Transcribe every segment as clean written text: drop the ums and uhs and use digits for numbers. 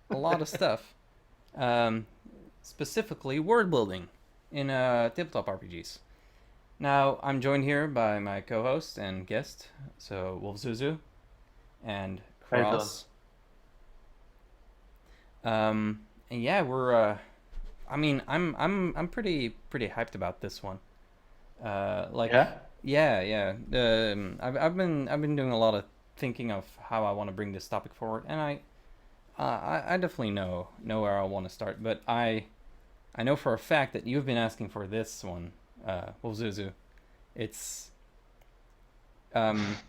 a lot of stuff. Um, Specifically, word building in tabletop RPGs. Now, I'm joined here by my co-host and guest, so Wolfzuzu and How you doing? Cross. And yeah, we're. I'm pretty hyped about this one. Like, Yeah? yeah, yeah. I've been doing a lot of thinking of how I want to bring this topic forward, and I definitely know where I want to start. But I know for a fact that you've been asking for this one, Wolfzuzu. It's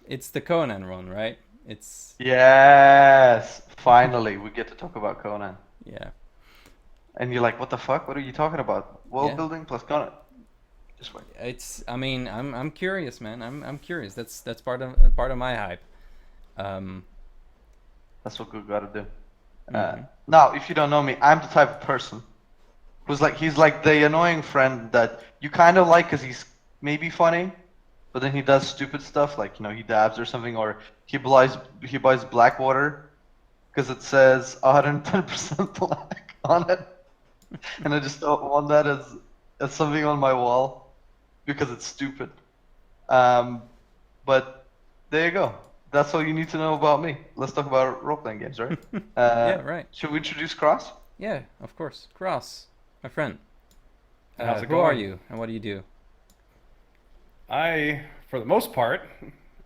it's the Conan one, right? It's Yes! Finally, we get to talk about Conan. yeah, And you're like, what the fuck? What are you talking about? World yeah. building plus Conan. Just wait. It's. I mean, I'm curious, man. I'm curious. That's part of my hype. Um. That's what we gotta do. Mm-hmm. Now, if you don't know me, I'm the type of person he's like the annoying friend that you kind of like because he's maybe funny, but then he does stupid stuff like, he dabs or something, or he buys black water because it says 110% black on it. And I just don't want that as something on my wall because it's stupid. Um, but there you go. That's all you need to know about me. Let's talk about role playing games, right? Yeah. Right. Should we introduce Cross? Yeah. Of course. Cross, my friend. How's it Who are going? you and what do you do? For the most part,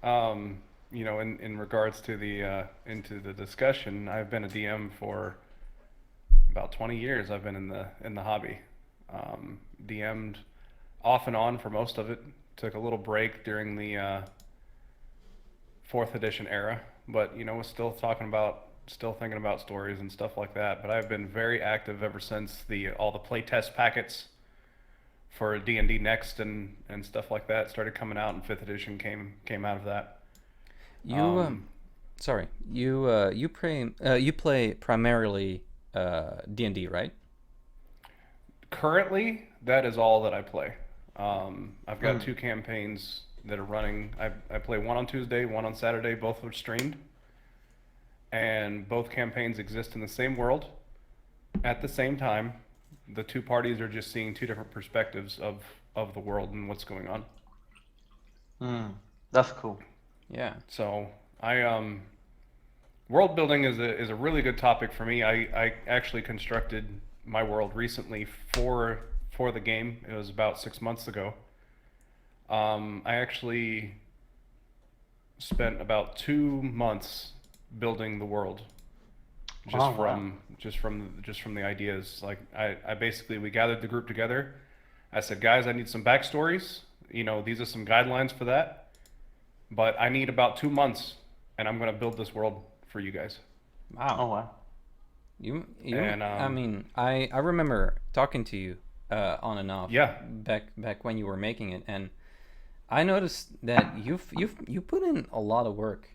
in regards to the into the discussion, I've been a DM for about 20 years. I've been in the hobby. DM'd off and on for most of it. Took a little break during the fourth edition era, but was still thinking about stories and stuff like that. But I've been very active ever since the all the playtest packets for D&D Next and stuff like that started coming out, and fifth edition came out of that. You Um, Sorry. You play primarily D&D, right? Currently, that is all that I play. I've got Hmm. two campaigns that are running. I play one on Tuesday, one on Saturday. Both are streamed, and both campaigns exist in the same world at the same time. The two parties are just seeing two different perspectives of the world and what's going on. Hmm. That's cool. Yeah. So I world building is a really good topic for me. I actually constructed my world recently for the game. It was about 6 months ago. I actually spent about 2 months building the world, just Oh, wow. from just from the ideas. Like I basically we gathered the group together. I said, guys, I need some backstories. These are some guidelines for that. But I need about 2 months, and I'm gonna build this world for you guys. Wow. Oh, wow. You. And I mean, I remember talking to you on and off yeah, back when you were making it, and I noticed that you put in a lot of work,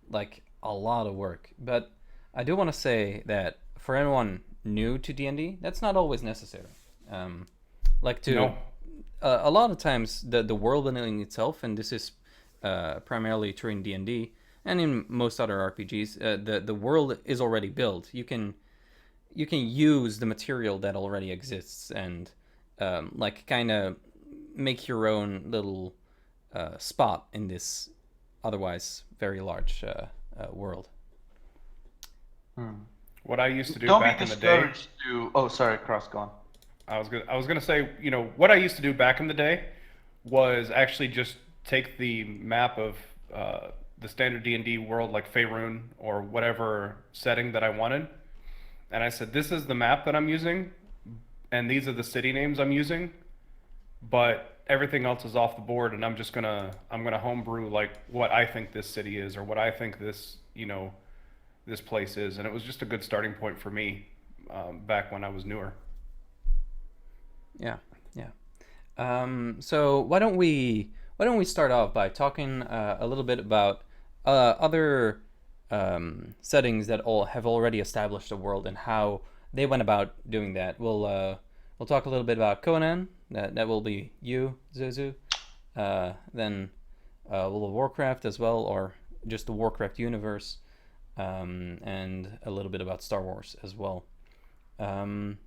like a lot of work. But I do want to say that for anyone new to D&D, that's not always necessary. Um, like to no, A lot of times the world building itself, and this is primarily true in D&D and in most other RPGs, the world is already built. You can use the material that already exists and like kind of make your own little spot in this otherwise very large world. Hmm. what I used to do Don't be back in the day. discouraged to. Oh, sorry, Cross, go on. I was gonna say, what I used to do back in the day was actually just take the map of the standard D&D world, like Faerun or whatever setting that I wanted, and I said, this is the map that I'm using, and these are the city names I'm using, but everything else is off the board, and I'm gonna homebrew like what I think this city is, or what I think this place is, and it was just a good starting point for me back when I was newer. Yeah, yeah. So why don't we start off by talking a little bit about other settings that all have already established a world and how they went about doing that. We'll talk a little bit about Conan. That will be you, Zuzu. Then World of Warcraft as well, or just the Warcraft universe. and a little bit about Star Wars as well. Um,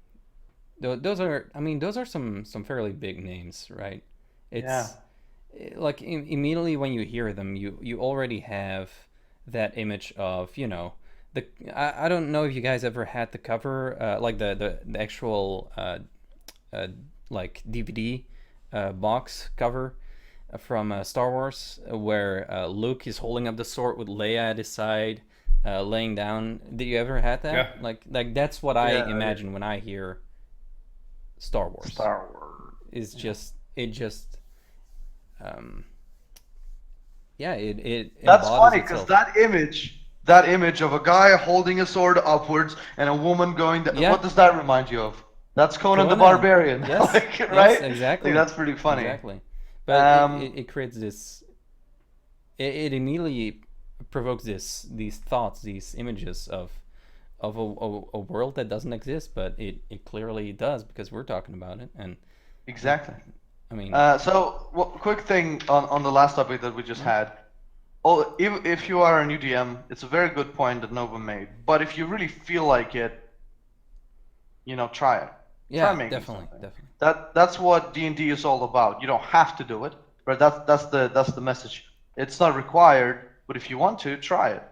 those are, I mean, those are some fairly big names, right? Yeah. It's like immediately when you hear them, you already have that image of, you know, the I don't know if you guys ever had the cover, like the actual uh, like DVD box cover from Star Wars, where Luke is holding up the sword with Leia at his side, laying down. Did you ever had Yeah. that? Like that's what I Yeah. imagine when I hear Star Wars. Star Wars. Is just it just um, yeah, it That's embodies funny because itself. that image of a guy holding a sword upwards and a woman going. Yeah, What does that remind you of? That's Conan the Conan. Barbarian, Yes, like, yes, right? Like, exactly, that's pretty funny. exactly. But Um, it creates this. It immediately provokes these thoughts, these images of a world that doesn't exist, but it clearly does because we're talking about it. And exactly. I mean, Quick thing on the last topic that we just mhm. had. Oh, if you are a new DM, it's a very good point that Nova made. But if you really feel like it, try it. Try Yeah, making definitely, something. definitely. That's what D&D is all about. You don't have to do it, but that's the message. It's not required, but if you want to, try it.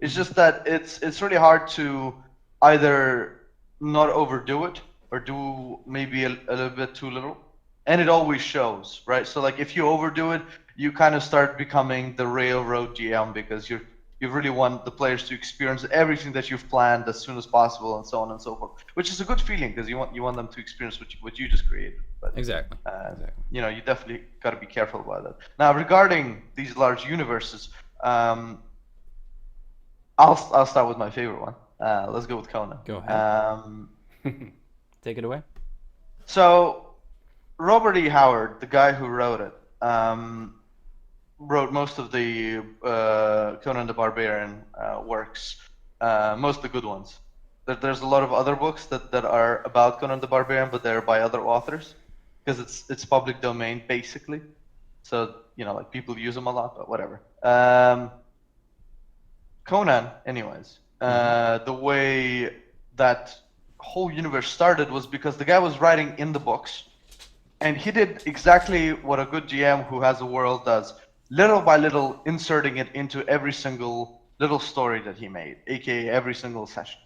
It's Hmm. just that it's really hard to either not overdo it or do maybe a little bit too little, and it always shows, right? So like if you overdo it, you kind of start becoming the railroad GM because you really want the players to experience everything that you've planned as soon as possible, and so on and so forth. Which is a good feeling because you want them to experience what you just created. But Exactly, exactly. you definitely got to be careful about that. Now, regarding these large universes, I'll start with my favorite one. Let's go with Conan. Go ahead. Take it away. So Robert E. Howard, the guy who wrote it, wrote most of the Conan the Barbarian works, most of the good ones. There's a lot of other books that are about Conan the Barbarian, but they're by other authors because it's public domain basically. So like people use them a lot, but whatever. Conan, anyways, Hmm. the way that whole universe started was because the guy was writing in the books, and he did exactly what a good GM who has a world does, little by little inserting it into every single little story that he made, aka every single session.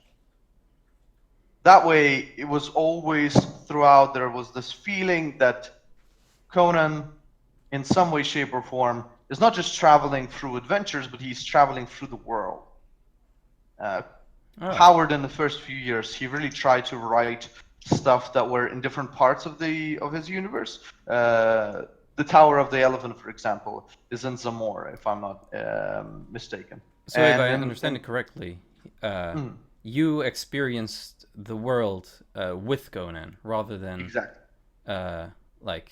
That way, it was always throughout there was this feeling that Conan, in some way, shape, or form, is not just traveling through adventures, but he's traveling through the world. Uh, All right. Howard, in the first few years, he really tried to write stuff that were in different parts of his universe. The Tower of the Elephant, for example, is in Zamora, if I'm not mistaken. So if And I in, understand in it correctly, uh, mm, you experienced the world with Conan rather than exactly. uh, like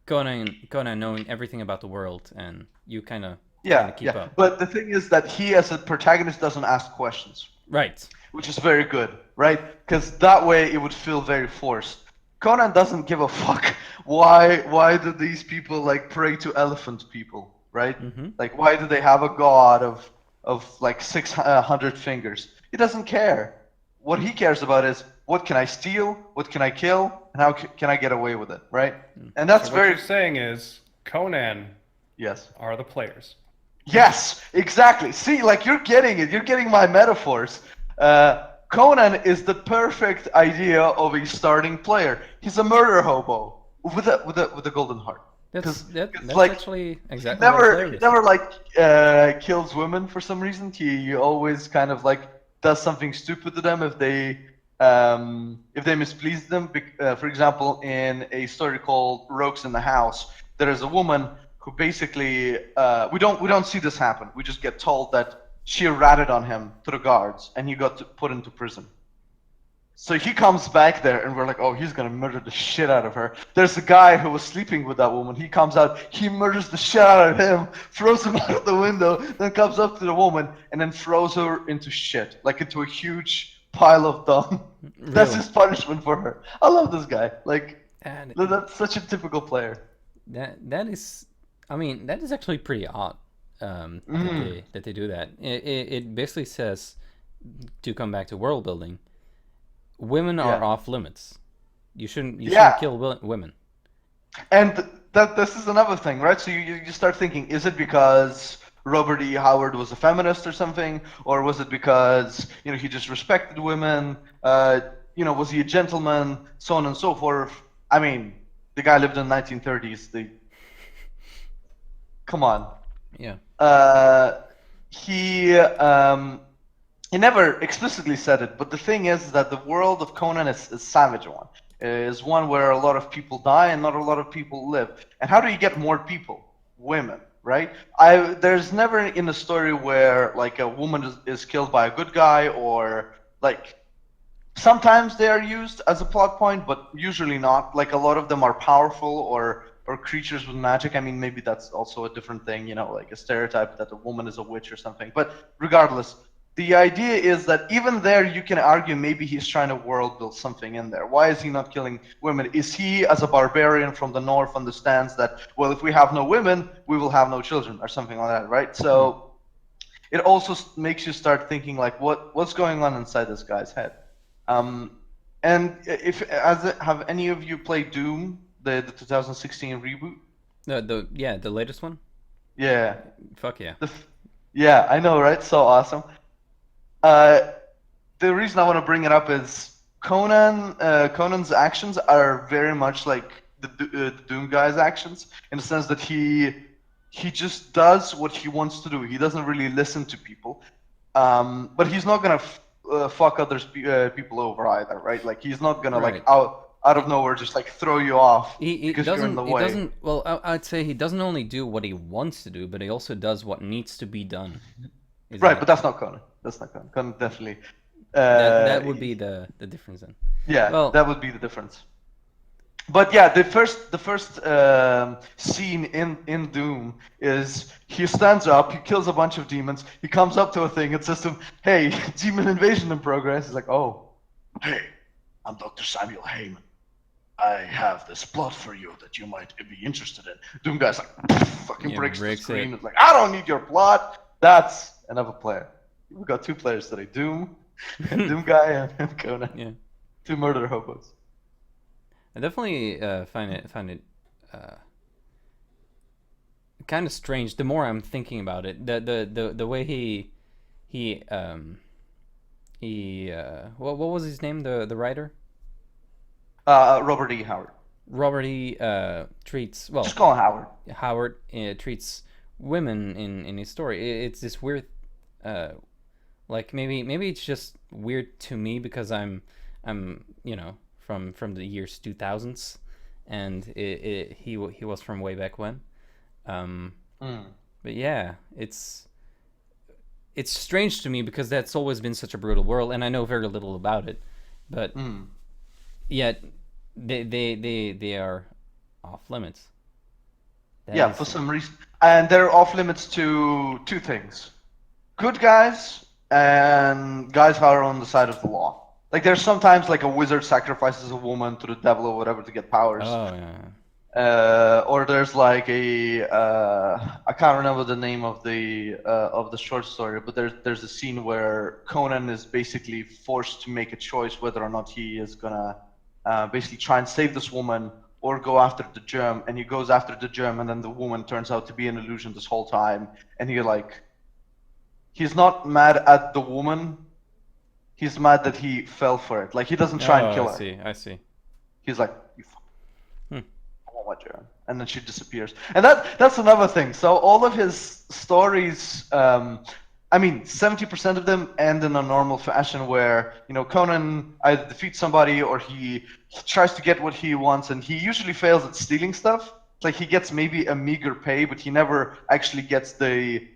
Conan knowing everything about the world, and you kind Yeah, of keep yeah. up. But the thing is that he, as a protagonist, doesn't ask questions, Right. which is very good, right? Because that way it would feel very forced. Conan doesn't give a fuck why do these people like pray to elephant people, right? Mm-hmm. Like why do they have a god of like 600 fingers? He doesn't care. What he cares about is what can I steal, what can I kill, and how can I get away with it, right? And So that's what you're very saying is Conan yes. are the players. Yes, exactly. See, like you're getting it. You're getting my metaphors. Conan is the perfect idea of a starting player. He's a murder hobo with a golden heart. That's Because that's like actually he exactly what a never player he is. never like kills women for some reason. He always kind of like does something stupid to them if they misplease them. For example, in a story called Rogues in the House, there is a woman who basically we don't see this happen. We just get told that she ratted on him to the guards and he got put into prison. So he comes back there, and we're like, oh, he's gonna murder the shit out of her. There's a guy who was sleeping with that woman. He comes out, he murders the shit out of him, throws him out of the window, then comes up to the woman, and then throws her into shit, like into a huge pile of dung. That's Really. his punishment for her. I love this guy. Like, And that's such a typical player. that is, I mean, that is actually pretty odd. that they do that. It basically says, to come back to world building, women are Yeah. off limits. You shouldn't Yeah. kill women. And that this is another thing, right? So you start thinking, is it because Robert E. Howard was a feminist or something, or was it because he just respected women? Was he a gentleman? So on and so forth. I mean, the guy lived in the 1930s. Come on. Yeah. Uh, he never explicitly said it, but the thing is that the world of Conan is a savage one. Is one where a lot of people die and not a lot of people live. And how do you get more people? Women, right? There's never in a story where like a woman is killed by a good guy, or like sometimes they are used as a plot point, but usually not. Like a lot of them are powerful or creatures with magic. I mean, maybe that's also a different thing, like a stereotype that a woman is a witch or something. But regardless, the idea is that even there you can argue maybe he's trying to world build something in there. Why is he not killing women? Is he, as a barbarian from the north, understands that, well, if we have no women, we will have no children or something like that, right? So it also makes you start thinking like, what's going on inside this guy's head? And have any of you played Doom, the 2016 reboot? The latest one. Yeah. Fuck yeah. Yeah, I know, right? So awesome. The reason I want to bring it up is Conan's actions are very much like the Doom guy's actions, in the sense that he just does what he wants to do. He doesn't really listen to people, but he's not gonna fuck people over either, right? Like he's not gonna Right. like out of nowhere just like throw you off He because you're in the he way. doesn't. Well, I'd say he doesn't only do what he wants to do, but he also does what needs to be done. Right, but that's not Conan. That's not Conan. Conan definitely. That would be the difference then. Yeah, Well, that would be the difference. But yeah, the first scene in Doom is he stands up, he kills a bunch of demons, he comes up to a thing and says to him, "Hey, demon invasion in progress." He's like, "Oh, hey, I'm Dr. Samuel Heyman. I have this plot for you that you might be interested in." Doom guy's like, fucking breaks the screen. It's like, "I don't need your plot." That's another player. We've got two players today: Doom, Doom guy, and Conan. Yeah. Two murder hobos. I definitely find it kind of strange. The more I'm thinking about it, the way what was his name? The writer. Robert E. Howard. Robert E. Treats Just call him Howard. Howard treats women in his story. It's this weird, like maybe it's just weird to me because I'm from the years 2000s, and he was from way back when. But yeah, it's strange to me because that's always been such a brutal world, and I know very little about it, but yet they are off limits. For some reason, and they're off limits to two things: good guys and guys who are on the side of the law. Like there's sometimes like a wizard sacrifices a woman to the devil or whatever to get powers. Oh yeah. Or there's like I can't remember the name of the short story, but there's a scene where Conan is basically forced to make a choice whether or not he is gonna basically try and save this woman or go after the germ, and he goes after the germ, and then the woman turns out to be an illusion this whole time, and he's not mad at the woman, he's mad that he fell for it. Like he doesn't try and kill her. I see. He's like, "You I want my germ," and then she disappears. And that's another thing. So all of his stories, 70% of them end in a normal fashion where Conan either defeats somebody or he tries to get what he wants, and he usually fails at stealing stuff. Like he gets maybe a meager pay, but he never actually gets the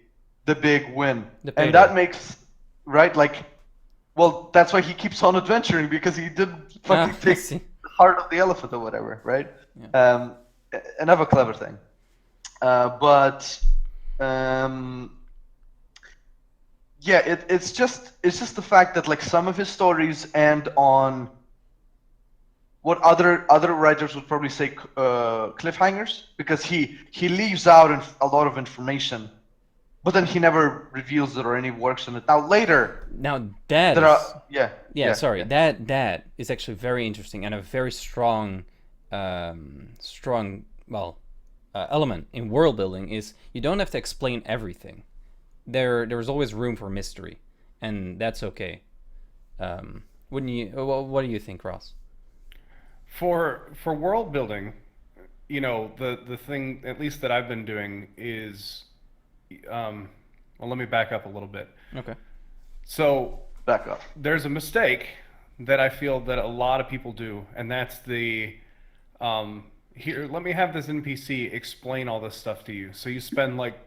big win. And that makes well, that's why he keeps on adventuring, because he didn't fucking take the heart of the elephant or whatever, right? Yeah. Another clever thing. It's just the fact that like some of his stories end on what other writers would probably say cliffhangers, because he leaves out a lot of information, but then he never reveals it or any works on it. Now later, Now that there is are yeah, sorry. yeah. That is actually very interesting and a very strong, element in world building. Is you don't have to explain everything. There's always room for mystery, and that's okay. Wouldn't you? What do you think, Ross? For world building, the thing at least that I've been doing is, well, let me back up a little bit. Okay. So Back up. there's a mistake that I feel that a lot of people do, and that's here, let me have this NPC explain all this stuff to you. So you spend like,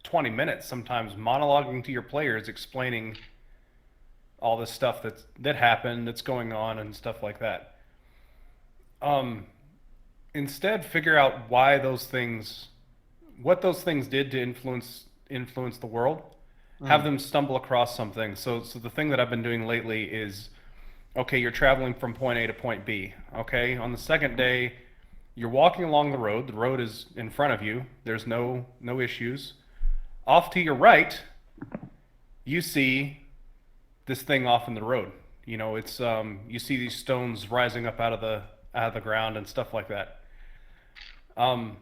20 minutes sometimes monologuing to your players, explaining all this stuff that happened, that's going on, and stuff like that. Um, Instead, figure out what those things did to influence the world. Have them stumble across something. So the thing that I've been doing lately is, okay, you're traveling from point A to point B. Okay, on the second day, you're walking along the road. The road is in front of you. There's no issues. Off to your right, you see this thing off in the road. It's you see these stones rising up out of the ground and stuff like that. What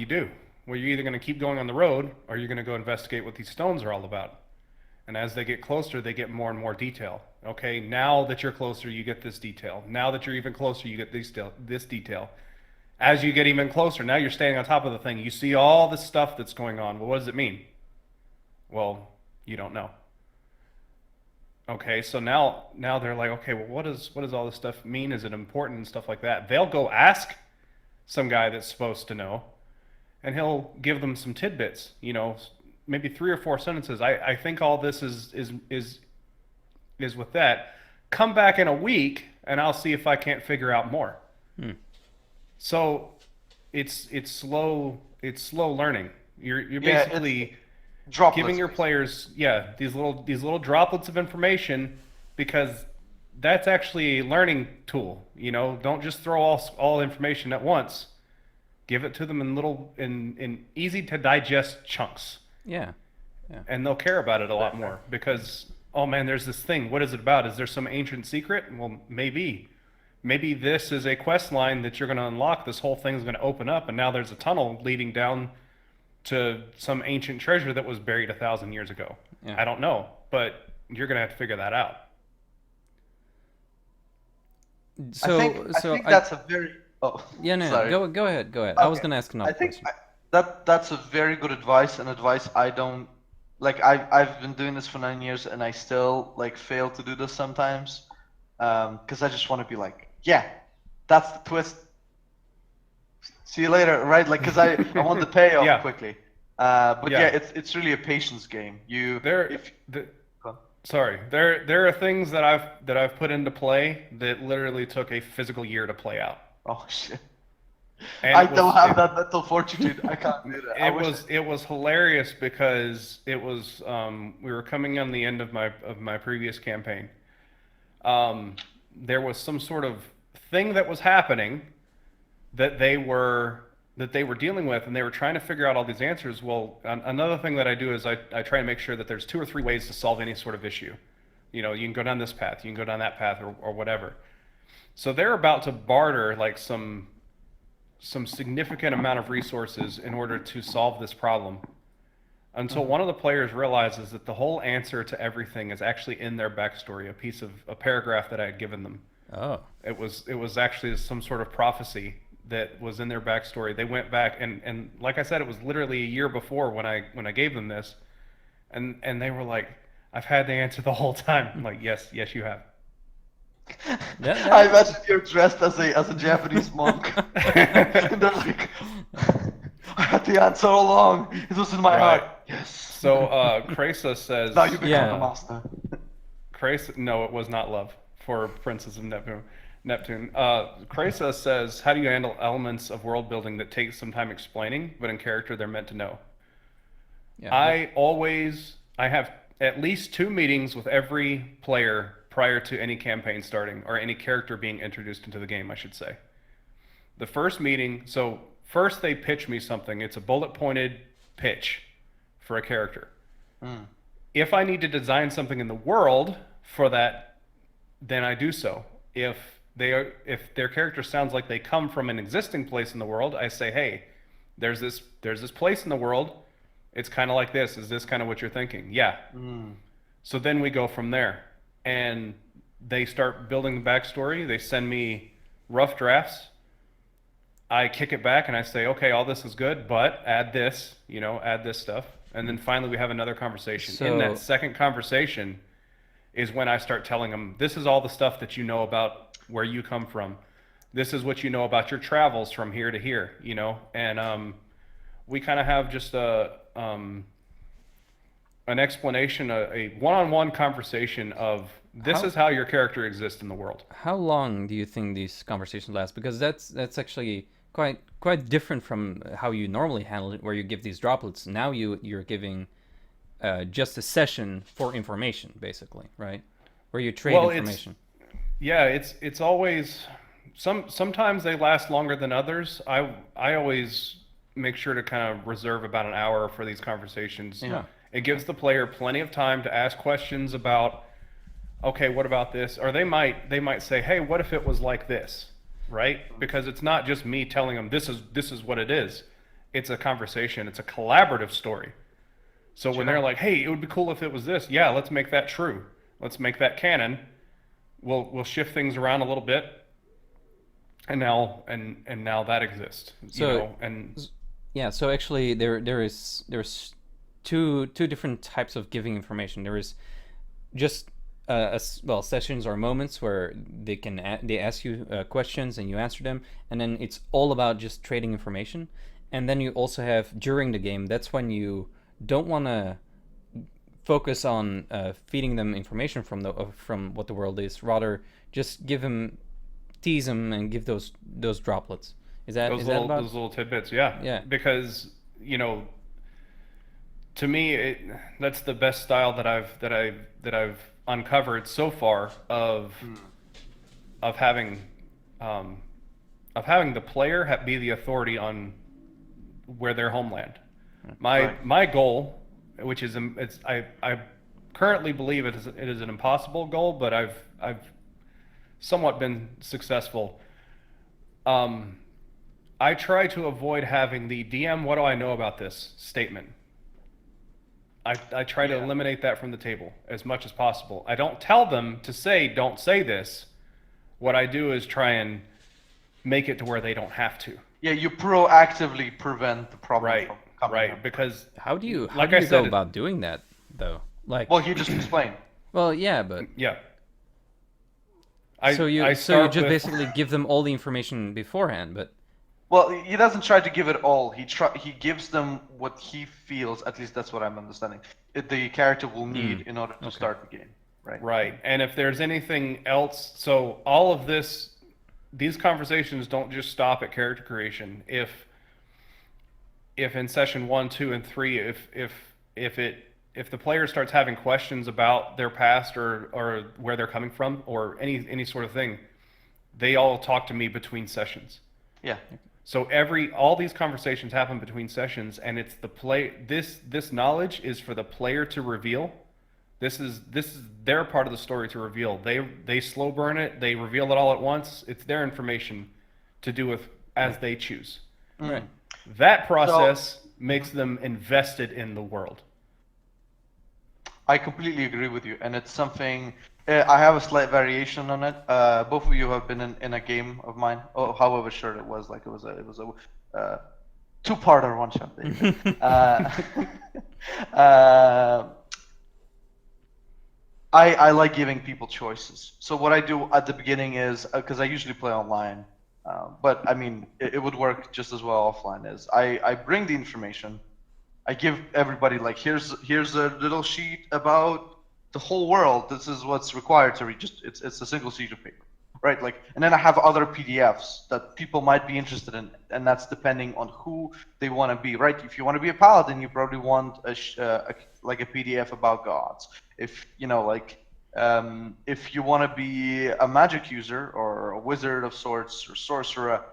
do? Well, you're either going to keep going on the road or you're going to go investigate what these stones are all about. And as they get closer, they get more and more detail. Okay, now that you're closer, you get this detail. Now that you're even closer, you get this detail. As you get even closer, now you're standing on top of the thing. You see all the stuff that's going on. Well, what does it mean? Well, you don't know. Okay, so now they're like, okay, well, what does all this stuff mean? Is it important and stuff like that? They'll go ask some guy that's supposed to know, and he'll give them some tidbits. Maybe 3 or 4 sentences. I think all this is with that. Come back in a week, and I'll see if I can't figure out more. So it's slow learning. You're basically Droplets. giving your players these little droplets of information, because that's actually a learning tool. Don't just throw all information at once. Give it to them in easy to digest chunks. Yeah. And they'll care about it a lot more, because, oh man, there's this thing. What is it about? Is there some ancient secret? Well, maybe this is a quest line that you're going to unlock. This whole thing's going to open up, and now there's a tunnel leading down to some ancient treasure that was buried 1,000 years ago. Yeah. I don't know, but you're going to have to figure that out. So I think that's a very. Oh, yeah, no, sorry. go ahead. I was Okay. gonna ask another I think question. that's a very good advice, and advice I don't like. I've been doing this for 9 years, and I still like fail to do this sometimes, because I just want to be like, yeah, that's the twist. See you later, right? Like, because I want the payoff Yeah. quickly. But Yeah. yeah, it's really a patience game. Sorry, there are things that I've put into play that literally took a physical year to play out. Oh shit. And I it was- don't have it- that mental fortitude. I can't do that. I wish it was hilarious, because it was we were coming on the end of my previous campaign. There was some sort of thing that was happening that they were dealing with, and they were trying to figure out all these answers. Well, another thing that I do is I try to make sure that there's 2 or 3 ways to solve any sort of issue. You can go down this path, you can go down that path, or whatever. So they're about to barter like some significant amount of resources in order to solve this problem, until one of the players realizes that the whole answer to everything is actually in their backstory, a paragraph that I had given them. Oh. It was actually some sort of prophecy that was in their backstory. They went back, and like I said, it was literally a year before when I gave them this, and they were like, "I've had the answer the whole time." I'm like, yes, you have. I imagine you're dressed as a Japanese monk, and they're like, "I had the answer all along. It was in my Right. heart." Yes. So Kresa says, Now you become Yeah. the master. No, it was not love for Princess of Neptune. Kresa says, how do you handle elements of world building that take some time explaining, but in character they're meant to know? Yeah. I have at least 2 meetings with every player prior to any campaign starting, or any character being introduced into the game, I should say. The first meeting, so first they pitch me something. It's a bullet pointed pitch for a character. Mm. If I need to design something in the world for that, then I do so. If their character sounds like they come from an existing place in the world, I say, hey, there's this place in the world. It's kind of like this. Is this kind of what you're thinking? Yeah. Mm. So then we go from there, and they start building the backstory. They send me rough drafts. I kick it back and I say, okay, all this is good, but add this, add this stuff. And then finally we have another conversation. In that So second conversation is when I start telling them, this is all the stuff that you know about where you come from. This is what you know about your travels from here to here, and we kind of have just an explanation, a one-on-one conversation of this how is how your character exists in the world. how long do you think these conversations last? Because that's actually quite different from how you normally handle it, where you give these droplets. Now you're giving just a session for information, basically, right? Where you trade Well, information. it's always sometimes they last longer than others. I always make sure to kind of reserve about an hour for these conversations. Yeah. It gives the player plenty of time to ask questions about, okay, what about this? Or they might say, hey, what if it was like this? Right? Because it's not just me telling them this is what it is. It's a conversation. It's a collaborative story. So when they're like, hey, it would be cool if it was this. Yeah, let's make that true. Let's make that canon. We'll shift things around a little bit. And now that exists. Yeah, so actually there's two different types of giving information. There is just sessions or moments where they ask you questions and you answer them, and then it's all about just trading information. And then you also have during the game. That's when you don't want to focus on feeding them information from what the world is. Rather, just tease them and give those droplets. Is that about those little tidbits? Yeah. Yeah. Because to me, that's the best style that I've uncovered so far of having the player be the authority on where their homeland. My goal, which is I currently believe it is an impossible goal, but I've somewhat been successful. I try to avoid having the DM, what do I know about this statement. I try to eliminate that from the table as much as possible. I don't tell them to say, don't say this. What I do is try and make it to where they don't have to. Yeah, you proactively prevent the problem from coming Right, up. because how do you like I go said, about doing that though? Like, Well, you just explain. well, yeah, but yeah. so you just basically give them all the information beforehand, but Well, he doesn't try to give it all. He gives them what he feels. At least that's what I'm understanding. The character will need in order to start the game, right? Right. And if there's anything else, so all of these conversations don't just stop at character creation. If in session 1, 2, and 3, if the player starts having questions about their past or where they're coming from or any sort of thing, they all talk to me between sessions. Yeah. So all these conversations happen between sessions, and it's this knowledge is for the player to reveal. This is their part of the story to reveal. They slow burn it, they reveal it all at once. It's their information to do with as they choose. right. That process makes them invested in the world. I completely agree with you, and it's something. I have a slight variation on it. Both of you have been in a game of mine. Oh, however short it was, like it was a two-parter, one shot. I like giving people choices. So what I do at the beginning is because I usually play online, but I mean it would work just as well offline. Is I bring the information. I give everybody like here's a little sheet about the whole world. This is what's required to read. Just it's a single sheet of paper, right? Like, and then I have other PDFs that people might be interested in, and that's depending on who they want to be, right? If you want to be a paladin, you probably want like a PDF about gods. If if you want to be a magic user or a wizard of sorts or sorcerer,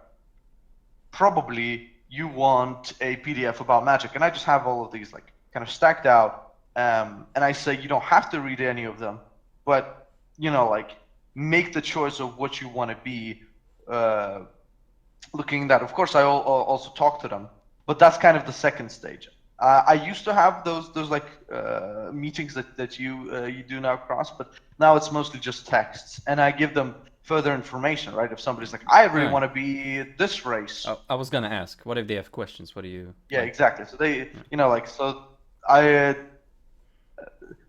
probably you want a PDF about magic. And I just have all of these like kind of stacked out, and I say you don't have to read any of them, but like make the choice of what you want to be. Looking at that, of course, I also talk to them, but that's kind of the second stage. I used to have those like meetings that you do now, Cross, but now it's mostly just texts, and I give them further information, right? If somebody's like, I really Yeah. want to be this race. I was gonna ask, what if they have questions? What do you Yeah, like? exactly. So they, like, so I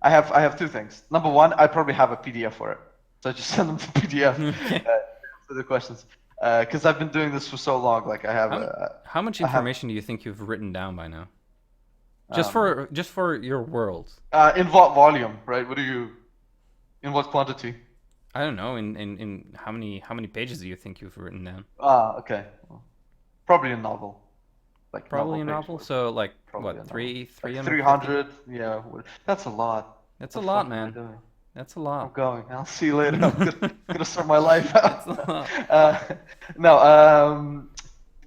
I have two things. Number one, I probably have a PDF for it, so I just send them the PDF Okay. for the questions. Because I've been doing this for so long, like I have How much I have information do you think you've written down by now? um, Just for your world. in what volume, right? What do you, in what quantity? I don't know. In how many pages do you think you've written down? Ah, okay. Well, probably a novel, like Probably novel a page novel. worth. So like Probably a what, novel. three Like hundred fifty? 300, yeah. That's a lot. That's a The lot, fuck am I man. doing? That's a I'm lot. going. I'll see you later. I'm gonna sort my life That's a out. lot. No,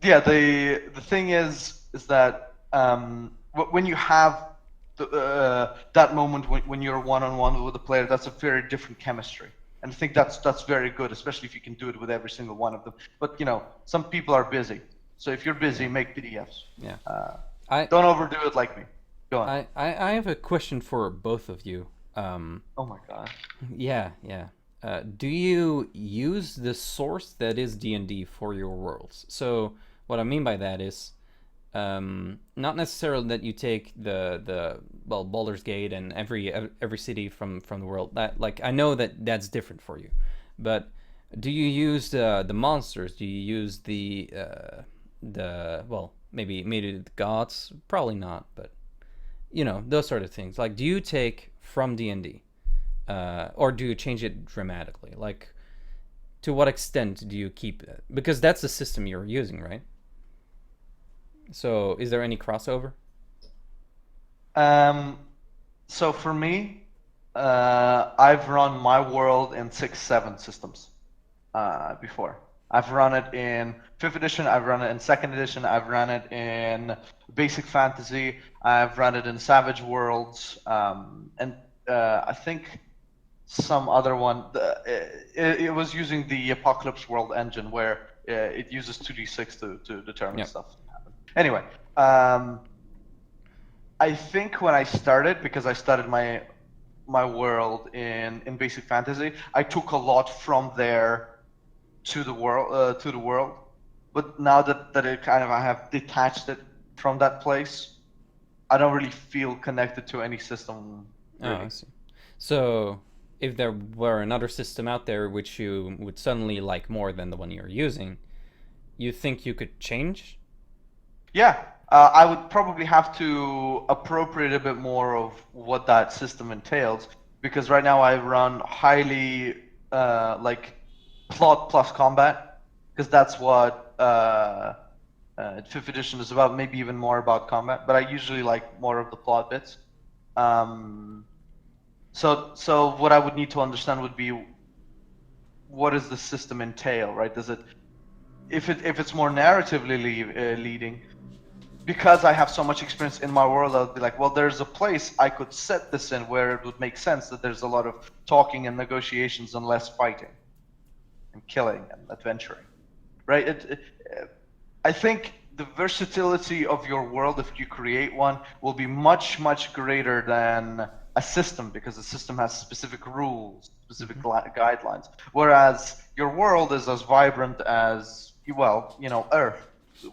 yeah. The thing is that when you have that moment when you're one on one with a player, that's a very different chemistry, and I think that's very good, especially if you can do it with every single one of them. But some people are busy, so if you're busy, Yeah. make PDFs. Yeah. Uh, I don't overdo it like me. Go on. I have a question for both of you. Oh my god. Yeah, yeah. Do you use the source that is D&D for your worlds? So what I mean by that is, not necessarily that you take the well, Baldur's Gate and every city from the world. That, like, I know that that's different for you, but do you use the monsters? Do you use the well, maybe the gods? Probably not, but those sort of things. Like, do you take from D&D, or do you change it dramatically? Like, to what extent do you keep it? Because that's the system you're using, right? So, is there any crossover? Um, so for me, I've run my world in 6, 7 systems before. I've run it in 5th edition, I've run it in 2nd edition, I've run it in basic fantasy, I've run it in Savage Worlds, and I think some other one. It was using the Apocalypse World engine where it uses 2d6 to determine Yep. stuff. Anyway, I think when I started, because I started my world in basic fantasy, I took a lot from there to the world. But now that it kind of I have detached it from that place, I don't really feel connected to any system Oh, I really. see. So, if there were another system out there which you would suddenly like more than the one you're using, you think you could change? Yeah, I would probably have to appropriate a bit more of what that system entails because right now I run highly like plot plus combat because that's what 5th edition is about. Maybe even more about combat, but I usually like more of the plot bits. Um, so what I would need to understand would be what does the system entail, right? Does it if it's more narratively leading, because I have so much experience in my world, I'll be like, well, there's a place I could set this in where it would make sense that there's a lot of talking and negotiations and less fighting and killing and adventuring, right? I think the versatility of your world, if you create one, will be much, much greater than a system because a system has specific rules, specific guidelines. Whereas your world is as vibrant as, well, Earth,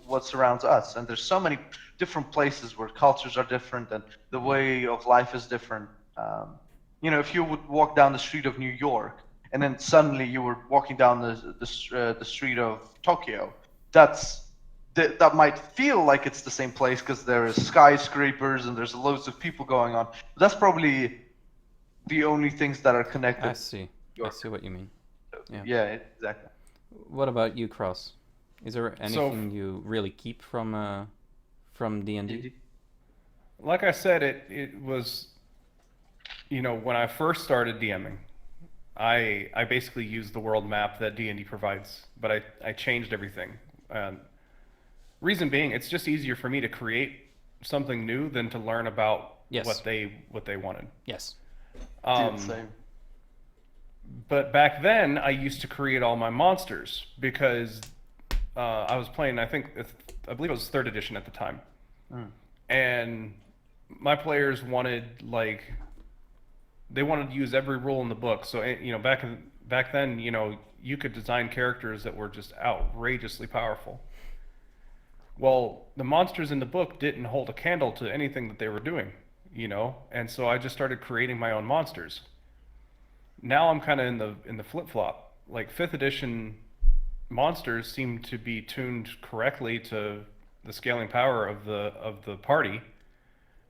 what surrounds us. And there's so many different places where cultures are different and the way of life is different. If you would walk down the street of New York and then suddenly you were walking down the street of Tokyo, that might feel like it's the same place because there is skyscrapers and there's loads of people going on. But that's probably the only things that are I connected. see. I see what you mean. Yeah. Yeah, exactly. What about you, Cross? Is there So, anything you really keep from D&D? like I said, it was, when I first started DMing, I basically used the world map that D&D provides, but I changed everything. Reason being, it's just easier for me to create something new than to learn about Yes. what they wanted. Yes. Dude, same. But back then, I used to create all my monsters because I was playing. I believe it was third edition at the time, and my players wanted they wanted to use every rule in the book. So back then, you could design characters that were just outrageously powerful. Well, the monsters in the book didn't hold a candle to anything that they were doing, and so I just started creating my own monsters. Now I'm kind of in the flip-flop. Like 5th edition monsters seem to be tuned correctly to the scaling power of the party.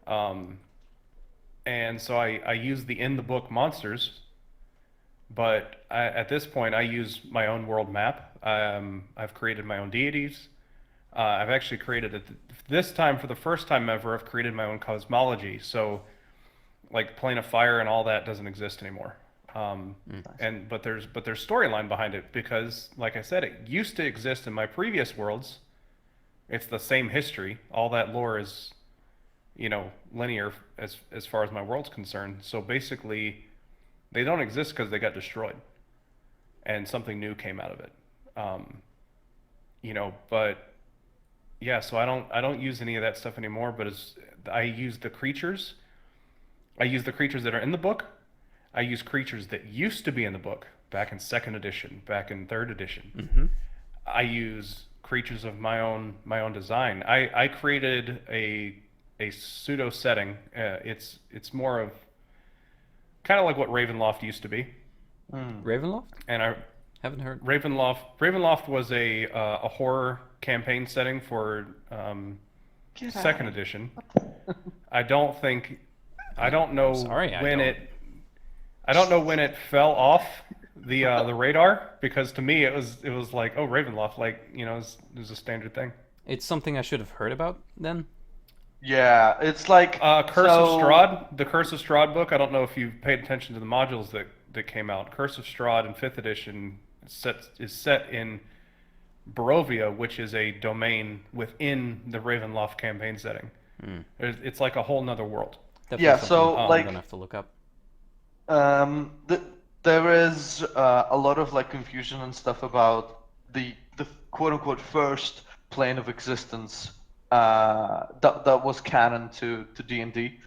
And so I use the in the book monsters, but at this point I use my own world map. I've created my own deities. I've actually created this time, for the first time ever, I've created my own cosmology. So like Plane of Fire and all that doesn't exist anymore. But there's storyline behind it because, like I said, it used to exist in my previous worlds. It's the same history. All that lore is, linear as far as my world's concerned. So basically, they don't exist because they got destroyed, and something new came out of it. But yeah, so I don't use any of that stuff anymore. But I use the creatures. I use the creatures that are in the book. I use creatures that used to be in the book back in 2nd edition, back in 3rd edition. Mm-hmm. I use creatures of my own design. I created a pseudo setting. It's more of kind of like what Ravenloft used to be. Ravenloft? And I Haven't heard. Ravenloft was a horror campaign setting for 2nd edition. I don't know I don't know when it fell off the radar, because to me it was like, oh, Ravenloft, it was a standard thing. It's something I should have heard about then. Yeah, it's like Curse of Strahd, the Curse of Strahd book. I don't know if you've paid attention to the modules that came out. Curse of Strahd in 5th edition is set in Barovia, which is a domain within the Ravenloft campaign setting. It's like a whole nother world. Definitely Yeah, something so I'm like gonna have to look up. there is a lot of confusion and stuff about the quote unquote first plane of existence that was canon to D&D.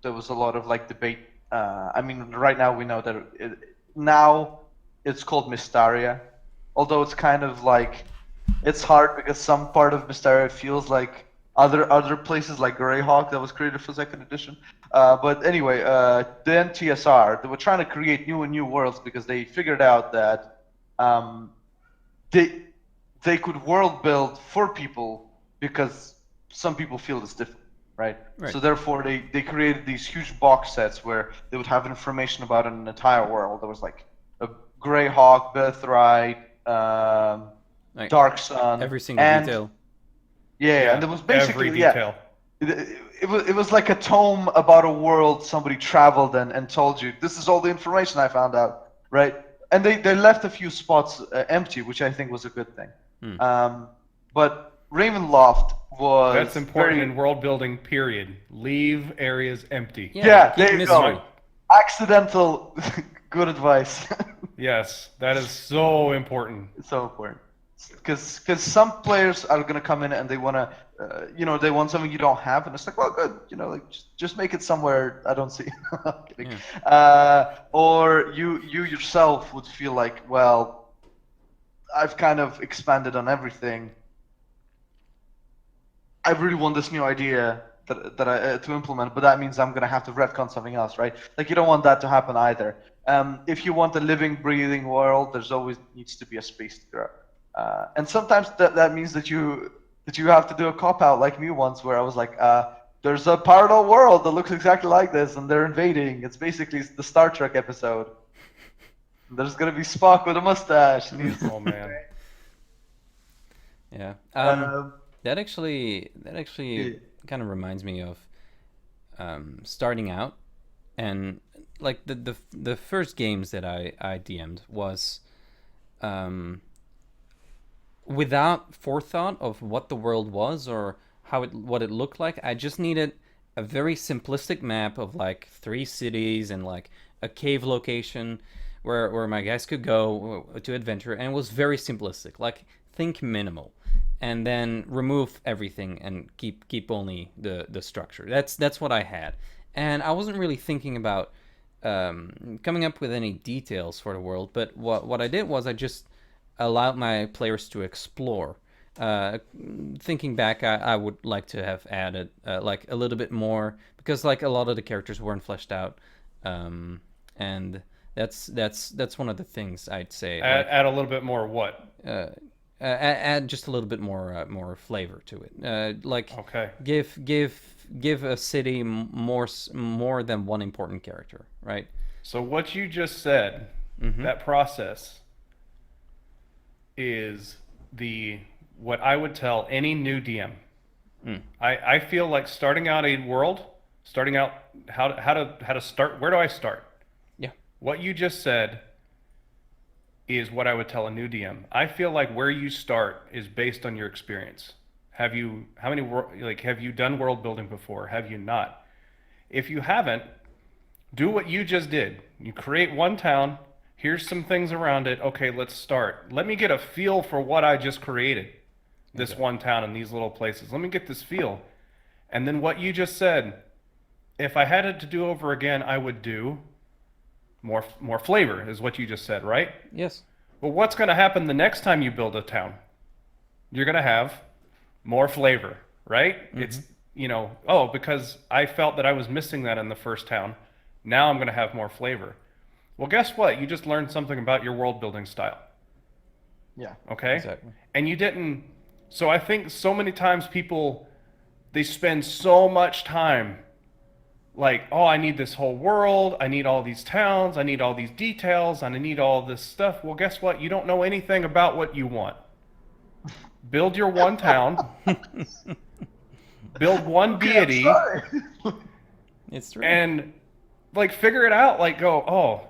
There was a lot of debate. I mean, right now we know that now it's called Mystaria, although it's kind of it's hard because some part of Mystaria feels like other places like Greyhawk that was created for 2nd edition. But anyway, the NTSR, they were trying to create new worlds because they figured out that they could world build for people because some people feel it's different, right? So therefore they created these huge box sets where they would have information about an entire world. There was a Greyhawk, Birthright, Dark Sun, Every single detail. Yeah, and it was basically every detail. It was like a tome about a world somebody traveled and told you, this is all the information I found out, right? And they left a few spots empty, which I think was a good thing. But Ravenloft was That's important in world building, period. Leave areas empty. Yeah, there you mystery. go. Accidental good advice. Yes, that is so important. It's so important. Because some players are gonna come in and they wanna, they want something you don't have, and it's like, well, good, just make it somewhere I don't see. I'm kidding. Or you yourself would feel like, well, I've kind of expanded on everything. I really want this new idea that I to implement, but that means I'm gonna have to retcon something else, right? You don't want that to happen either. If you want a living, breathing world, there's always needs to be a space to grow. And sometimes that means that you have to do a cop-out like me once, where I was like, there's a parallel world that looks exactly like this, and they're invading. It's basically the Star Trek episode. There's gonna be Spock with a mustache. Oh man. Yeah. That actually kind of reminds me of starting out, and the first games that I DM'd was without forethought of what the world was or what it looked like. I just needed a very simplistic map of like 3 cities and like a cave location where my guys could go to adventure, and it was very simplistic. Like think minimal, and then remove everything and keep only the structure. That's what I had, and I wasn't really thinking about coming up with any details for the world. But what I did was I just allowed my players to explore. Uh, Thinking back, I would like to have added like a little bit more, because like a lot of the characters weren't fleshed out, and that's one of the things I'd say. Add a little bit more what? Add just a little bit more flavor to it. Like Okay. give a city more than one important character, right? So what you just said, that process is what I would tell any new DM. I feel like starting out a world, starting out how to start. Where do I start? Yeah. What you just said is what I would tell a new DM. I feel like where you start is based on your experience. Have you have you done world building before? Have you not? If you haven't, do what you just did. You create one town. Here's some things around it. Okay, let's start. Let me get a feel for what I just created. This one town and these little places. Let me get this feel. And then what you just said, if I had it to do over again, I would do more flavor, is what you just said, right? Yes. Well, what's going to happen the next time you build a town? You're going to have more flavor, right? It's, because I felt that I was missing that in the first town. Now I'm going to have more flavor. Well, guess what? You just learned something about your world building style. Yeah. Okay? Exactly. And you didn't. So I think so many times people, they spend so much time like, oh, I need this whole world. I need all these towns. I need all these details. And I need all this stuff. Well, guess what? You don't know anything about what you want. Build your one town. Build one deity. It's true. And like figure it out. Like go,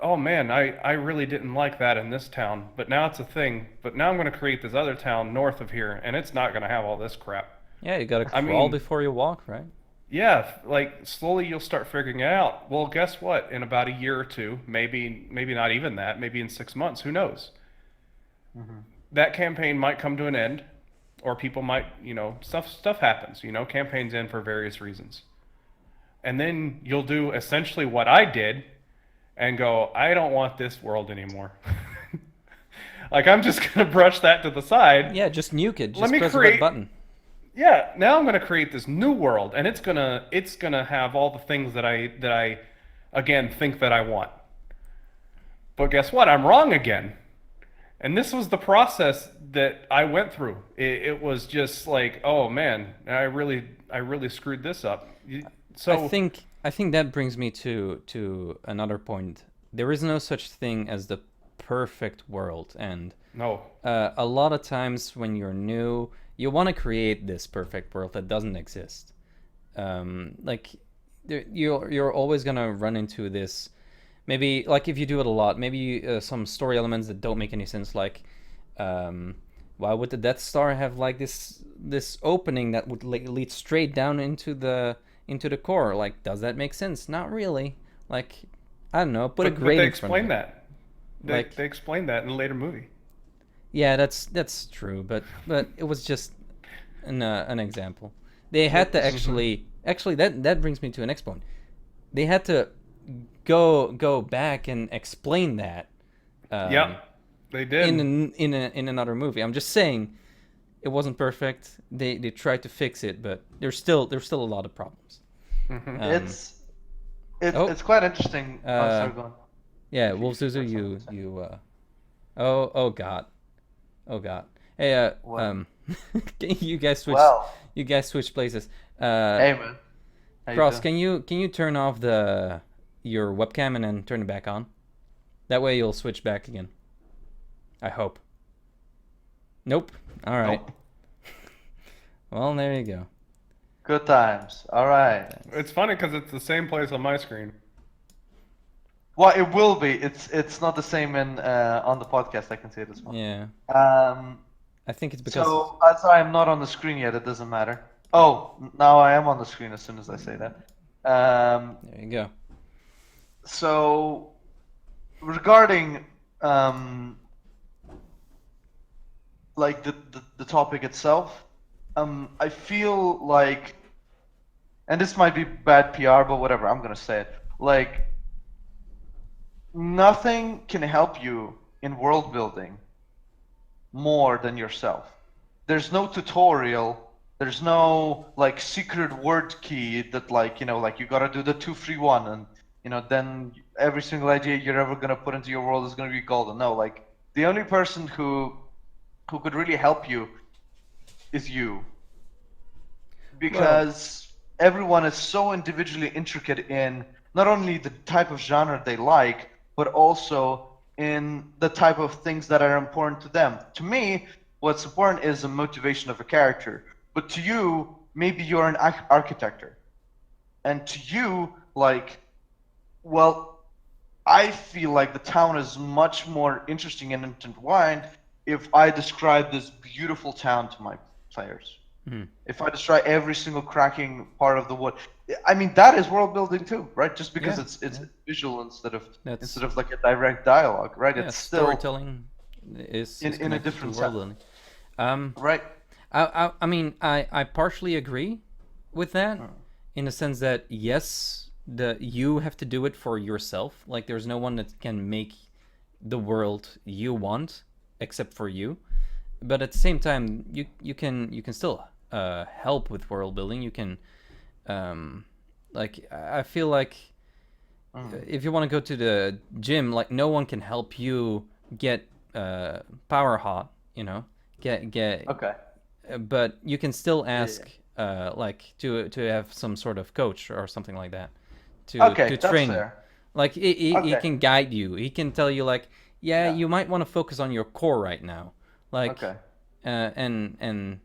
oh man, I really didn't like that in this town, but now it's a thing. But now I'm going to create this other town north of here, and it's not going to have all this crap. Yeah, you gotta crawl before you walk, right? Yeah, like slowly you'll start figuring it out. Well, guess what? In about a year or two, maybe not even that, maybe in 6 months, who knows? That campaign might come to an end, or people might, stuff happens. Campaigns end for various reasons. And then you'll do essentially what I did and go, I don't want this world anymore. Like, I'm just going to brush that to the side. Yeah, just nuke it. Just Let me press the create- red button. Yeah, now I'm going to create this new world, and it's gonna have all the things that I again think that I want. But guess what? I'm wrong again. And this was the process that I went through. It was just like, oh man, I really screwed this up. So I think that brings me to another point. There is no such thing as the perfect world, and no. a lot of times when you're new, you want to create this perfect world that doesn't exist. You're always gonna run into this. Maybe like if you do it a lot, maybe some story elements that don't make any sense. Like, why would the Death Star have like this opening that would lead straight down into the core? Like, does that make sense? Not really. Like, I don't know. Put a grate they in front of explain it. that. They explained that in a later movie. Yeah, that's true, but it was just an example. They had to actually that brings me to the next point. They had to go back and explain that. Yep, they did. In another movie. I'm just saying, it wasn't perfect. They tried to fix it, but there's still a lot of problems. It's quite interesting. Sorry, go on. Yeah, Wolfzuzu, oh god. Hey, can you guys switch? Well. You guys switch places. Hey man. How you Cross, doing? can you turn off your webcam and then turn it back on? That way you'll switch back again. I hope. Nope. All right. Nope. Well, there you go. Good times. All right. It's funny because it's the same place on my screen. Well, it will be. It's not the same on the podcast. I can say it as well. Yeah. I think it's because. So as I'm not on the screen yet, it doesn't matter. Oh, now I am on the screen as soon as I say that. There you go. So regarding like the topic itself, I feel like, and this might be bad PR, but whatever, I'm gonna say it. Like, nothing can help you in world building more than yourself. There's no tutorial. There's no like secret word key that like like you gotta do the 2-3-1 and then every single idea you're ever gonna put into your world is gonna be golden. No, like the only person who could really help you is you, Well, because everyone is so individually intricate in not only the type of genre they like, but also in the type of things that are important to them. To me, what's important is the motivation of a character. But to you, maybe you're an architect. And to you, like, well, I feel like the town is much more interesting and intertwined if I describe this beautiful town to my players. hmm. If I destroy every single cracking part of the wood, I mean that is world building too, right? Just because Yeah, it's yeah. visual That's instead of like a direct dialogue, right? yeah. It's still Storytelling is in a connected to different world sense, building. Um, right? I mean, I partially agree with that, in the sense that yes, you have to do it for yourself. Like, there's no one that can make the world you want except for you. But at the same time, you can still help with world building. You can, like, I feel like if you want to go to the gym, like, no one can help you get power hot, get Okay. but you can still Yeah, ask like to have some sort of coach or something like that yeah. to Okay, that's train you. fair. Like, he Okay. can guide you. He can tell you, like, yeah, Yeah. you might want to focus on your core right now, like, Okay. and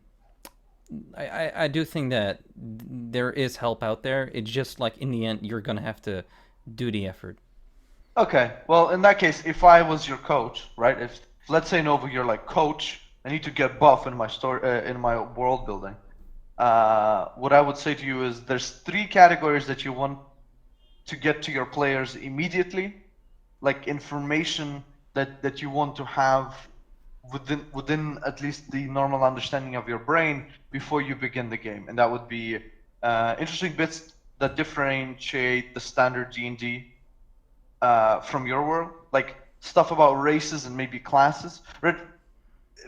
I do think that there is help out there. It's just like, in the end, you're gonna have to do the effort. Okay. Well, in that case, if I was your coach, right? If let's say Nova, you're like coach, I need to get buff in my story in my world building. What I would say to you is there's three categories that you want to get to your players immediately, like information that you want to have within at least the normal understanding of your brain before you begin the game, and that would be interesting bits that differentiate the standard D&D from your world, like stuff about races and maybe classes, right?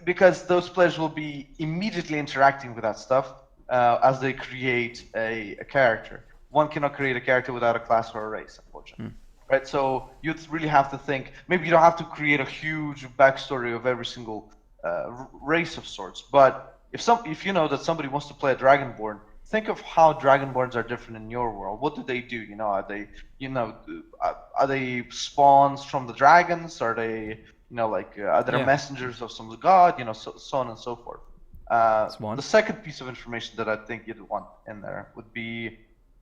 Because those players will be immediately interacting with that stuff as they create a character. One cannot create a character without a class or a race, unfortunately. Right? So you'd really have to think. Maybe you don't have to create a huge backstory of every single race of sorts, but if you know that somebody wants to play a Dragonborn, think of how Dragonborns are different in your world. What do they do? Are they are they spawns from the dragons? Are they like are they Yeah, messengers of some god? So on and so forth. it's one. The second piece of information that I think you'd want in there would be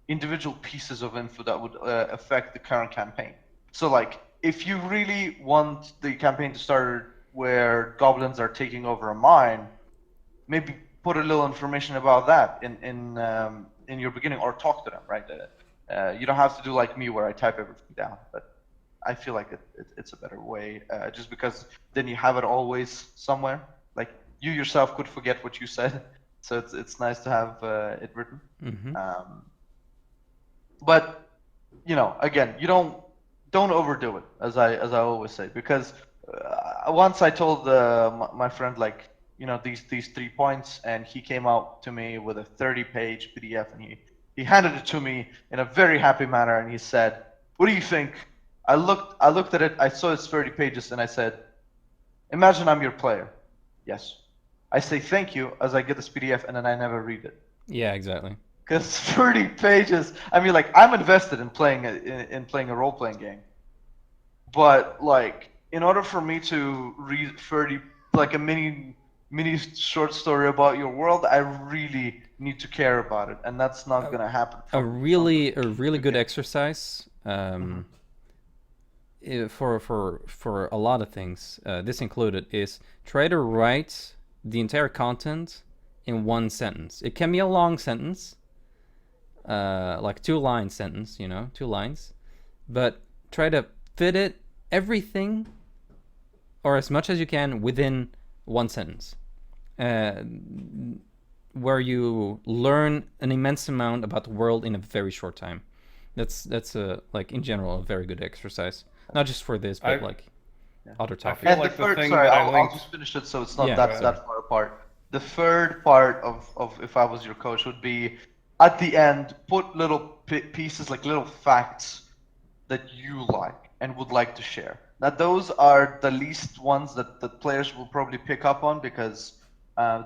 individual pieces of info that would affect the current campaign. So, like, if you really want the campaign to start where goblins are taking over a mine, maybe put a little information about that in your beginning, or talk to them. Right? You don't have to do like me, where I type everything down, but I feel like it's a better way, just because then you have it always somewhere. Like, you yourself could forget what you said, so it's nice to have it written. Mm-hmm. But again, you don't overdo it, as I always say, because once I told my friend, like, these 3 points, and he came out to me with a 30-page PDF, and he handed it to me in a very happy manner, and he said, "What do you think?" I looked at it, I saw it's 30 pages, and I said, "Imagine I'm your player." Yes. I say thank you as I get this PDF, and then I never read it. Yeah, exactly. Because 30 pages, I mean, like, I'm invested in playing a role-playing game. But, like, in order for me to read 30, like a mini short story about your world, I really need to care about it, and that's not gonna happen A from really the good beginning. exercise, for a lot of things, this included, is try to write the entire content in one sentence. It can be a long sentence, like 2-line sentence, 2 lines, but try to fit everything or as much as you can within one sentence, where you learn an immense amount about the world in a very short time. That's like in general a very good exercise, not just for this, but other topics. feel And like the the thing thing sorry, that I I'll linked- just finish it so it's not Yeah, that far apart. The third part of if I was your coach would be at the end put little pieces like little facts that you like and would like to share. Now those are the least ones that the players will probably pick up on because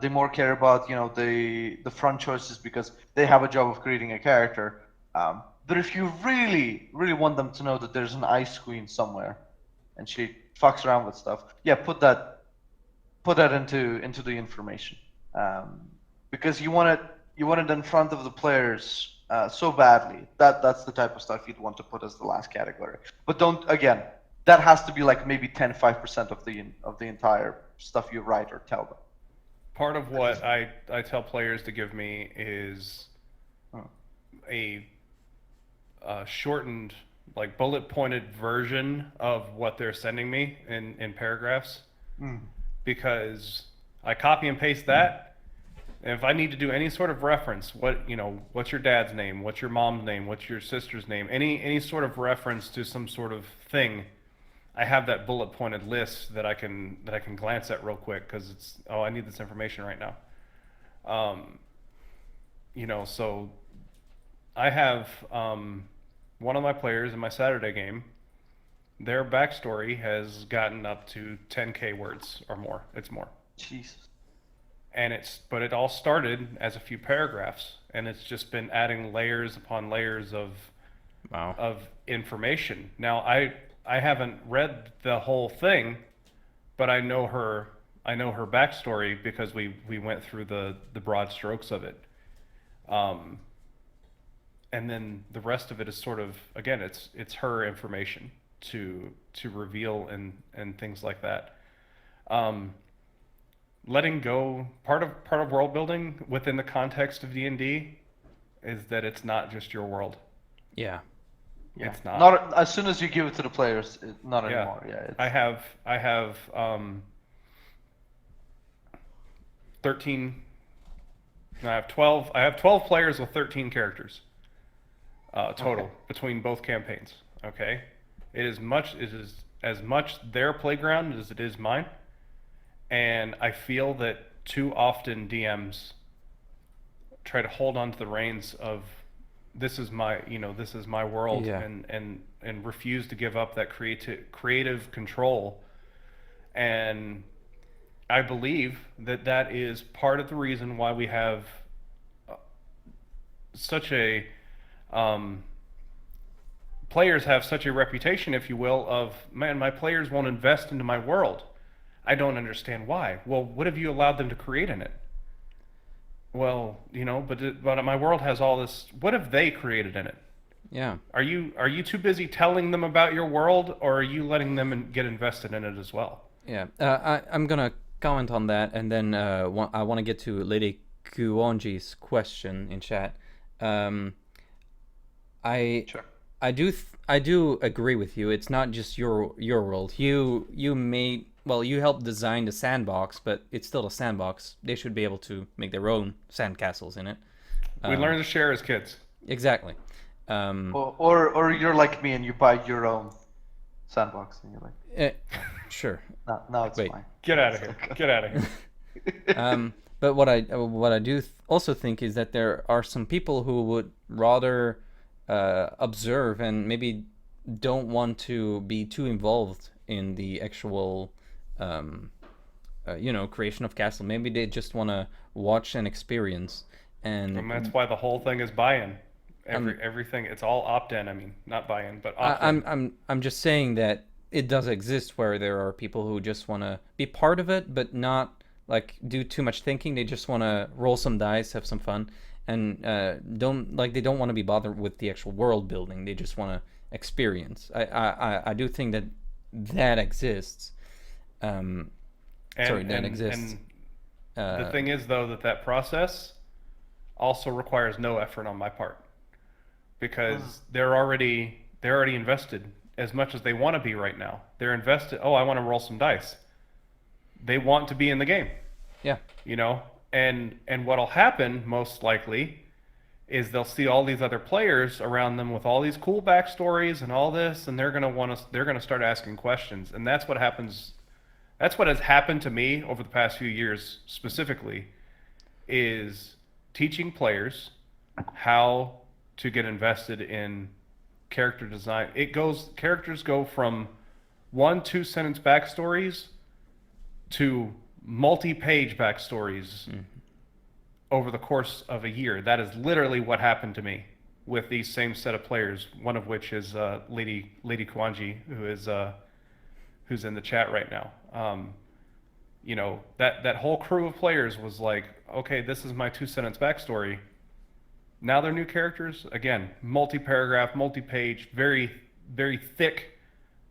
they more care about the front choices because they have a job of creating a character. But if you really want them to know that there's an ice queen somewhere and she fucks around with stuff, yeah, put that into the information, because you want it in front of the players so badly. That's the type of stuff you'd want to put as the last category. But don't, again, that has to be like maybe 5% of the entire stuff you write or tell them. Part of what I tell players to give me is a shortened, like bullet pointed version of what they're sending me in paragraphs, because I copy and paste that. And if I need to do any sort of reference, what's your dad's name, what's your mom's name, what's your sister's name, any sort of reference to some sort of thing, I have that bullet pointed list that I can glance at real quick because it's, I need this information right now. So I have one of my players in my Saturday game, their backstory has gotten up to 10K words or more. It's more. Jesus. But it all started as a few paragraphs, and it's just been adding layers upon layers of information. Now I haven't read the whole thing, but I know her backstory because we went through the broad strokes of it. And then the rest of it is sort of, again, it's her information to reveal and things like that. Letting go, part of world building within the context of D&D is that it's not just your world. Yeah. Yeah. It's not. Not as soon as you give it to the players, not anymore. Yeah. I have 13. No, I have 12. I have 12 players with 13 characters total between both campaigns. Okay, it is as much their playground as it is mine, and I feel that too often DMs try to hold on to the reins of this is my world, and refuse to give up that creative control. And I believe that is part of the reason why we have such a players have such a reputation, if you will, of, man, my players won't invest into my world. I don't understand why. Well, what have you allowed them to create in it? Well, but my world has all this. What have they created in it? Yeah. Are you too busy telling them about your world, or are you letting them get invested in it as well? Yeah. I'm gonna comment on that, and then I want to get to Lady Kuonji's question in chat. Sure. I do agree with you. It's not just your world. You helped design the sandbox, but it's still a sandbox. They should be able to make their own sandcastles in it. We learn to share as kids. Exactly. Or you're like me and you buy your own sandbox and you're like, sure. No, it's Wait. fine. Get out of here. Get out of here. But what I do also think is that there are some people who would rather observe and maybe don't want to be too involved in the actual creation of castle. Maybe they just want to watch and experience, And that's why the whole thing is buy-in. Everything, it's all opt-in. I mean, not buy-in, but opt-in. I'm just saying that it does exist where there are people who just want to be part of it, but not like do too much thinking. They just want to roll some dice, have some fun, and they don't want to be bothered with the actual world building. They just want to experience. I do think that exists. That exists. The thing is, though, that process also requires no effort on my part because they're already invested as much as they want to be right now. They're invested. Oh, I want to roll some dice. They want to be in the game, Yeah. you know. And what'll happen most likely is they'll see all these other players around them with all these cool backstories and all this, and they're gonna start asking questions, and that's what happens. That's what has happened to me over the past few years specifically, is teaching players how to get invested in character design. Characters go from 1-2 sentence backstories to multi-page backstories over the course of a year. That is literally what happened to me with these same set of players. One of which is Lady Kwanji, who's in the chat right now. You know, that whole crew of players was like, okay, this is my 2 sentence backstory. Now they're new characters. Again, multi-paragraph, multi-page, very, very thick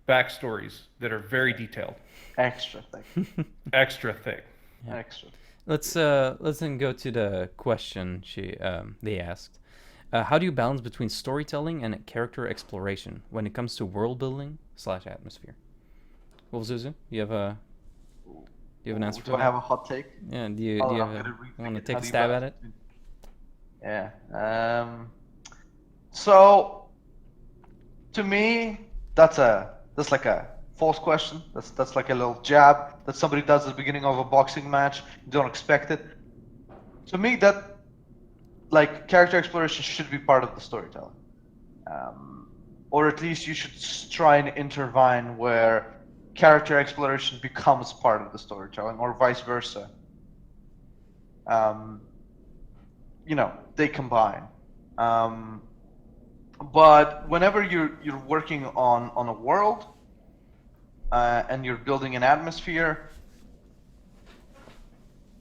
backstories that are very detailed. Extra thick. Extra thick. Yeah. Extra. Let's then go to the question they asked. How do you balance between storytelling and character exploration when it comes to world building / atmosphere? Wolfzuzu, you have an answer for Do I that? have a hot take? Yeah. Do you I'm have gonna want to rethink it. take How a do you stab at balance it? Yeah. So to me, that's like a false question. That's like a little jab that somebody does at the beginning of a boxing match. You don't expect it. To me, that like character exploration should be part of the storytelling, or at least you should try and intervene where character exploration becomes part of the storytelling, or vice versa. You know, they combine. But whenever you're working on a world and you're building an atmosphere,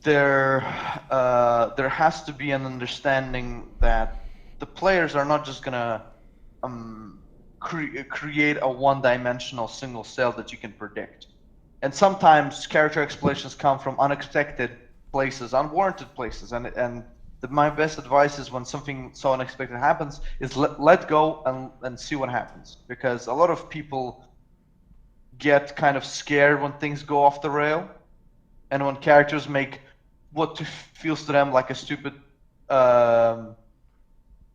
there has to be an understanding that the players are not just gonna create a one-dimensional single cell that you can predict. And sometimes character explorations come from unexpected places, unwarranted places, and my best advice is when something so unexpected happens is let go and see what happens, because a lot of people get kind of scared when things go off the rail, and when characters make what feels to them like a stupid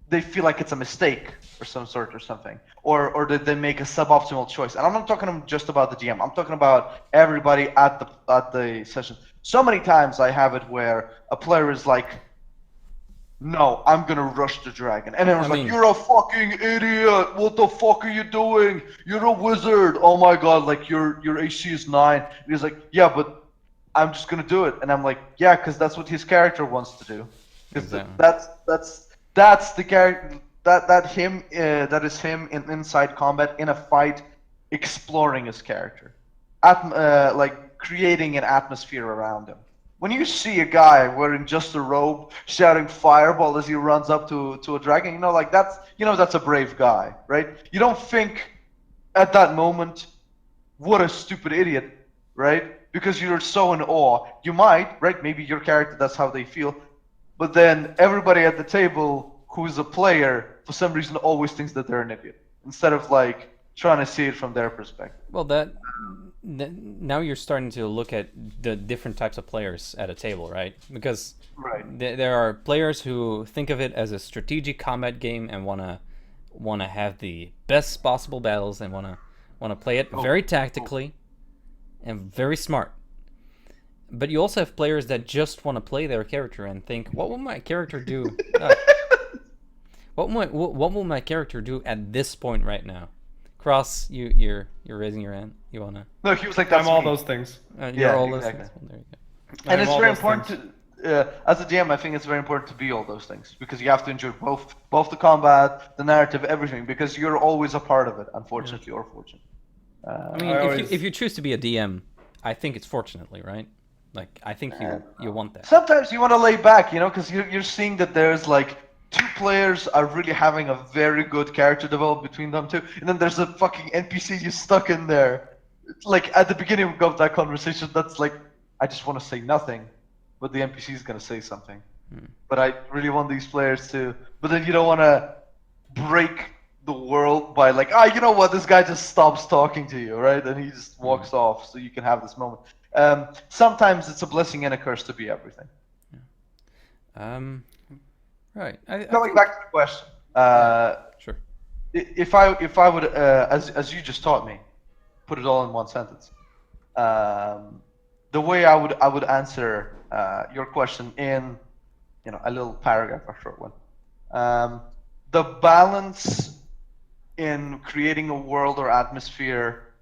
they feel like it's a mistake or some sort or something, or that they make a suboptimal choice. And I'm not talking just about the GM. I'm talking about everybody at the session. So many times I have it where a player is like, "No, I'm gonna rush the dragon," and everyone's like, "You're a fucking idiot! What the fuck are you doing? You're a wizard! Oh my god! Like your AC is 9." And he's like, "Yeah, but I'm just gonna do it," and I'm like, "Yeah, because that's what his character wants to do. Because Exactly. that's the character that is him in inside combat in a fight, exploring his character, like creating an atmosphere around him. When you see a guy wearing just a robe shouting fireball as he runs up to a dragon, you know, like that's a brave guy, right? You don't think at that moment, what a stupid idiot, right? Because you're so in awe. You might, right? Maybe your character, that's how they feel. But then everybody at the table who's a player, for some reason, always thinks that they're an idiot, instead of like trying to see it from their perspective. Well, now you're starting to look at the different types of players at a table, right? Because Right. there are players who think of it as a strategic combat game and wanna have the best possible battles and wanna play it very tactically and very smart. But you also have players that just want to play their character and think, what will my character do? What will my character do at this point right now? Cross, you're raising your hand. You wanna? No, he was like, I'm all me. those things. You're Yeah, all exactly. those things. Well, there you go. And I'm it's all very those important things. to, as a GM, I think it's very important to be all those things, because you have to enjoy both the combat, the narrative, everything, because you're always a part of it, unfortunately or fortunately. I mean, if you choose to be a DM, I think it's fortunately, right? Like, I think you want that. Sometimes you want to lay back, you know, because you're seeing that there's like two players are really having a very good character develop between them two, and then there's a fucking NPC you stuck in there. Like at the beginning of that conversation, that's like, I just want to say nothing, but the NPC is gonna say something. But I really want these players to. But then you don't want to break the world by like, you know what? This guy just stops talking to you, right? And he just walks off, so you can have this moment. Sometimes it's a blessing and a curse to be everything. Right. Coming back to the question. Sure. If I would, as you just taught me, put it all in one sentence. The way I would answer your question in, a little paragraph, a short one. The balance in creating a world or atmosphere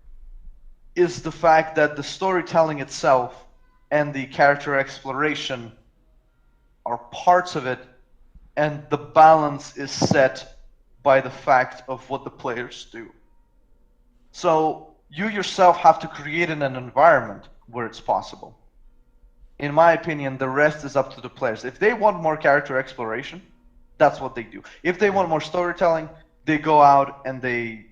is the fact that the storytelling itself and the character exploration are parts of it, and the balance is set by the fact of what the players do. So you yourself have to create an environment where it's possible. In my opinion, the rest is up to the players. If they want more character exploration, that's what they do. If they want more storytelling, they go out and they,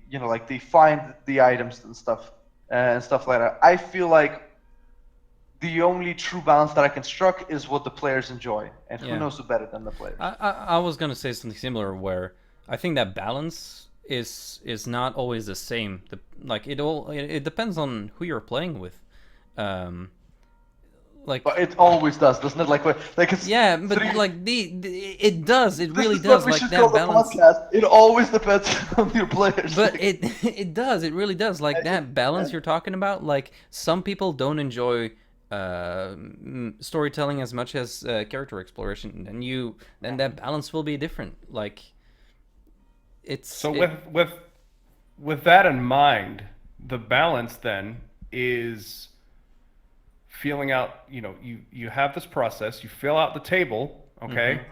they find the items and stuff like that. I feel like the only true balance that I can struck is what the players enjoy, and who knows who better than the players. I was gonna say something similar, where I think that balance is not always the same. It depends on who you're playing with. But it always does, doesn't it? It's it does. It really does. Like that balance. It always depends on your players. But it does. It really does. Like that balance you're talking about. Like some people don't enjoy storytelling as much as character exploration, and that balance will be different. Like with that in mind, the balance then is feeling out, you have this process, you fill out the table, okay?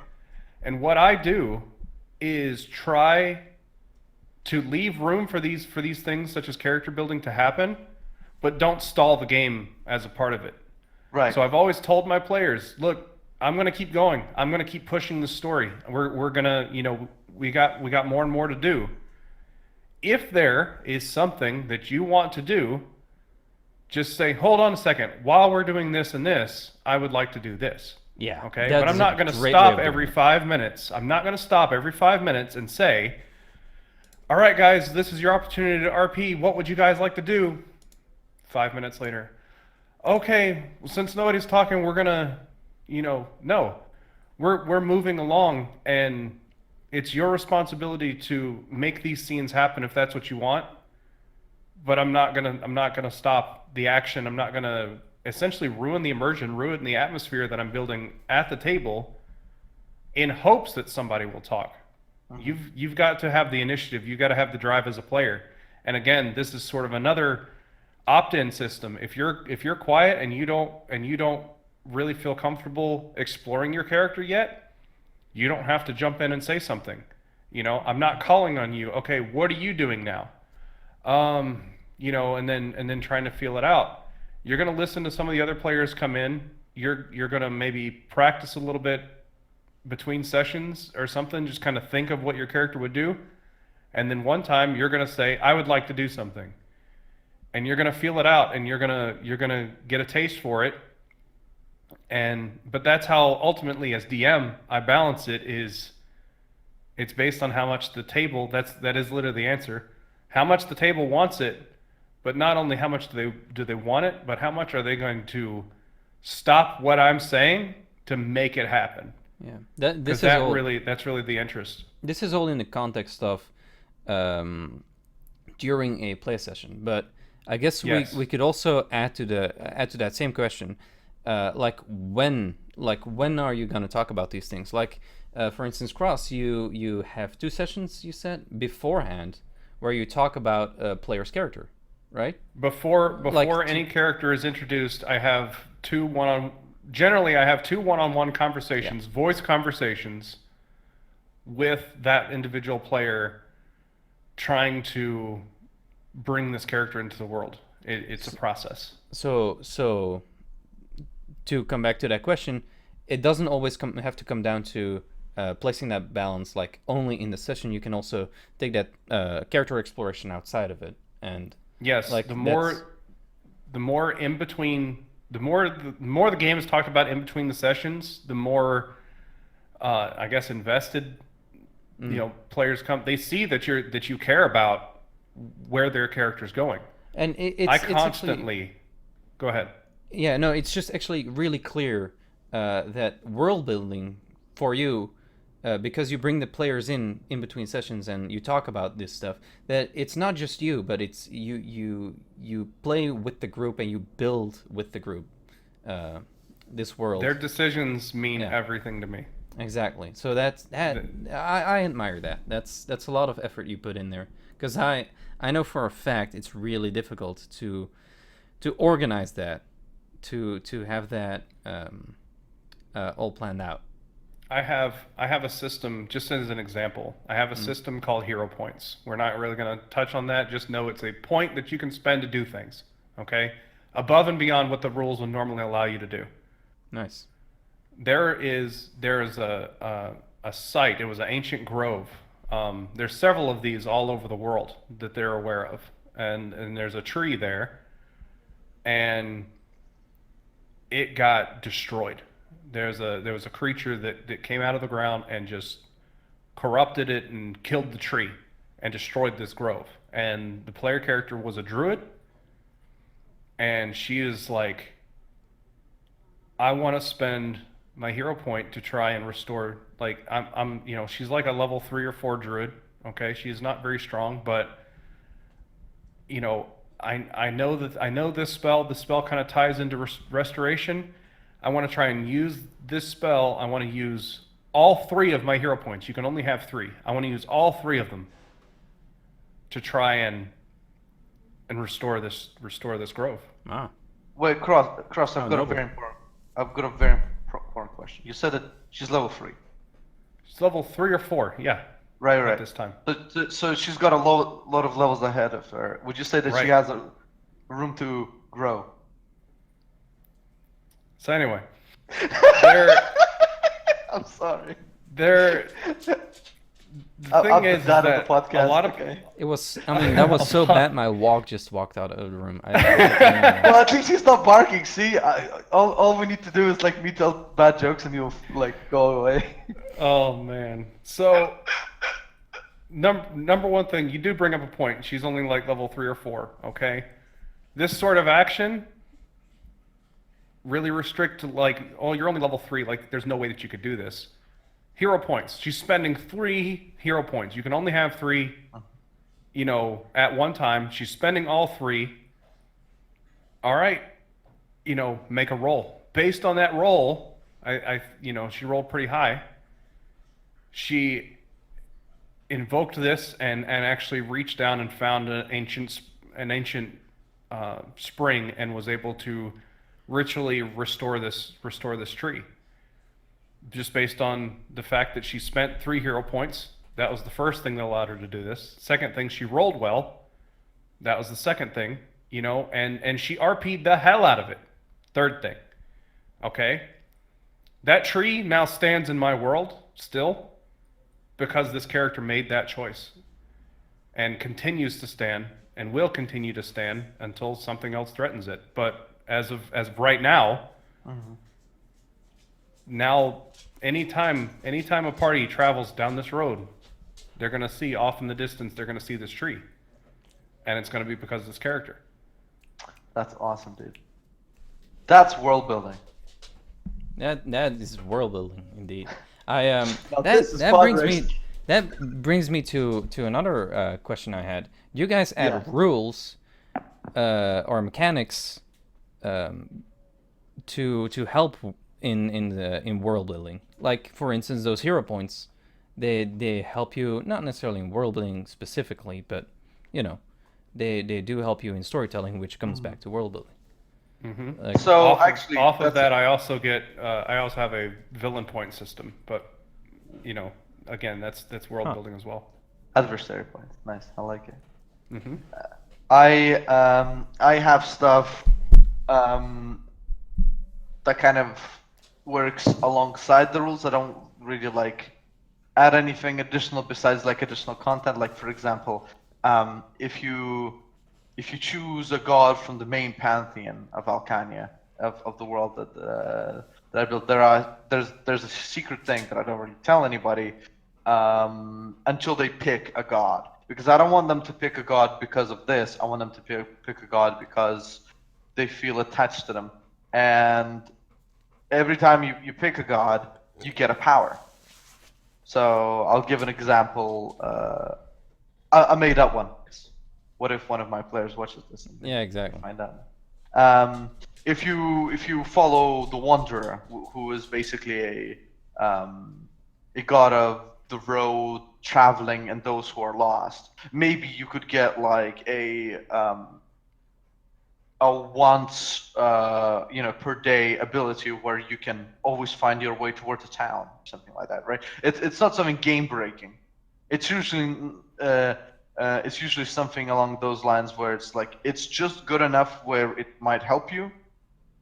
And what I do is try to leave room for these things such as character building to happen, but don't stall the game as a part of it. Right. So I've always told my players, look, I'm going to keep going. I'm going to keep pushing the story. We're going to, we got more and more to do. If there is something that you want to do, just say, hold on a second. While we're doing this and this, I would like to do this. Yeah. Okay. But I'm not going to stop every 5 minutes. I'm not going to stop every 5 minutes and say, all right, guys, this is your opportunity to RP. What would you guys like to do? 5 minutes later. Okay, well, since nobody's talking, we're going to, no. We're moving along, and it's your responsibility to make these scenes happen if that's what you want. But I'm not gonna stop the action. I'm not gonna essentially ruin the immersion, ruin the atmosphere that I'm building at the table, in hopes that somebody will talk. You've got to have the initiative. You've got to have the drive as a player. And again, this is sort of another opt-in system. If you're quiet and you don't really feel comfortable exploring your character yet, you don't have to jump in and say something. I'm not calling on you. Okay, what are you doing now? And then trying to feel it out. You're going to listen to some of the other players come in. You're going to maybe practice a little bit between sessions or something. Just kind of think of what your character would do. And then one time you're going to say, I would like to do something. And you're going to feel it out, and you're going to get a taste for it. But that's how ultimately as DM I balance it. It's based on how much the table, that is literally the answer. How much the table wants it, but not only how much do they want it, but how much are they going to stop what I'm saying to make it happen? Yeah, that's really the interest. This is all in the context of during a play session, but I guess we could also add to that same question, when are you going to talk about these things? For instance, Cross, you have 2 sessions, you said, beforehand, where you talk about a player's character, right? Before any character is introduced, I have 2 one-on-one conversations, voice conversations with that individual player, trying to bring this character into the world. It's a process. So to come back to that question, it doesn't always have to come down to placing that balance only in the session. You can also take that character exploration outside of it, and yes, the more in between the more the game is talked about in between the sessions, the more I guess invested players come. They see that you care about where their character's going. And I it's constantly actually, go ahead. yeah, no, it's just actually really clear that world building for you, because you bring the players in between sessions and you talk about this stuff, that it's not just you, but it's you play with the group and you build with the group this world. Their decisions mean Yeah. everything to me. Exactly. So I admire that. That's a lot of effort you put in there, because I know for a fact it's really difficult to organize that, to have that all planned out. I have a system, just as an example. I have a system called hero points. We're not really going to touch on that. Just know it's a point that you can spend to do things. Okay, above and beyond what the rules would normally allow you to do. Nice. There is a site. It was an ancient grove. There's several of these all over the world that they're aware of, and there's a tree there, and it got destroyed. There was a creature that came out of the ground and just corrupted it and killed the tree and destroyed this grove. And the player character was a druid, and she is like, I want to spend my hero point to try and restore. Like I'm she's like a level 3 or 4 druid. Okay, she is not very strong, but I know this spell. The spell kind of ties into restoration. I want to try and use this spell. I want to use all 3 of my hero points. You can only have 3. I want to use all 3 of them to try and restore this grove. Ah. Wait, Cross. Oh, noble. I've got a very important question. You said that she's level 3. She's level 3 or 4. Yeah. Right. At this time. So she's got a lot of levels ahead of her. Would you say that Right. she has a room to grow? So anyway, there. I'm sorry. The I'll thing put is that on that the podcast. a lot of okay. It was. I mean, that was so bad. My walk just walked out of the room. Well, at least he's not barking. See, all we need to do is like me tell bad jokes and you'll like go away. Oh man. So number one thing, you do bring up a point. She's only like level 3 or 4. Okay, this sort of action really restrict to like, oh, you're only level 3. Like, there's no way that you could do this. Hero points. She's spending 3 hero points. You can only have 3, at one time. She's spending all 3. All right, make a roll. Based on that roll, she rolled pretty high. She invoked this and actually reached down and found an ancient spring and was able to ritually restore this tree. Just based on the fact that she spent 3 hero points. That was the first thing that allowed her to do this. Second thing, she rolled well. That was the second thing, and she RP'd the hell out of it. Third thing. Okay? That tree now stands in my world still because this character made that choice and continues to stand and will continue to stand until something else threatens it. But as of right now, now anytime a party travels down this road, they're going to see off in the distance, they're going to see this tree. And it's going to be because of this character. That's awesome, dude. That's world building. That is world building indeed. Now, this is that pod brings race. me that brings me to another question I had. Do you guys add Yeah. rules or mechanics to help in world building? Like, for instance, those hero points, they help you not necessarily in world building specifically, but they do help you in storytelling, which comes back to world building. Mm-hmm. Like, So off of that's that, I also have a villain point system, but again, that's world building as well. adversary points. Nice, I like it. Mm-hmm. I have stuff that kind of works alongside the rules. I don't really like add anything additional besides like additional content. Like for example, if you choose a god from the main pantheon of Alcania, of the world that I built. There's a secret thing that I don't really tell anybody until they pick a god, because I don't want them to pick a god because of this. I want them to pick a god because they feel attached to them. And every time you pick a god, you get a power. So I'll give an example. I made up one. What if one of my players watches this and Yeah, exactly. find out? If you follow the Wanderer, who is basically a god of the road, traveling, and those who are lost, maybe you could get like a once per day ability where you can always find your way towards a town, something like that, right? It's not something game breaking. It's usually something along those lines where it's like it's just good enough where it might help you,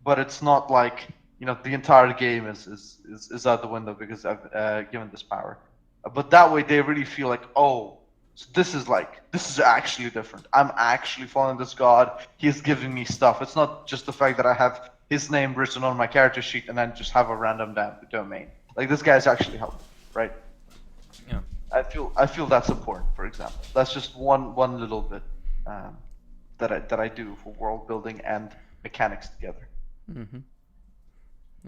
but it's not like the entire game is out the window because I've given this power. But that way they really feel like, oh, so this is actually different. I'm actually following this god. He's giving me stuff. It's not just the fact that I have his name written on my character sheet and then just have a random domain. Like, this guy's actually helping, right? Yeah. I feel that's important. For example, that's just one little bit that I do for world building and mechanics together. Mm-hmm.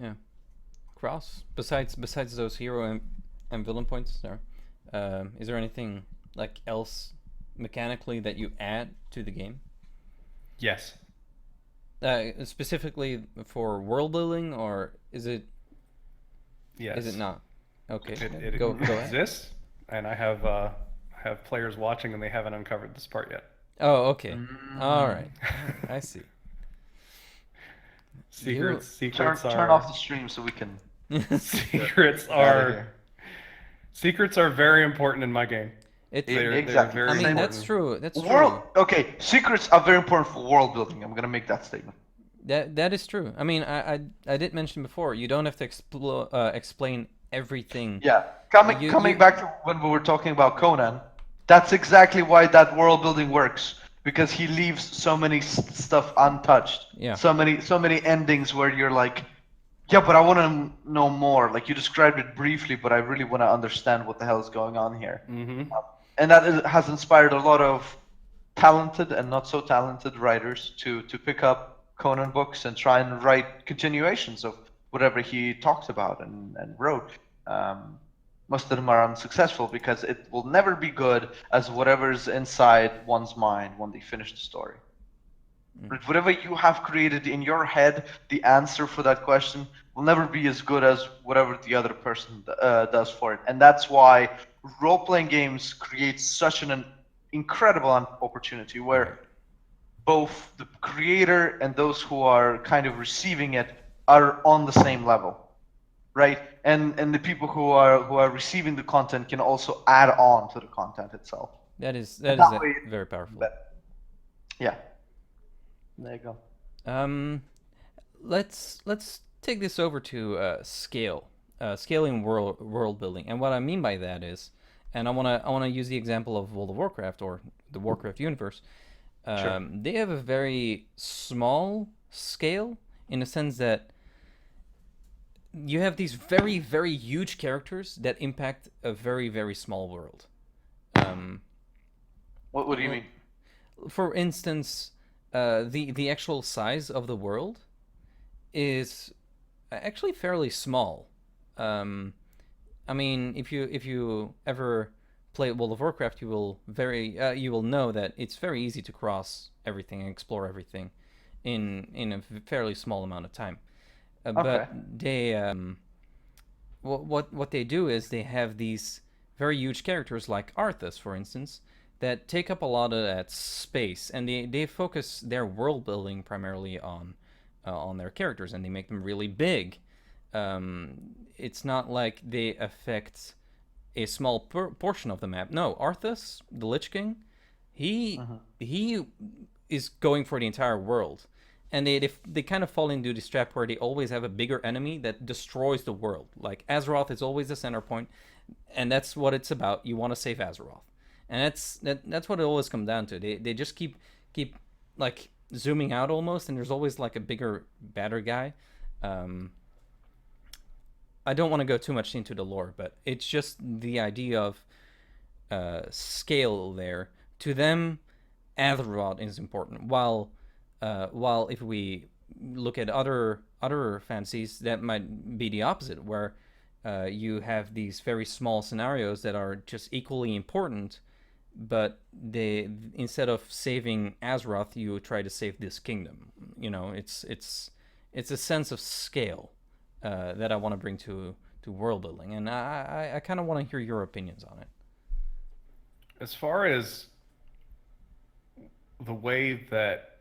Yeah. Cross. Besides those hero and villain points, there, is there anything like else mechanically that you add to the game? Yes. Specifically for world building, or is it? Yes. Is it not? Okay. It go ahead. exists, and I have players watching, and they haven't uncovered this part yet. Oh, okay. All right. I see. Secrets Turn off the stream so we can. Secrets get out of are here. secrets are very important in my game. They're Exactly. very I mean, important. that's true. That's true. Okay, secrets are very important for world building. I'm gonna make that statement. That is true. I mean, I did mention before, you don't have to explain everything. Yeah, coming back to when we were talking about Conan, that's exactly why that world building works, because he leaves so many stuff untouched. Yeah. So many endings where you're like, yeah, but I want to know more. Like, you described it briefly, but I really want to understand what the hell is going on here. Mm-hmm. And that has inspired a lot of talented and not so talented writers to pick up Conan books and try and write continuations of whatever he talked about and wrote. Most of them are unsuccessful because it will never be good as whatever's inside one's mind when they finish the story. But whatever you have created in your head, the answer for that question will never be as good as whatever the other person does for it. And that's why role-playing games create such an incredible opportunity where both the creator and those who are kind of receiving it are on the same level, right? And the people who are receiving the content can also add on to the content itself. That is very powerful. Yeah. There you go. Let's take this over to scaling world building, and what I mean by that is, and I wanna use the example of World of Warcraft or the Warcraft universe. Sure. They have a very small scale in the sense that you have these very, very huge characters that impact a very, very small world. What do you mean? For instance, the actual size of the world is actually fairly small. I mean, if you ever play World of Warcraft, you will know that it's very easy to cross everything and explore everything in a fairly small amount of time. But they what they do is they have these very huge characters like Arthas, for instance, that take up a lot of that space, and they focus their world building primarily on their characters, and they make them really big. It's not like they affect a small portion of the map. No, Arthas, the Lich King, he is going for the entire world, and they kind of fall into this trap where they always have a bigger enemy that destroys the world. Like Azeroth is always the center point, and that's what it's about. You want to save Azeroth, and that's what it always comes down to. They just keep like zooming out almost, and there's always like a bigger, badder guy. Um, I don't want to go too much into the lore, but it's just the idea of scale there. To them, Azeroth is important. While if we look at other fantasies, that might be the opposite, where you have these very small scenarios that are just equally important, but they, instead of saving Azeroth, you try to save this kingdom. It's a sense of scale that I want to bring to world building, and I kind of want to hear your opinions on it. As far as the way that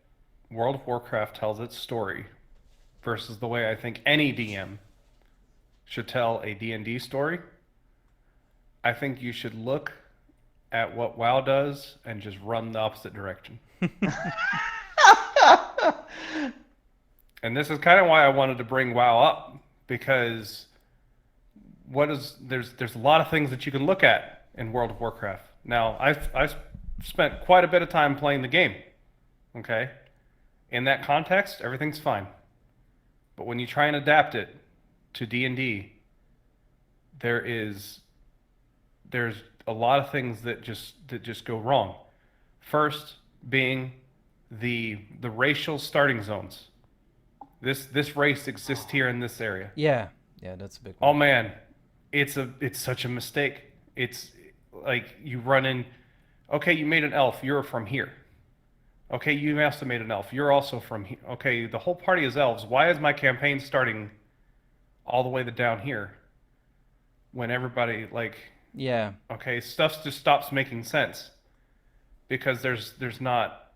World of Warcraft tells its story versus the way I think any DM should tell a D&D story, I think you should look at what WoW does and just run the opposite direction. And this is kind of why I wanted to bring WoW up, because there's a lot of things that you can look at in World of Warcraft. Now, I've spent quite a bit of time playing the game. Okay? In that context, everything's fine. But when you try and adapt it to D&D, there's a lot of things that just go wrong. First being the racial starting zones. This race exists here in this area. Yeah, that's a big Oh one. man, it's such a mistake. It's like you run in. Okay, you made an elf. You're from here. Okay, you also made an elf. You're also from here. Okay, the whole party is elves. Why is my campaign starting all the way down here when everybody like? Yeah, Okay, stuff just stops making sense because there's not,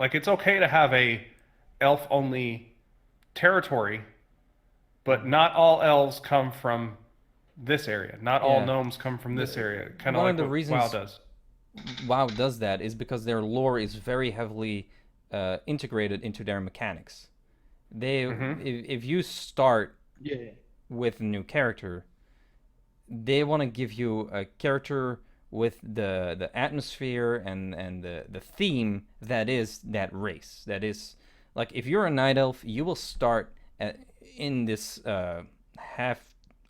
like, it's okay to have a elf only territory, but not all elves come from this area. Not all Yeah. gnomes come from this area. Kind of one like of the what reasons WoW does. WoW does that is because their lore is very heavily integrated into their mechanics. If you start Yeah. with a new character, they want to give you a character with the atmosphere and the theme that is that race. That is, like, if you're a night elf, you will start in this half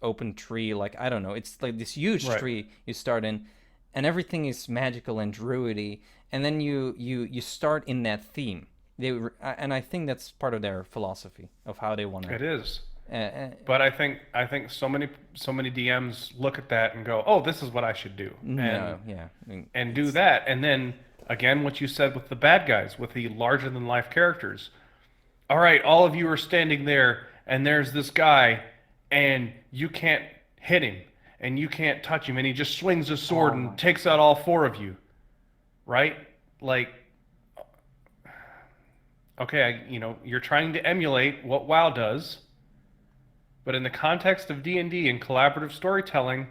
open tree. Like, I don't know, it's like this huge Right. tree you start in, and everything is magical and druidy, and then you start in that theme. And I think that's part of their philosophy of how they want It to. is. Uh, But I think so many DMs look at that and go, "Oh, this is what I should do," no, yeah, I mean, and do that, and then again, what you said with the bad guys, with the larger than life characters. All right, all of you are standing there, and there's this guy, and you can't hit him, and you can't touch him, and he just swings his sword Oh my and takes out all four of you, right? Like, okay, you're trying to emulate what WoW does, but in the context of D&D and collaborative storytelling,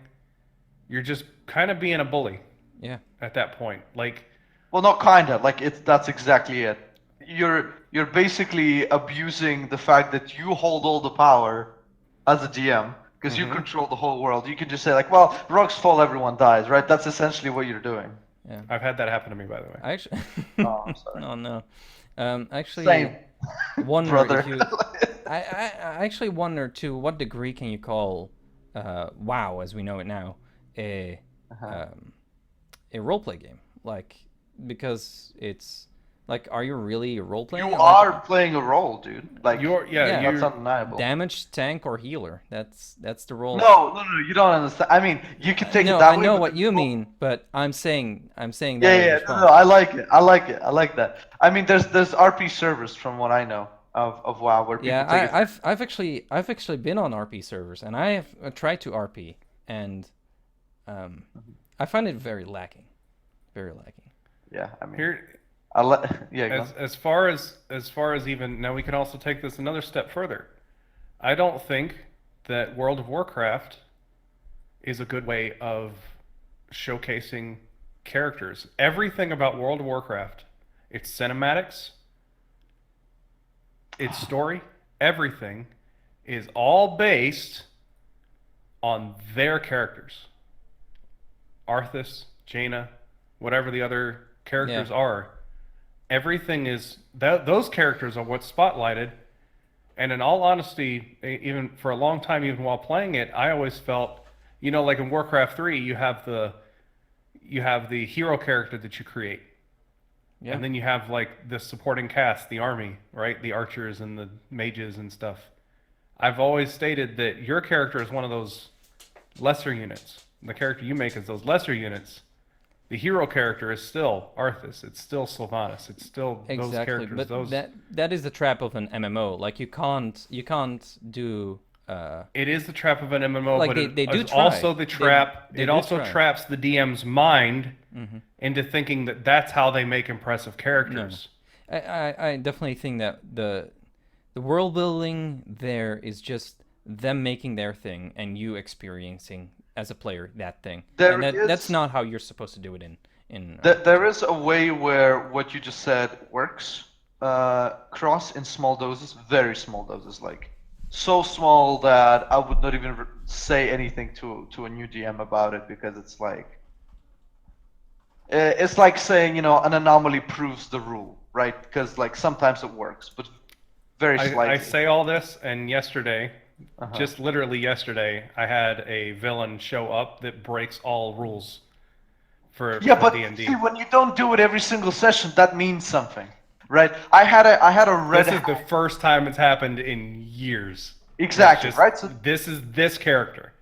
you're just kind of being a bully yeah. at that point. Like, Well, not kinda. Like that's exactly it. You're basically abusing the fact that you hold all the power as a DM because you control the whole world. You can just say like, well, rocks fall, everyone dies, right? That's essentially what you're doing. Yeah. I've had that happen to me, by the way. I actually. Oh, I'm sorry. Oh no. Actually, Same, wonder brother. if you. I actually wonder to what degree can you call WoW, as we know it now, a a roleplay game? Like, because it's like, are you really role playing? You are playing a role, dude. Like Yeah. that's undeniable. damage, tank, or healer. That's the role. No, you don't understand. I mean, you can take No, it that I way. know but what the you people- mean, but I'm saying that Yeah, as a yeah, response. no, I like it. I like it. I like that. I mean, there's RP servers from what I know of WoW where people Yeah, take it. I've actually been on RP servers, and I have tried to RP, and I find it very lacking, very lacking. Yeah, I mean, Here, yeah. Go on. as far as even now, we can also take this another step further. I don't think that World of Warcraft is a good way of showcasing characters. Everything about World of Warcraft, its cinematics, its story, everything is all based on their characters. Arthas, Jaina, whatever the other characters Yeah. are. everything is those characters are what's spotlighted. And in all honesty, even for a long time, even while playing it, I always felt, like in Warcraft 3, you have the hero character that you create, Yeah. and then you have like the supporting cast, the army, right? The archers and the mages and stuff. I've always stated that your character is one of those lesser units. The character you make is those lesser units. The hero character is still Arthas. It's still Sylvanas. It's still those Exactly, characters. but Those. that is the trap of an MMO. Like you can't do It is the trap of an MMO, like but it they do is try. also the trap. They It do also try. traps the DM's mind Hmm. into thinking that that's how they make impressive No, characters. I definitely think that the world building there is just them making their thing and you experiencing as a player that thing, There and that's is not how you're supposed to do it in there RPG. is a way where what you just said works. Cross in small doses, very small doses, like so small that I would not even say anything to a new GM about it because it's like saying an anomaly proves the rule, right? Because like sometimes it works, but very I slightly. say all this, and yesterday, Uh-huh. just literally yesterday, I had a villain show up that breaks all rules for Yeah, for but D&D. see, when you don't do it every single session, that means something, right? I had a red This is the hat. first time it's happened in years. It's Exactly, just right? So this is this character,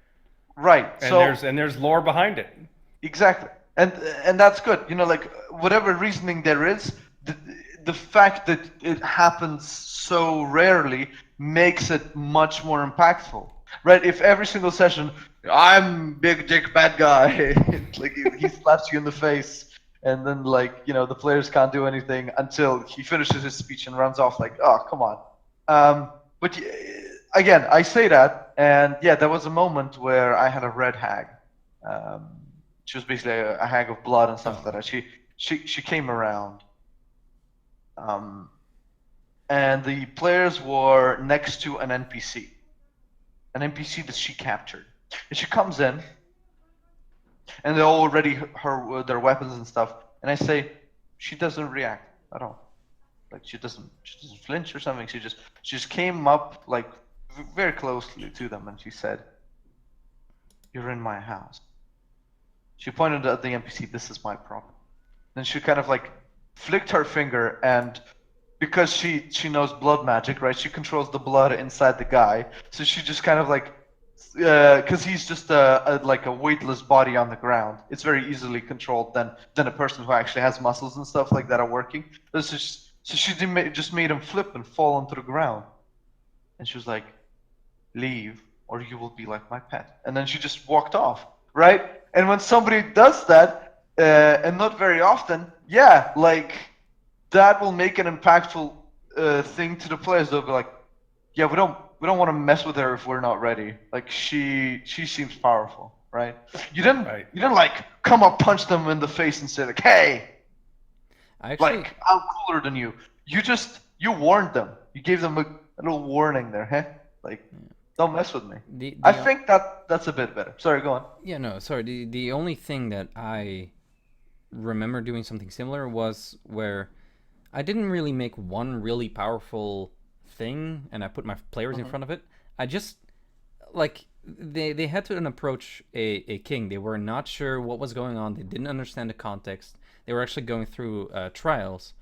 right. and So there's lore behind it. exactly, and that's good. Like whatever reasoning there is, the, the fact that it happens so rarely makes it much more impactful, right? If every single session, I'm big dick bad guy, like he slaps you in the face, and then like the players can't do anything until he finishes his speech and runs off. Like, oh come on. But again, I say that, and yeah, there was a moment where I had a red hag. Um, she was basically a hag of blood and stuff like Oh, that. She came around, um, and the players were next to an NPC that she captured. And she comes in, and they're all ready her their weapons and stuff. And I say, she doesn't react at all. Like she doesn't flinch or something. She just came up like very closely to them, and she said, "You're in my house." She pointed at the NPC. This is my property. Then she kind of like flicked her finger, and because she knows blood magic, right? She controls the blood inside the guy, so she just kind of like, because he's just like a weightless body on the ground. It's very easily controlled than a person who actually has muscles and stuff like that are working. So she just made him flip and fall onto the ground, and she was like, "Leave, or you will be like my pet." And then she just walked off, right? And when somebody does that, and not very often, yeah, like that will make an impactful thing to the players. They'll be like, "Yeah, we don't want to mess with her if we're not ready. Like she seems powerful, right? You didn't Right. you didn't like come up, punch them in the face, and say like, hey, I actually like I'm cooler than you. You warned them. You gave them a little warning there, huh? Like, don't mess with me. the I the think that's a bit better. Sorry, go on. yeah, no, sorry. The only thing that I remember doing something similar was where I didn't really make one really powerful thing and I put my players in Mhm. front of it. I just like they had to approach a king. They were not sure what was going on. They didn't understand the context. They were actually going through trials,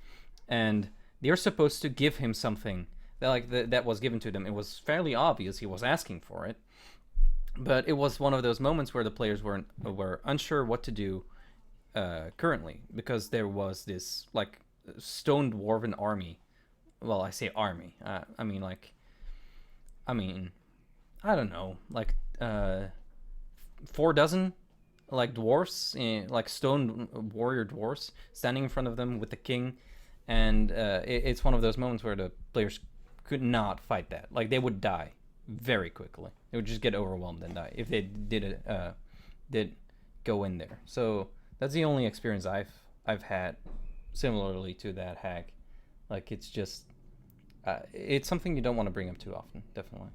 and they were supposed to give him something that was given to them. It was fairly obvious he was asking for it, but it was one of those moments where the players were unsure what to do currently because there was this like stone dwarven army. Well, I say army. I mean like I mean I don't know, like 4 dozen like dwarfs, like stone warrior dwarfs, standing in front of them with the king, and it's one of those moments where the players could not fight that. Like they would die very quickly. They would just get overwhelmed and die if they did go in there. So that's the only experience I've had similarly to that hack. Like it's something you don't want to bring up too often. Definitely.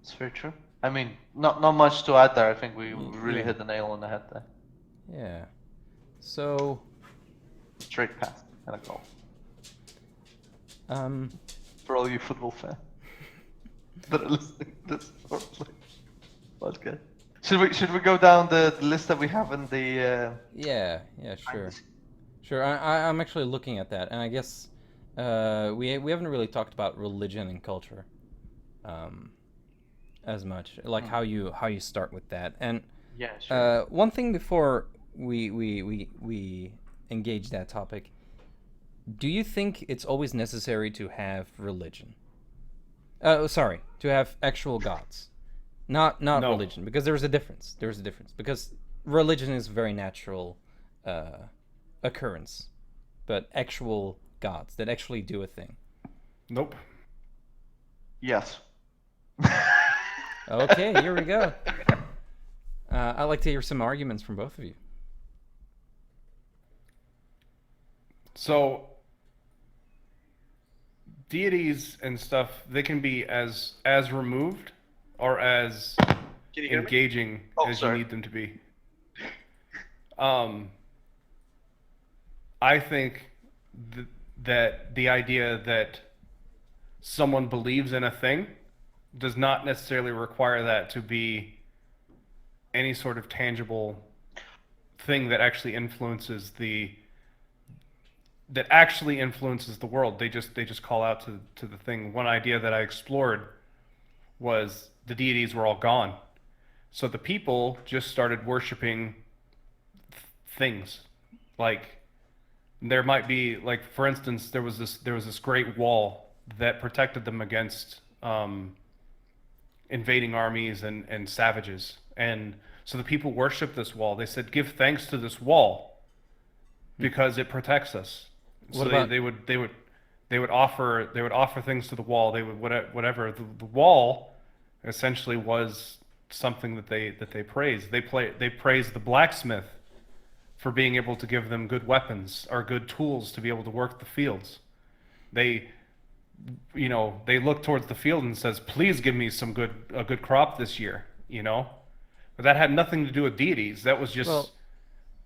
It's very true. I mean, not much to add there. I think we really Yeah. hit the nail on the head there. Yeah. So, Straight past and a goal. um, For all you football fans that are listening to this podcast. Should we go down the list that we have in the yeah, sure. Sure, I'm actually looking at that, and I guess we haven't really talked about religion and culture as much, like how you start with that. And Yeah, sure. one thing before we engage that topic, do you think it's always necessary to have religion? Sorry, to have actual gods, not No. religion, because there's a difference. There's a difference because religion is a very natural occurrence, but actual gods that actually do a thing. Nope. Yes. Okay, here we go. I'd like to hear some arguments from both of you. So deities and stuff, they can be as removed or as Can you hear me? engaging Oh, as sorry. you need them to be. I think that the idea that someone believes in a thing does not necessarily require that to be any sort of tangible thing that actually influences the world. They just call out to the thing. One idea that I explored was the deities were all gone. So the people just started worshiping things. Like there might be, like, for instance, there was this great wall that protected them against invading armies and savages. And so the people worshiped this wall. They said, "Give thanks to this wall because it protects us." What So about- they would offer things to the wall. They would whatever. The wall essentially was something that they praised. They praised the blacksmith for being able to give them good weapons or good tools to be able to work the fields. They look towards the field and says, "Please give me a good crop this year," But that had nothing to do with deities. That was just Well-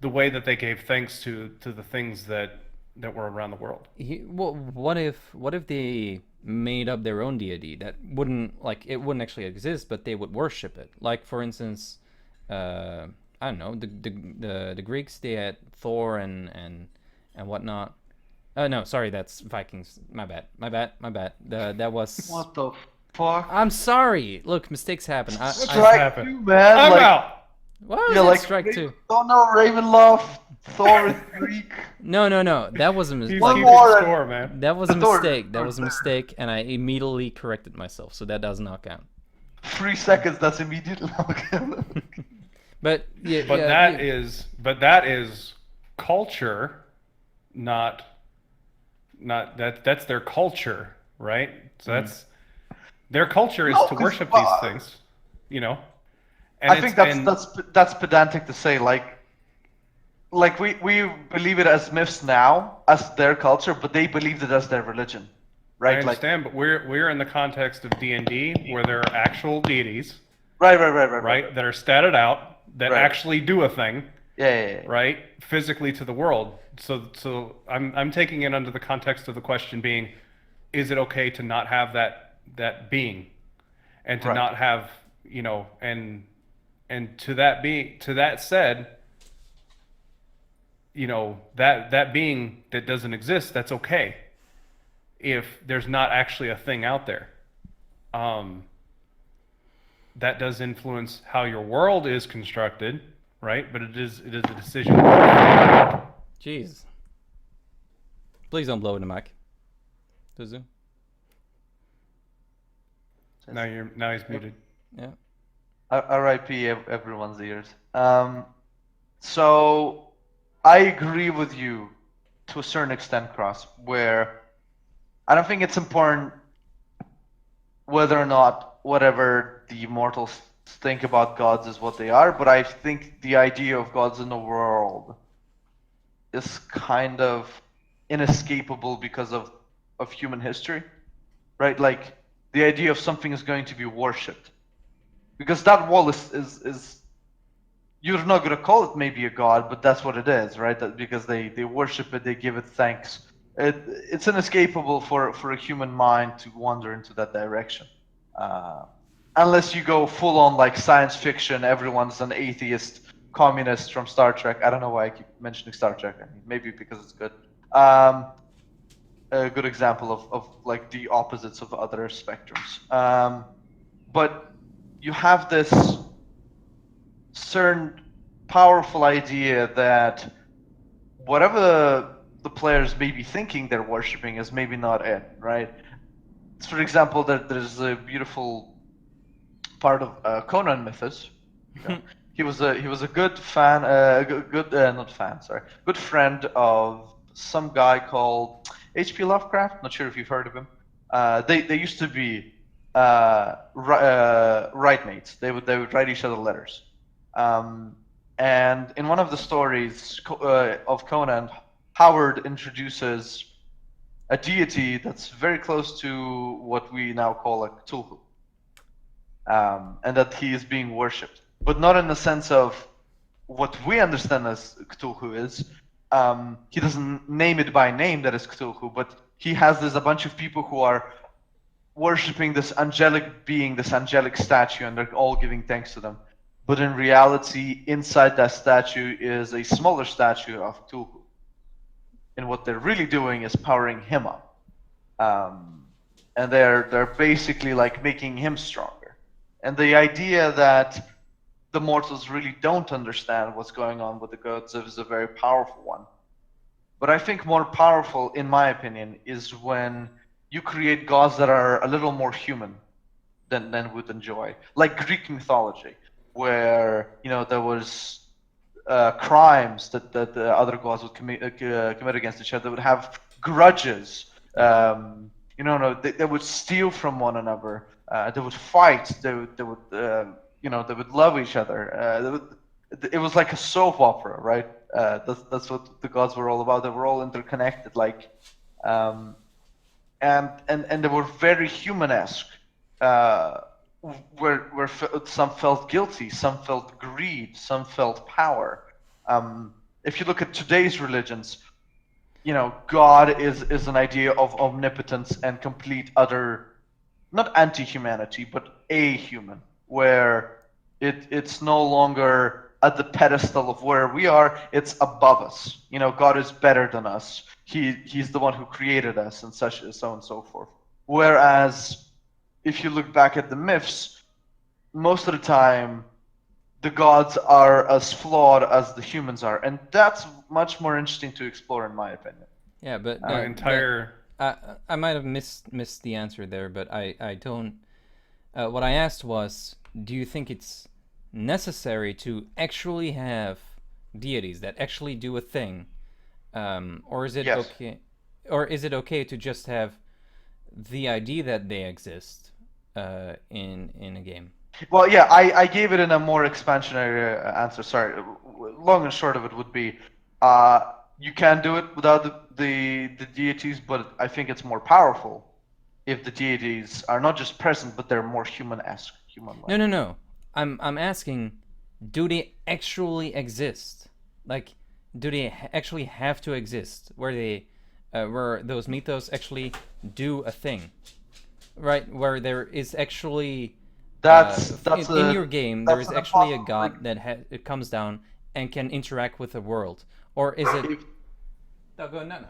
the way that they gave thanks to the things that were around the world. Well, what if they made up their own deity that wouldn't actually exist, but they would worship it? Like, for instance, I don't know, the Greeks, they had Thor and whatnot. No, sorry, that's Vikings. My bad. That was. What the fuck? I'm sorry. Look, mistakes happen. Strike happened? two, man. I'm like, out. Why was Yeah, that like strike two? Don't know Ravenloft, Thor is Greek. No. That was a He's mistake. One keeping more. score, man. That was a Thor- mistake. That was a Thor- mistake, and I immediately corrected myself. So that does not count. 3 seconds. That's immediately. But yeah, But yeah, that is culture, not that's their culture, right? So that's their culture is No, to 'cause, worship these things, And I think that's pedantic to say. Like we believe it as myths now, as their culture, but they believed it as their religion, I right? understand, but we're in the contect of D&D where there are actual deities, Right. that are statted out that Right. actually do a thing, Yeah. right, physically to the world. So I'm taking it under the context of the question being, is it okay to not have that being, and to Right. not have and to that said, that being that doesn't exist, that's okay if there's not actually a thing out there. That does influence how your world is constructed, right? But it is a decision. jeez. Please don't blow in the mic. Zuzu. Now he's muted. Yeah. R.I.P. everyone's ears. So I agree with you to a certain extent, Cross, where I don't think it's important whether or not whatever the immortals think about gods is what they are, but I think the idea of gods in the world is kind of inescapable because of human history, right? Like the idea of something is going to be worshipped. Because that wall is you're not gonna call it maybe a god, but that's what it is, right? Because they worship it, they give it thanks. It's inescapable for a human mind to wander into that direction, uh, unless you go full on like science fiction. Everyone's an atheist, communist from Star Trek. I don't know why I keep mentioning Star Trek. I mean, maybe because it's good. A good example of like the opposites of other spectrums. But you have this certain powerful idea that whatever the players may be thinking they're worshiping is maybe not it, right? For example, there's a beautiful part of Conan mythos. You know, he was a good fan, good not fan, sorry, good friend of some guy called H.P. Lovecraft. Not sure if you've heard of him. They used to be write mates. They would write each other letters. Um, and in one of the stories of Conan, Howard introduces a deity that's very close to what we now call a Cthulhu, and that he is being worshipped, but not in the sense of what we understand as Cthulhu is. He doesn't name it by name that is Cthulhu, but he has there's a bunch of people who are worshipping this angelic being, this angelic statue, and they're all giving thanks to them. But in reality, inside that statue is a smaller statue of Cthulhu. And what they're really doing is powering him up. And they're basically like making him stronger. And the idea that the mortals really don't understand what's going on with the gods is a very powerful one. But I think more powerful, in my opinion, is when you create gods that are a little more human than would enjoy, like Greek mythology, where there was crimes that the other gods would commit against each other. They would have grudges. No, they would steal from one another. They would fight. They would love each other. It was like a soap opera, right? That's what the gods were all about. They were all interconnected, and they were very human-esque. Where some felt guilty, some felt greed, some felt power. If you look at today's religions, God is an idea of omnipotence and complete utter, not anti-humanity, but a human, where it's no longer at the pedestal of where we are, it's above us. God is better than us. He's the one who created us, and such, so on and so forth. Whereas, if you look back at the myths, most of the time, the gods are as flawed as the humans are, and that's much more interesting to explore, in my opinion. Yeah, but I might have missed the answer there, but I don't. What I asked was, do you think it's necessary to actually have deities that actually do a thing, or is it Yes. okay? Or is it okay to just have the idea that they exist in a game? Well, yeah, I gave it in a more expansionary answer. Sorry, long and short of it would be, you can do it without the deities, but I think it's more powerful if the deities are not just present, but they're more human-esque, human-like. No. I'm asking, do they actually exist? Like, do they actually have to exist? Where those mythos actually do a thing, right? Where there is actually in your game there is actually a god that it comes down and can interact with the world, or is it? No, go no.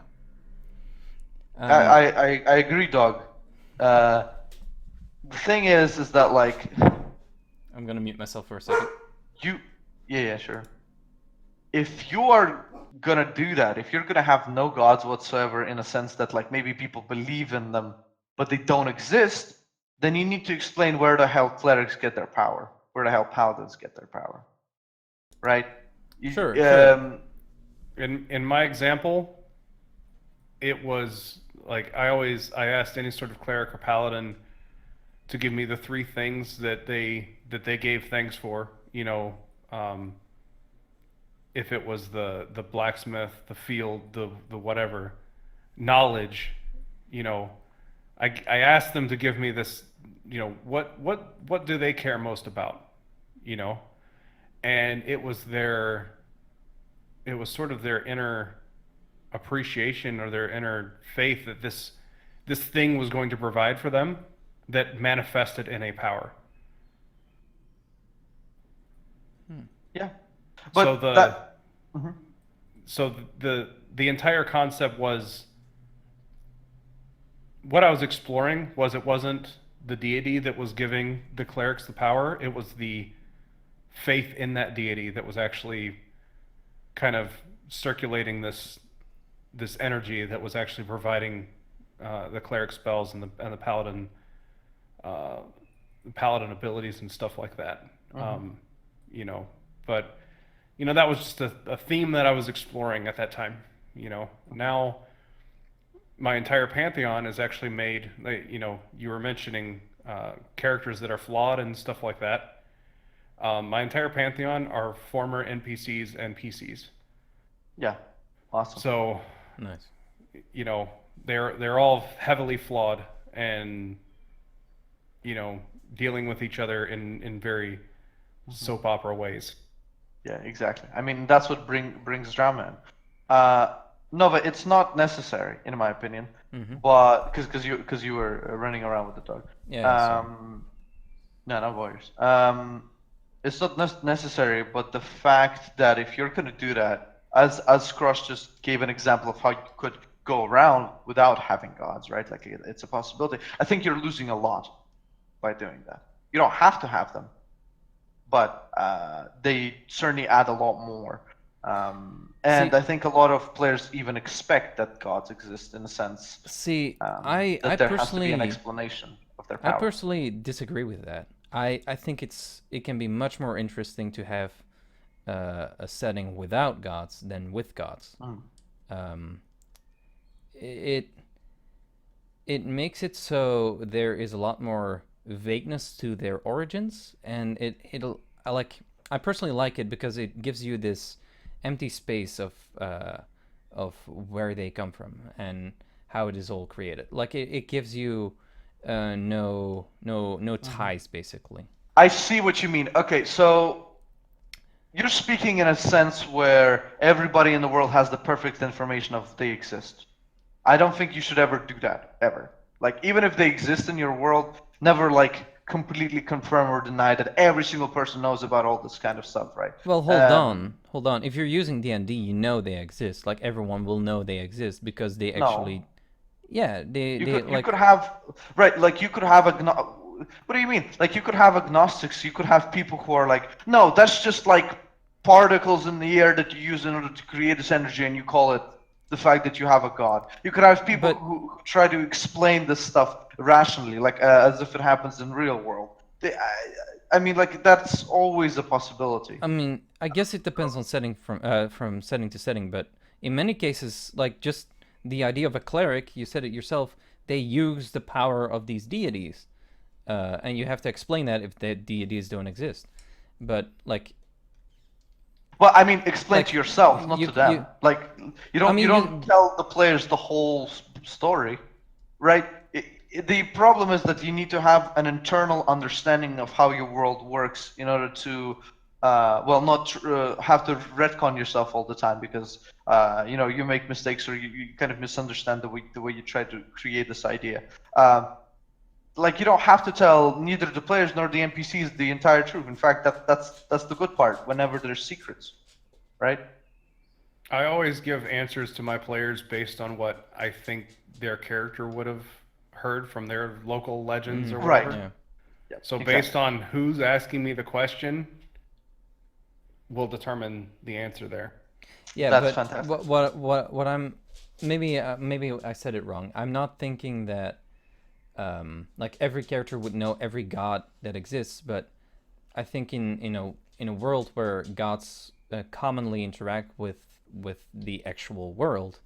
I agree, dog. The thing is that like I'm gonna mute myself for a second. yeah, sure. If you are gonna do that, if you're gonna have no gods whatsoever, in a sense that like maybe people believe in them but they don't exist, then you need to explain where the hell clerics get their power, where the hell paladins get their power, right? Sure. In my example, it was like I asked any sort of cleric or paladin to give me the three things that they gave thanks for. If it was the blacksmith, the field, the whatever, knowledge, I asked them to give me this, what do they care most about, and it was sort of their inner appreciation or their inner faith that this thing was going to provide for them that manifested in a power. Yeah. So But that. Mhm. the entire concept was what I was exploring was it wasn't the deity that was giving the clerics the power, it was the faith in that deity that was actually kind of circulating this energy that was actually providing the cleric spells and uh, the paladin abilities and stuff like that. You know, but that was just a theme that I was exploring at that time. Now my entire pantheon is actually made. You were mentioning characters that are flawed and stuff like that. My entire pantheon are former NPCs and PCs. Yeah. Awesome. So, Nice. you know, they're all heavily flawed and dealing with each other in very soap opera ways. Yeah, exactly. I mean, that's what brings drama in. No, but it's not necessary, in my opinion. But because you were running around with the dog. Yeah. Sorry. No, no worries. It's not necessary, but the fact that if you're gonna do that, as Crush just gave an example of how you could go around without having gods, right? Like it's a possibility. I think you're losing a lot by doing that. You don't have to have them, but they certainly add a lot more. And See- I think a lot of players even expect that gods exist in a sense See, that there has to be an explanation of their I power. personally disagree with that. I think it can be much more interesting to have a setting without gods than with gods. Um, it it makes it so there is a lot more vagueness to their origins, and I personally like it because it gives you this empty space of where they come from and how it is all created. Like it gives you no ties basically. I see what you mean. Okay, so you're speaking in a sense where everybody in the world has the perfect information of they exist. I don't think you should ever do that, ever. Like, even if they exist in your world, never, like, completely confirm or deny that every single person knows about all this kind of stuff, right? Well, hold on. If you're using D&D, you know they exist. Like everyone will know they exist because they No. actually, yeah, they You they could you like. could have right, like you could have what do you mean? Like you could have agnostics, you could have people who are like, no, that's just like particles in the air that you use in order to create this energy, and you call it the fact that you have a god. You could have people But who try to explain this stuff rationally, like as if it happens in real world. I mean, like that's always a possibility. I mean, I guess it depends on setting from setting to setting, but in many cases, like just the idea of a cleric, you said it yourself, they use the power of these deities, and you have to explain that if the deities don't exist. But Well, I mean, explain like to yourself, not to you them. Like I you mean don't you tell the players the whole story, right? The problem is that you need to have an internal understanding of how your world works in order to, well, not have to retcon yourself all the time because you make mistakes or you kind of misunderstand the way you try to create this idea. Like you don't have to tell neither the players nor the NPCs the entire truth. In fact, that's the good part. Whenever there's secrets, right? I always give answers to my players based on what I think their character would have heard from their local legends or Right. whatever. yeah. Yeah, So exactly. based on who's asking me the question, will determine the answer there. Yeah, That's but fantastic. what I'm maybe I said it wrong. I'm not thinking that like every character would know every god that exists, but I think in a world where gods commonly interact with the actual world,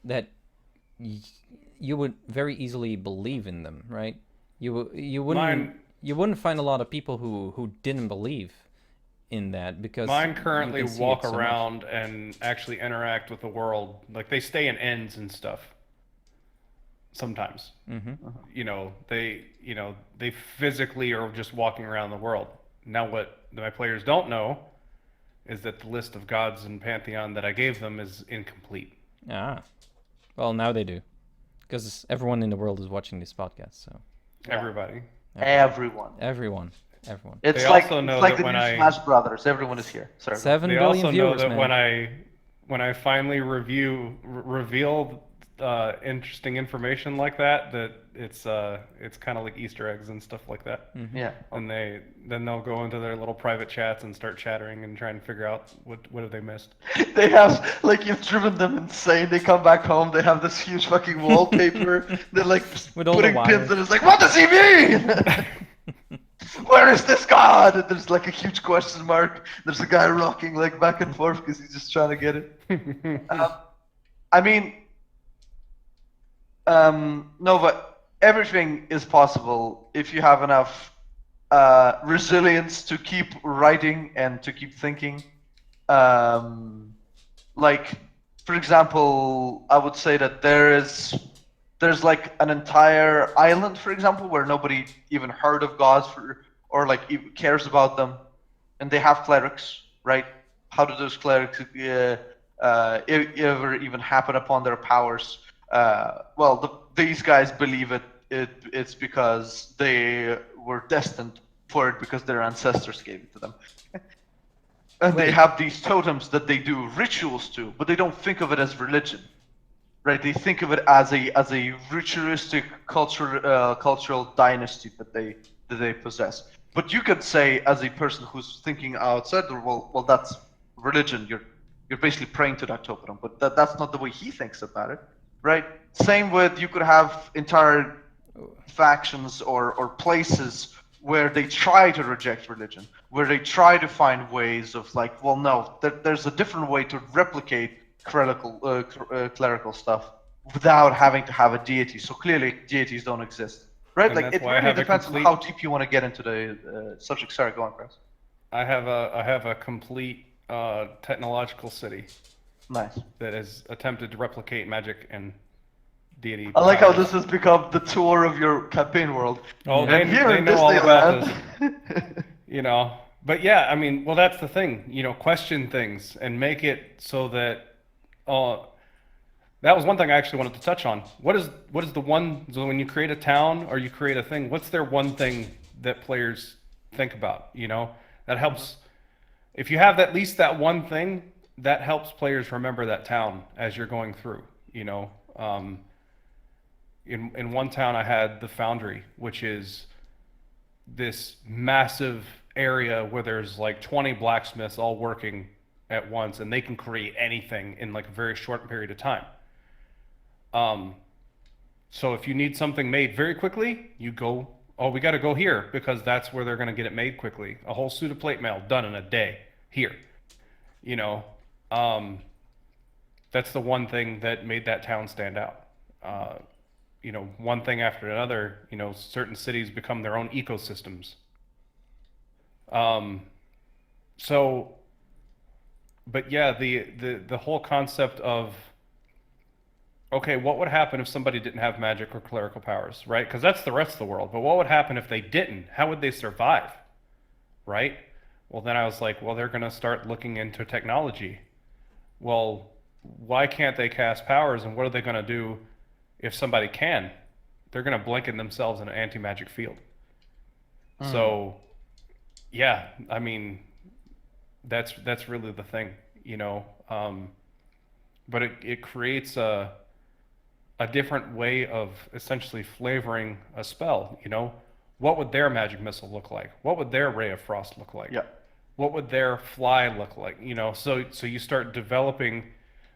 that you would very easily believe in them, right? You Mine wouldn't find a lot of people who didn't believe in that because Mine you currently can see it walk so much. around and actually interact with the world. Like they stay in ends and stuff. Sometimes. They physically are just walking around the world. Now what my players don't know is that the list of gods and pantheon that I gave them is incomplete. Ah, well, now they do, because everyone in the world is watching this podcast. So Yeah. Everybody. Everyone. everyone. It's They like also know it's like that the when new I- Smash Brothers. Everyone is here. Sorry. 7 They billion also know viewers, that man. when I finally reveal interesting information like that, that it's kind of like Easter eggs and stuff like that. Yeah. And then they'll go into their little private chats and start chattering and trying to figure out what have they missed. They have, like, you've driven them insane. They come back home, they have this huge fucking wallpaper. They're like With all the putting pins wires. and it's like, what does he mean? Where is this god? And there's like a huge question mark. There's a guy rocking like back and forth because he's just trying to get it. I mean, no, but everything is possible if you have enough resilience to keep writing and to keep thinking. Like, for example, I would say that there's like an entire island, for example, where nobody even heard of gods or like even cares about them, and they have clerics, right? How do those clerics ever even happen upon their powers? Well, these guys believe it's because they were destined for it because their ancestors gave it to them. And they Wait. have these totems that they do rituals to, but they don't think of it as religion, right? They think of it as a ritualistic cultural dynasty that they possess. But you could say, as a person who's thinking outside the world, well, that's religion. You're basically praying to that totem, but that's not the way he thinks about it, right? Same with, you could have entire factions or places where they try to reject religion, where they try to find ways of like, well, no, there's a different way to replicate clerical stuff without having to have a deity. So clearly, deities don't exist, right? And Like, that's it why I really have a depends complete- on how deep you want to get into the subject. Sorry, go on, Chris. I have a complete technological city Nice. that has attempted to replicate magic and deity. I like how powers. this has become the tour of your campaign world. Oh, And here they in know all about Disneyland, You know, but yeah, I mean, well, that's the thing. Question things and make it so that. That was one thing I actually wanted to touch on. What is the one? So when you create a town or you create a thing, what's their one thing that players think about? That helps. If you have at least that one thing, that helps players remember that town as you're going through. In one town, I had the Foundry, which is this massive area where there's like 20 blacksmiths all working at once, and they can create anything in like a very short period of time. So if you need something made very quickly, you go, oh, we got to go here because that's where they're going to get it made quickly. A whole suit of plate mail done in a day here. That's the one thing that made that town stand out. One thing after another, certain cities become their own ecosystems. But yeah, the whole concept of, okay, what would happen if somebody didn't have magic or clerical powers, right? Because that's the rest of the world. But what would happen if they didn't? How would they survive, right? Well, then I was like, well, they're going to start looking into technology. Well, why can't they cast powers, and what are they going to do if somebody can? They're going to blanket themselves in an anti-magic field. So, yeah, I mean, that's really the thing, but it creates a different way of essentially flavoring a spell. What would their magic missile look like? What would their ray of frost look like? Yeah. What would their fly look like? So you start developing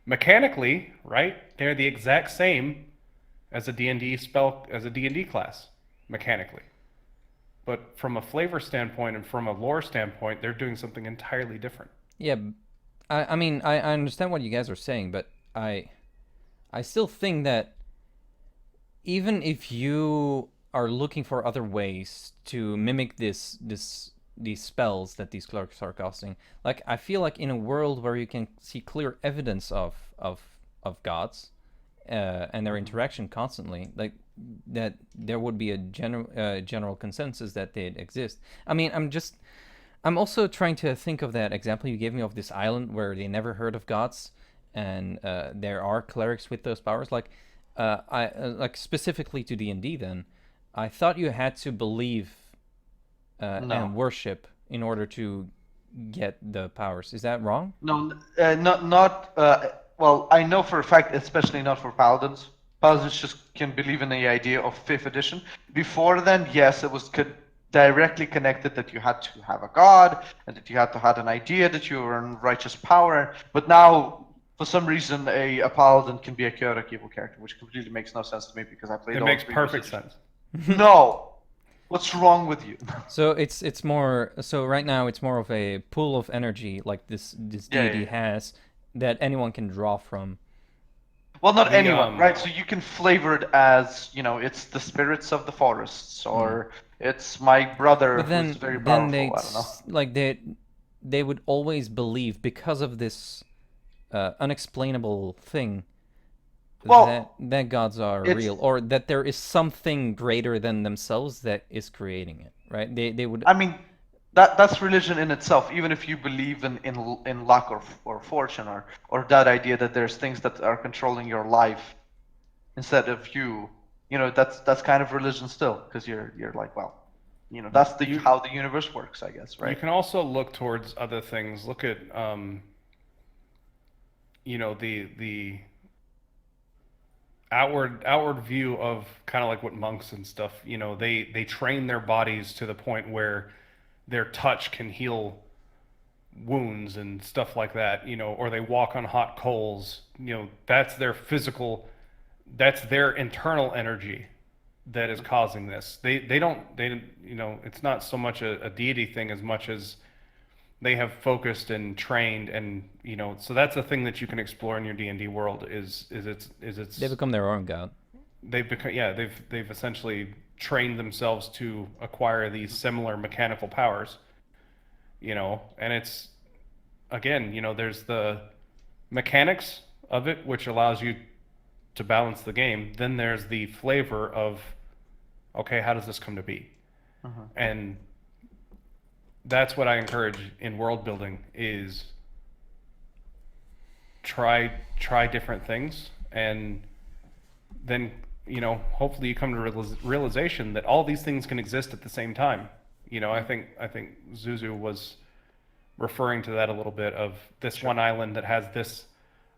mechanically, right? They're the exact same as a D&D spell, as a D&D class, mechanically. But from a flavor standpoint and from a lore standpoint, they're doing something entirely different. Yeah, I mean, I understand what you guys are saying, but I still think that even if you are looking for other ways to mimic these spells that these clerics are casting, like, I feel like in a world where you can see clear evidence of gods and their interaction constantly, like, that there would be a general consensus that they exist. I mean, I'm also trying to think of that example you gave me of this island where they never heard of gods, and there are clerics with those powers. Like, I like specifically to D&D. Then, I thought you had to believe No. and worship in order to get the powers. Is that wrong? No, not. Well, I know for a fact, especially not for paladins. Paladins just can believe in the idea of fifth edition. Before then, yes, it was directly connected that you had to have a god and that you had to have an idea that you were in righteous power. But now, for some reason, a paladin can be a chaotic evil character, which completely makes no sense to me because I played It all makes three perfect editions. sense. No, what's wrong with you? So it's more so right now it's more of a pool of energy like this Yeah, yeah, deity yeah. has that anyone can draw from. Well, not The anyone, right? So you can flavor it as, it's the spirits of the forests, or it's my brother But who's then very then powerful. they I don't know. like they would always believe because of this unexplainable thing that Well, gods are it's, real or that there is something greater than themselves that is creating it, right? They would I mean, that's religion in itself. Even if you believe in luck or fortune or that idea that there's things that are controlling your life instead of you, that's kind of religion still, because you're like, well, that's the you how the universe works, I guess, you right? can also look towards other things. Look at the outward view of kind of like what monks and stuff, they train their bodies to the point where their touch can heal wounds and stuff like that, or they walk on hot coals. That's their physical, that's their internal energy that is causing this. It's not so much a deity thing as much as they have focused and trained, and so that's a thing that you can explore in your D&D world they become their own god. they've become, yeah, they've essentially trained themselves to acquire these similar mechanical powers, and it's, again, there's the mechanics of it, which allows you to balance the game. Then there's the flavor of, okay, how does this come to be? And that's what I encourage in world building is try different things, and then hopefully you come to realization that all these things can exist at the same time. I think Zuzu was referring to that a little bit, of this one island that has this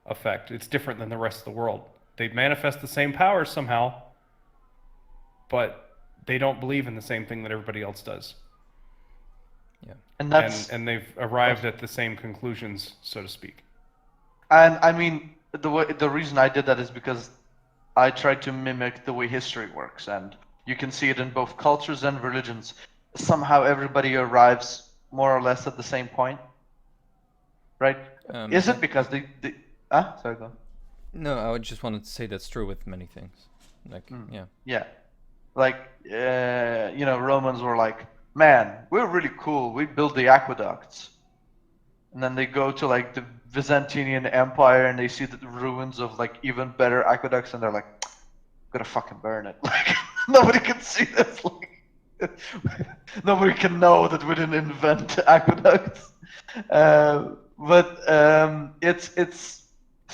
effect. It's different than the rest of the world. They manifest the same powers somehow, but they don't believe in the same thing that everybody else does. Yeah. And And that's and they've arrived at the same conclusions, so to speak. and I mean the reason I did that is because I tried to mimic the way history works, and you can see it in both cultures and religions. Somehow everybody arrives more or less at the same point, right? Is it because sorry, go on. No, I just wanted to say that's true with many things. Like, yeah. Yeah, like Romans were like, man, we're really cool. We build the aqueducts, and then they go to like the Byzantine Empire and they see the ruins of like even better aqueducts, and they're like, "Gotta fucking burn it!" Like nobody can see this. Like nobody can know that we didn't invent aqueducts. But it's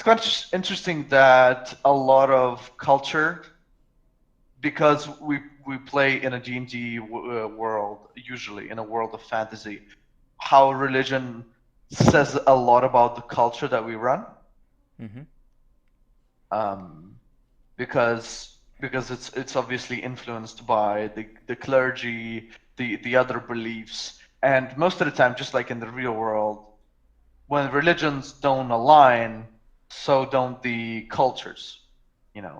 quite interesting that a lot of culture, because we play in a D&D world, usually in a world of fantasy, how religion says a lot about the culture that we run. Mm-hmm. Um, because it's obviously influenced by the clergy, the other beliefs, and most of the time, just like in the real world, when religions don't align, so don't the cultures.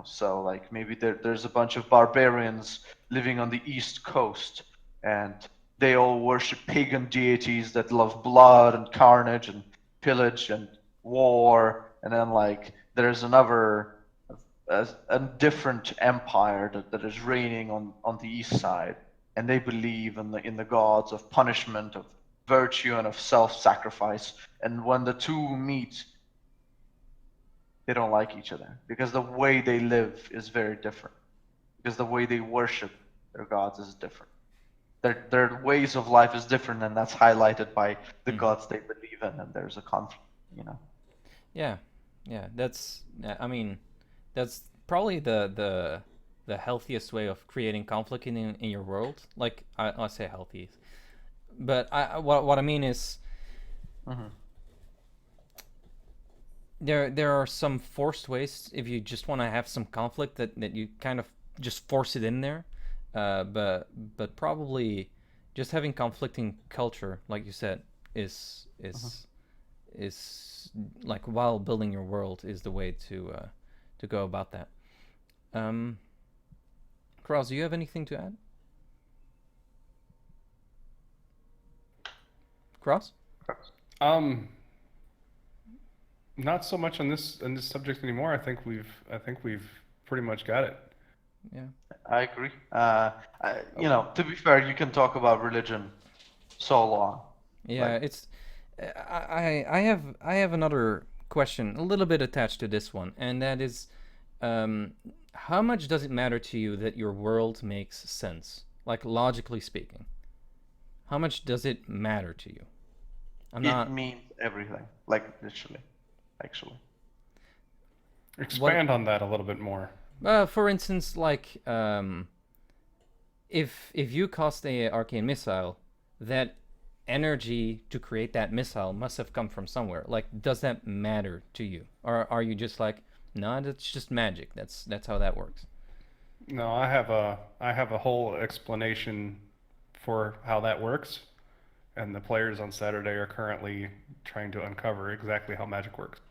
So like maybe there's a bunch of barbarians living on the East Coast, and they all worship pagan deities that love blood and carnage and pillage and war, and then like there's another a different empire that is reigning on the east side, and they believe in the gods of punishment, of virtue, and of self-sacrifice. And when the two meet, they don't like each other because the way they live is very different. Because the way they worship their gods is different. Their ways of life is different, and that's highlighted by the gods they believe in, and there's a conflict, you know. Yeah, yeah. I mean, that's probably the healthiest way of creating conflict in your world. Like I say healthy, but what I mean is there are some forced ways if you just want to have some conflict that you kind of just force it in there. But probably just having conflicting culture, like you said, is like while building your world is the way to go about that. Kraus, do you have anything to add? Kraus? Not so much on this subject anymore. I think we've pretty much got it. Yeah. I agree. You know, to be fair, you can talk about religion so long. Yeah, Like, it's I have another question, a little bit attached to this one, and that is, how much does it matter to you that your world makes sense, like logically speaking? How much does it matter to you? it means everything, like literally, actually. Expand on that a little bit more. For instance, like if you cost a arcane missile, that energy to create that missile must have come from somewhere. Like, does that matter to you, or are you just like, no, that's just magic. That's how that works. No, I have a whole explanation for how that works, and the players on Saturday are currently trying to uncover exactly how magic works.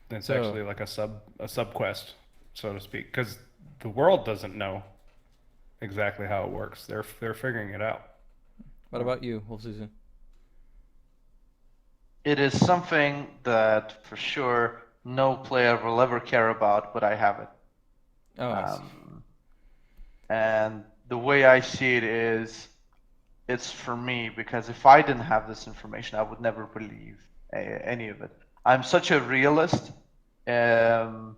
It's So- actually like a sub quest, so to speak, because the world doesn't know exactly how it works. They're figuring it out. What about you, Wolfzuzu? It is something that for sure no player will ever care about, but I have it. Oh, I see. And the way I see it is, it's for me, because if I didn't have this information, I would never believe any of it. I'm such a realist in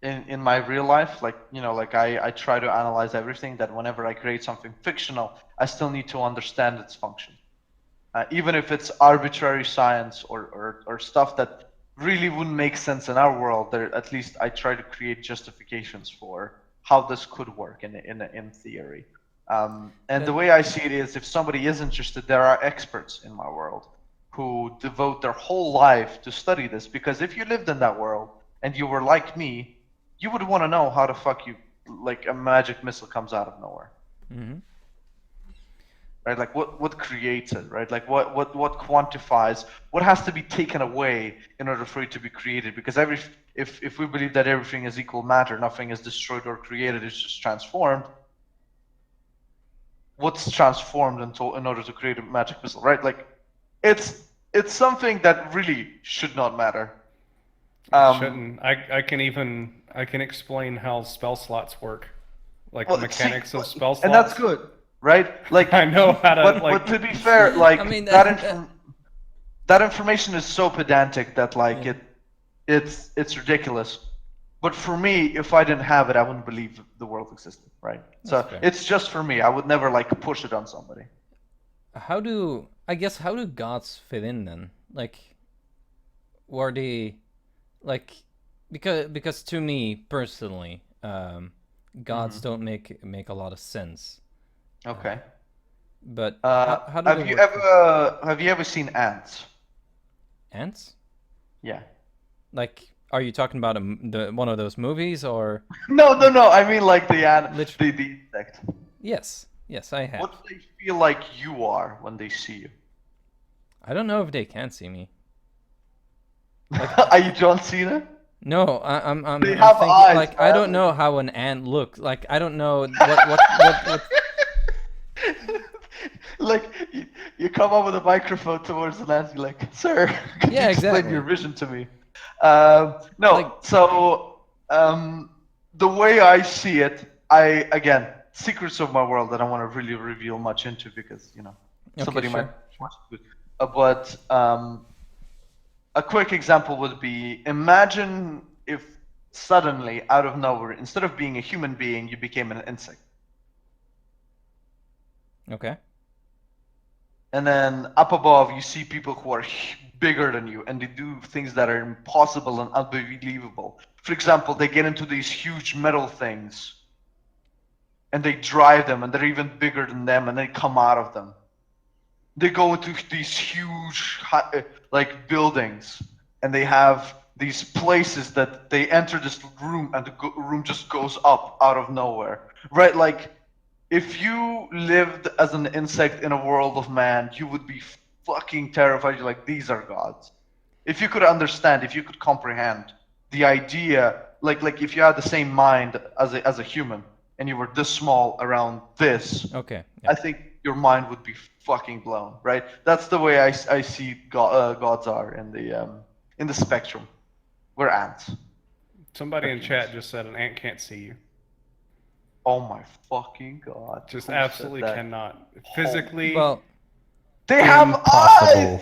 my real life. Like, you know, like I try to analyze everything, that whenever I create something fictional, I still need to understand its function. Even if it's arbitrary science or stuff that really wouldn't make sense in our world, there at least I try to create justifications for how this could work in theory. And the way I see it is, if somebody is interested, there are experts in my world who devote their whole life to study this. Because if you lived in that world and you were like me, you would want to know how the fuck you, like, a magic missile comes out of nowhere. Right? Like, what creates it, right? Like, what quantifies, what has to be taken away in order for it to be created? Because if we believe that everything is equal matter, nothing is destroyed or created, it's just transformed. What's transformed in order to create a magic missile, right? Like, it's something that really should not matter. Shouldn't. I can explain how spell slots work, like the mechanics of spell slots. And that's good, right? Like, I know how to, but to be fair, like, I mean, that information is so pedantic that, like, it's ridiculous. But for me, if I didn't have it, I wouldn't believe the world existed, right? So fair. it's just for me. I would never, like, push it on somebody. how do gods fit in then? Like, were they like, because to me personally, gods don't make a lot of sense. Okay. But how do they work? Have you ever seen ants? Ants? Yeah. Like, are you talking about one of those movies or? No. I mean, like, the insect. Yes, I have. What do they feel like you are when they see you? I don't know if they can see me. Are you John Cena? No, I'm They I'm have thinking, eyes, like, I man. don't know how an ant looks. Like, I don't know what Like, you come up with a microphone towards the lens, you're like, sir, could Yeah, you explain exactly. your vision to me? No, Like- so the way I see it, again, secrets of my world that I don't want to really reveal much into, because, you know, somebody sure. might watch it. But a quick example would be, imagine if suddenly, out of nowhere, instead of being a human being, you became an insect. Okay. And then up above, you see people who are bigger than you, and they do things that are impossible and unbelievable. For example, they get into these huge metal things, and they drive them, and they're even bigger than them, and they come out of them. They go into these huge, like buildings, and they have these places that they enter this room, and the room just goes up out of nowhere. Right, like if you lived as an insect in a world of man, you would be fucking terrified. You're like, these are gods. If you could understand, if you could comprehend the idea, like if you had the same mind as a human, and you were this small around this, Okay. Yeah. I think your mind would be fucking blown, right? That's the way I see gods are in the spectrum. We're ants. Somebody in Fucking chat just said an ant can't see you. Oh my fucking god! Just Who said absolutely that? cannot. Physically, Well, They have impossible.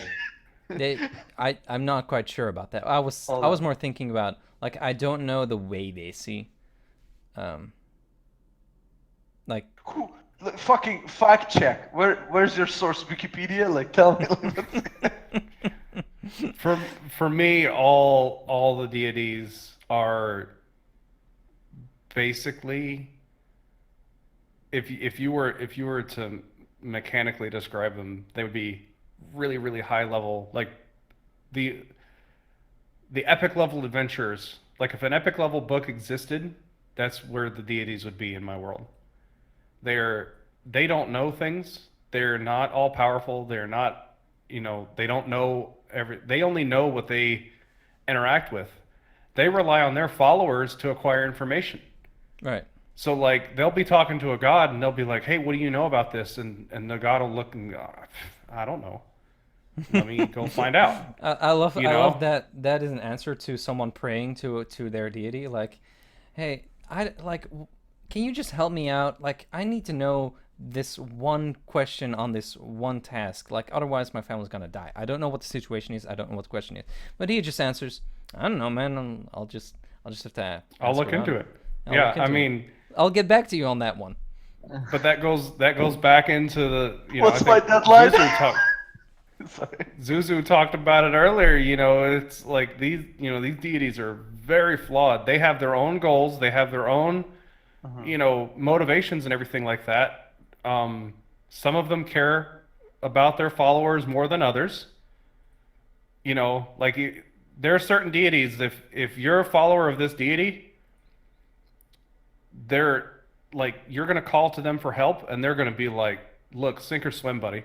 eyes. I'm not quite sure about that. I was Hold on. more thinking about, like, I don't know the way they see. Like, Who? Look, fucking fact check. Where's your source? Wikipedia? Like, tell me. for me, all the deities are basically, if you were to mechanically describe them, they would be really really high level, like the epic level adventures. Like if an epic level book existed, that's where the deities would be in my world. They don't know things. They're not all powerful. They're not, they don't know they only know what they interact with. They rely on their followers to acquire information. right. So like they'll be talking to a god and they'll be like, "Hey, what do you know about this?" And the god will look and go, "I don't know. Let me go find out." I love You I love know? that is an answer to someone praying to their deity. Like, hey, can you just help me out? Like, I need to know this one question on this one task. Like, otherwise my family's gonna die. I don't know what the situation is. I don't know what the question is. But he just answers, I don't know, man. I'll just have to I'll ask look around. into it. I'll Yeah, look I into it. mean, I'll get back to you on that one. but that goes back into the, What's I my think deadline? Sorry. Zuzu talked about it earlier. It's like these deities are very flawed. They have their own goals. They have their own, motivations and everything like that. Some of them care about their followers more than others. There are certain deities. If you're a follower of this deity, they're like you're gonna call to them for help, and they're gonna be like, "Look, sink or swim, buddy."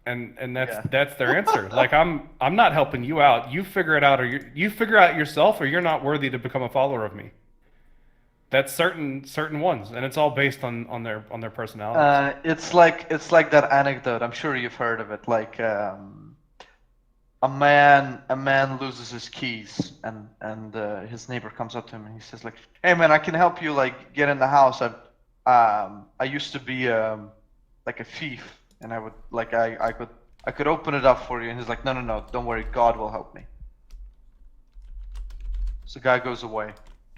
And that's Yeah. that's their answer. Like I'm not helping you out. You figure it out, or you figure out yourself, or you're not worthy to become a follower of me. That's certain ones, and it's all based on their personalities. It's like that anecdote. I'm sure you've heard of it. Like a man loses his keys, and his neighbor comes up to him and he says like, "Hey man, I can help you like get in the house. I used to be like a thief, and I would like I could open it up for you." And he's like, "No, don't worry, God will help me." So the guy goes away,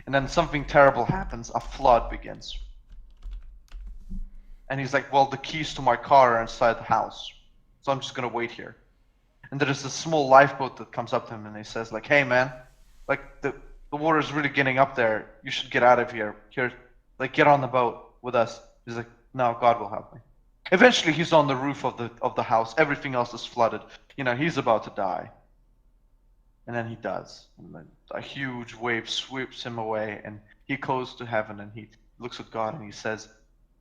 and then something terrible happens. A flood begins, and he's like, "Well, the keys to my car are inside the house, so I'm just gonna wait here." And there's a small lifeboat that comes up to him, and he says like, "Hey man, like the water's really getting up there. You should get out of here. Here, like get on the boat with us." He's like, "No, God will help me." Eventually, he's on the roof of the house. Everything else is flooded. He's about to die, and then he does. And then a huge wave sweeps him away, and he goes to heaven, and he looks at God, and he says,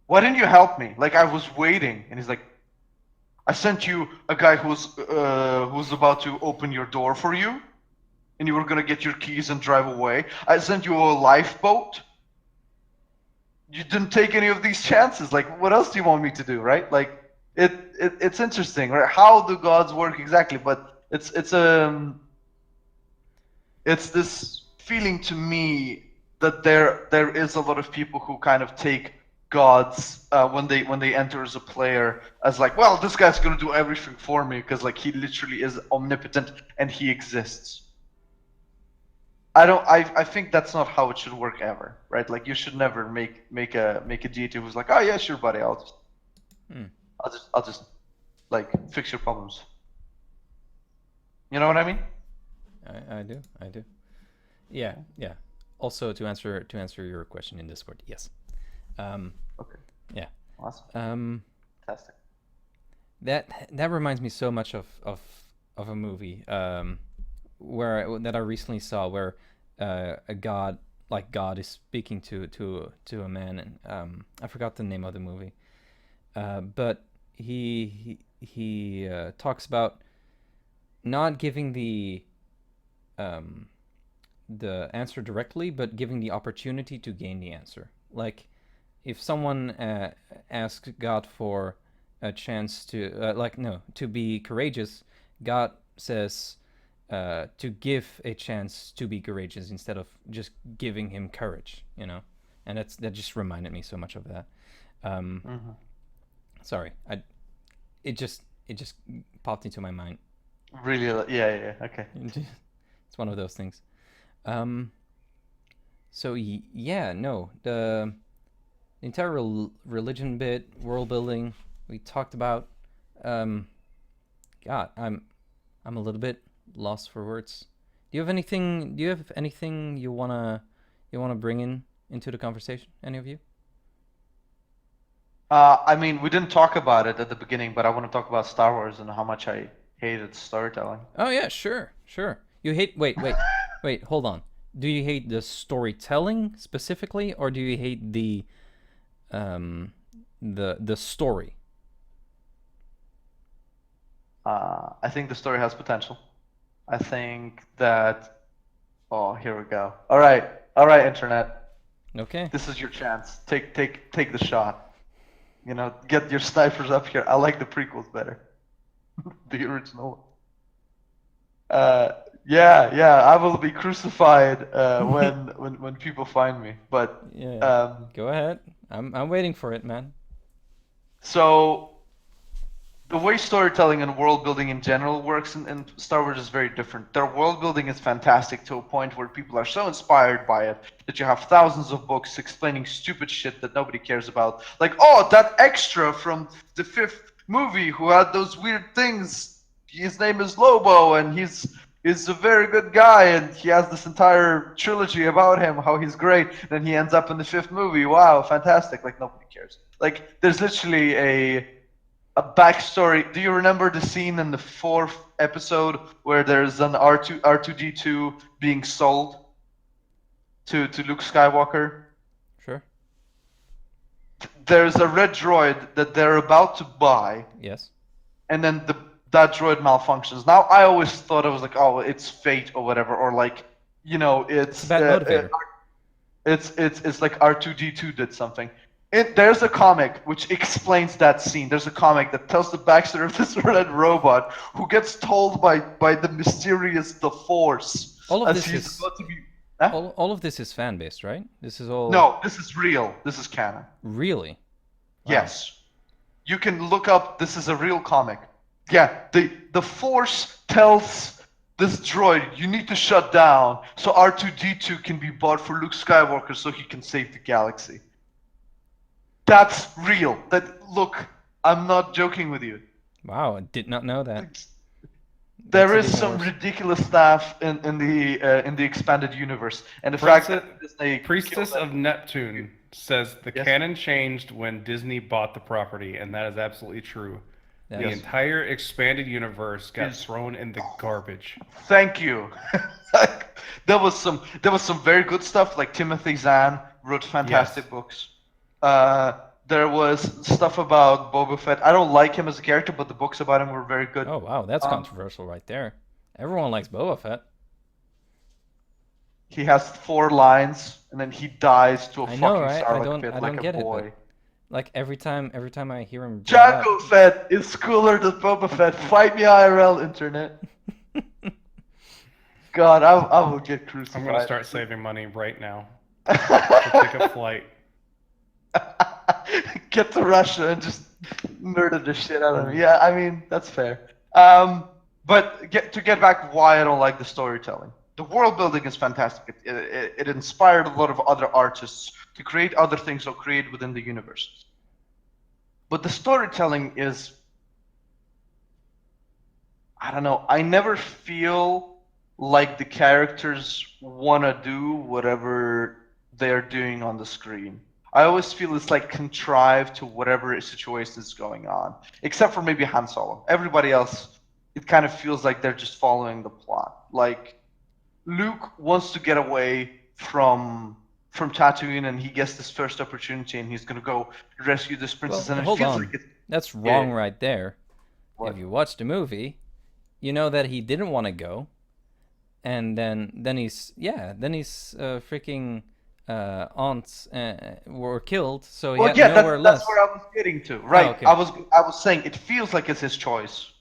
"Why didn't you help me? Like I was waiting." And he's like, "I sent you a guy who's about to open your door for you, and you were gonna get your keys and drive away. I sent you a lifeboat. You didn't take any of these chances. Like, what else do you want me to do, right?" Like, it's interesting, right? How do gods work exactly? But it's this feeling to me that there is a lot of people who kind of take gods when they enter as a player as like, well, this guy's gonna do everything for me because like he literally is omnipotent and he exists. I think that's not how it should work ever, right? Like you should never make a deity who's like, "Oh yeah, sure, buddy, I'll just like fix your problems. You know what I mean? I do. I do. Yeah. Yeah. Also, to answer your question in Discord, yes. Okay. Yeah. Awesome. Fantastic. That reminds me so much of a movie that I recently saw where a god God is speaking to a man, and I forgot the name of the movie, but he talks about not giving the answer directly, but giving the opportunity to gain the answer. Like, if someone asks God for a chance to be courageous, God says to give a chance to be courageous instead of just giving him courage, and that just reminded me so much of that. Sorry, it just popped into my mind. Really? Yeah. Okay. It's one of those things. So yeah, no, the entire religion bit, world building, we talked about. God, I'm a little bit lost for words. Do you have anything you wanna bring into the conversation? Any of you? I mean, we didn't talk about it at the beginning, but I want to talk about Star Wars and how much I hated storytelling. Oh yeah, sure. You hate wait, hold on. Do you hate the storytelling specifically, or do you hate the story? I think the story has potential. I think that. Oh, here we go. All right, internet. Okay. This is your chance. Take the shot. Get your snipers up here. I like the prequels better. The original. Yeah. I will be crucified when people find me. But Yeah. Go ahead. I'm waiting for it, man. So the way storytelling and world building in general works in Star Wars is very different. Their world building is fantastic to a point where people are so inspired by it that you have thousands of books explaining stupid shit that nobody cares about. Like, oh, that extra from the 5th movie who had those weird things, his name is Lobo, and he's a very good guy, and he has this entire trilogy about him, how he's great. Then he ends up in the 5th movie. Wow, fantastic. Like, nobody cares. Like, there's literally a backstory. Do you remember the scene in the 4th episode where there's an R2D2 being sold to Luke Skywalker? Sure. There's a red droid that they're about to buy. Yes. And then that droid malfunctions. Now, I always thought it was like, oh, it's fate or whatever, or like, it's a bad motivator. It's like R2D2 did something. There's a comic which explains that scene. There's a comic that tells the backstory of this red robot who gets told by the mysterious The Force all of as this he's is about to be. Huh? all of this is fan based, right? This is all. No, this is real. This is canon. Really? Wow. Yes. You can look up. This is a real comic. Yeah. The Force tells this droid, you need to shut down so R2D2 can be bought for Luke Skywalker so he can save the galaxy. That's real. Look, I'm not joking with you. Wow, I did not know that. There is some ridiculous stuff in the expanded universe, and the fact that Disney Priestess of Neptune says the canon changed when Disney bought the property, and that is absolutely true. The entire expanded universe got thrown in the garbage. Thank you. There was some very good stuff. Like Timothy Zahn wrote fantastic books. There was stuff about Boba Fett. I don't like him as a character, but the books about him were very good. Oh wow, that's controversial right there. Everyone likes Boba Fett. He has 4 lines, and then he dies to a I fucking know, right? Sarlacc pit like get a boy. it. Like every time I hear him. Jango Fett is cooler than Boba Fett. Fight me IRL, internet. God, I will get crucified. I'm gonna start saving money right now to take a flight. Get to Russia and just murder the shit out of me. Yeah, I mean, that's fair. But to get back why I don't like the storytelling. The world building is fantastic. It inspired a lot of other artists to create other things or create within the universe. but the storytelling is, I don't know. I never feel like the characters want to do whatever they're doing on the screen. I always feel it's like contrived to whatever situation is going on, except for maybe Han Solo. Everybody else, it kind of feels like they're just following the plot. Like Luke wants to get away from Tatooine, and he gets this first opportunity, and he's gonna go rescue this princess, Well, and it hold feels on. like it's That's wrong yeah. right there. What? If you watch the movie, you know that he didn't want to go, and then he's freaking aunts were killed, so he Well, had yeah, nowhere that's less. where I was getting to. Right. Okay. I was saying it feels like it's his choice,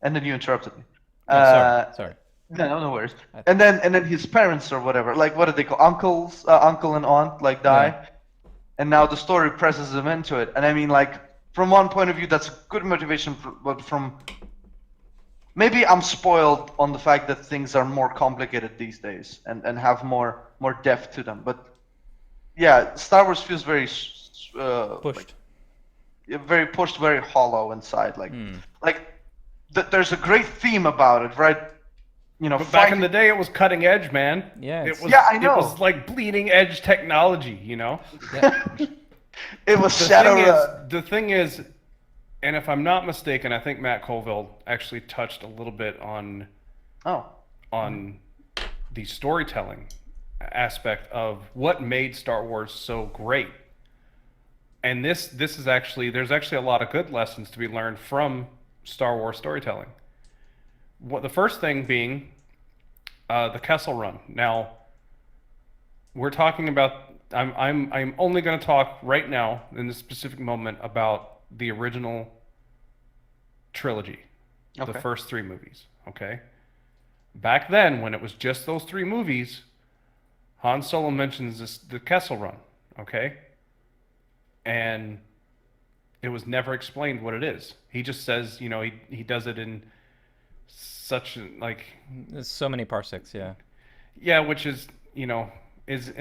and then you interrupted me. Oh, sorry. No worries. I- And then his parents or whatever, like what do they call uncles, uncle and aunt, like die, Yeah. and now the story presses them into it. And I mean, like from one point of view, that's good motivation, but from maybe I'm spoiled on the fact that things are more complicated these days and have more depth to them. But yeah, Star Wars feels very Pushed. very pushed, very hollow inside. Like, Hmm. like there's a great theme about it, right? You know, But back in fighting. the day, it was cutting edge, man. Yeah, It it's- was. Yeah, I It know. was like bleeding edge technology, you know. It was The Shadowrun. thing is, and if I'm not mistaken, I think Matt Colville actually touched a little bit Oh, on the storytelling aspect of what made Star Wars so great. And this is actually there's actually a lot of good lessons to be learned from Star Wars storytelling. What the first thing being the Kessel Run. Now we're talking about. I'm only going to talk right now in this specific moment about the original trilogy, the okay. first three movies. Okay. Back then, when it was just those three movies, Han Solo mentions the Kessel Run. Okay. And it was never explained what it is. He just says, you know, he does it in such like There's so many parsecs. Yeah. yeah, which is you know is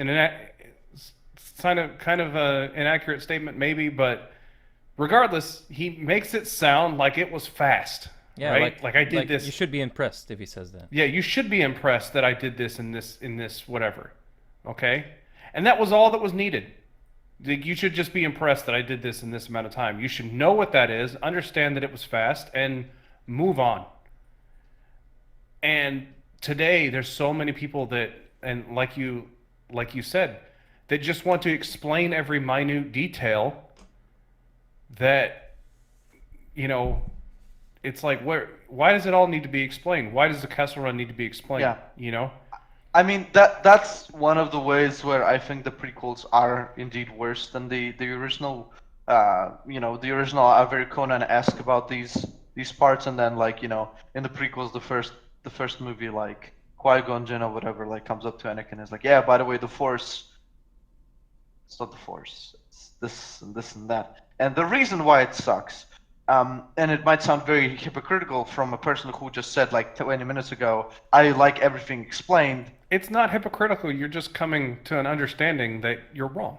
kind of a inaccurate statement maybe, but regardless, he makes it sound like it was fast. Yeah. Right? Like I did this. You should be impressed if he says that. Yeah, you should be impressed that I did this in this whatever. Okay? And that was all that was needed. Like, you should just be impressed that I did this in this amount of time. You should know what that is, understand that it was fast, and move on. And today there's so many people that and like you said, that just want to explain every minute detail that you know it's like why does it all need to be explained? Why does the Kessel Run need to be explained? Yeah. You know? I mean that's one of the ways where I think the prequels are indeed worse than the original. The original are very Conan-esque about these parts, and then like in the prequels, the first movie, like Qui-Gon Jinn or whatever, like comes up to Anakin and is like, yeah, by the way, the Force, it's not the Force, it's this and that, and the reason why it sucks. And it might sound very hypocritical from a person who just said like 20 minutes ago, I like everything explained. It's not hypocritical. You're just coming to an understanding that you're wrong.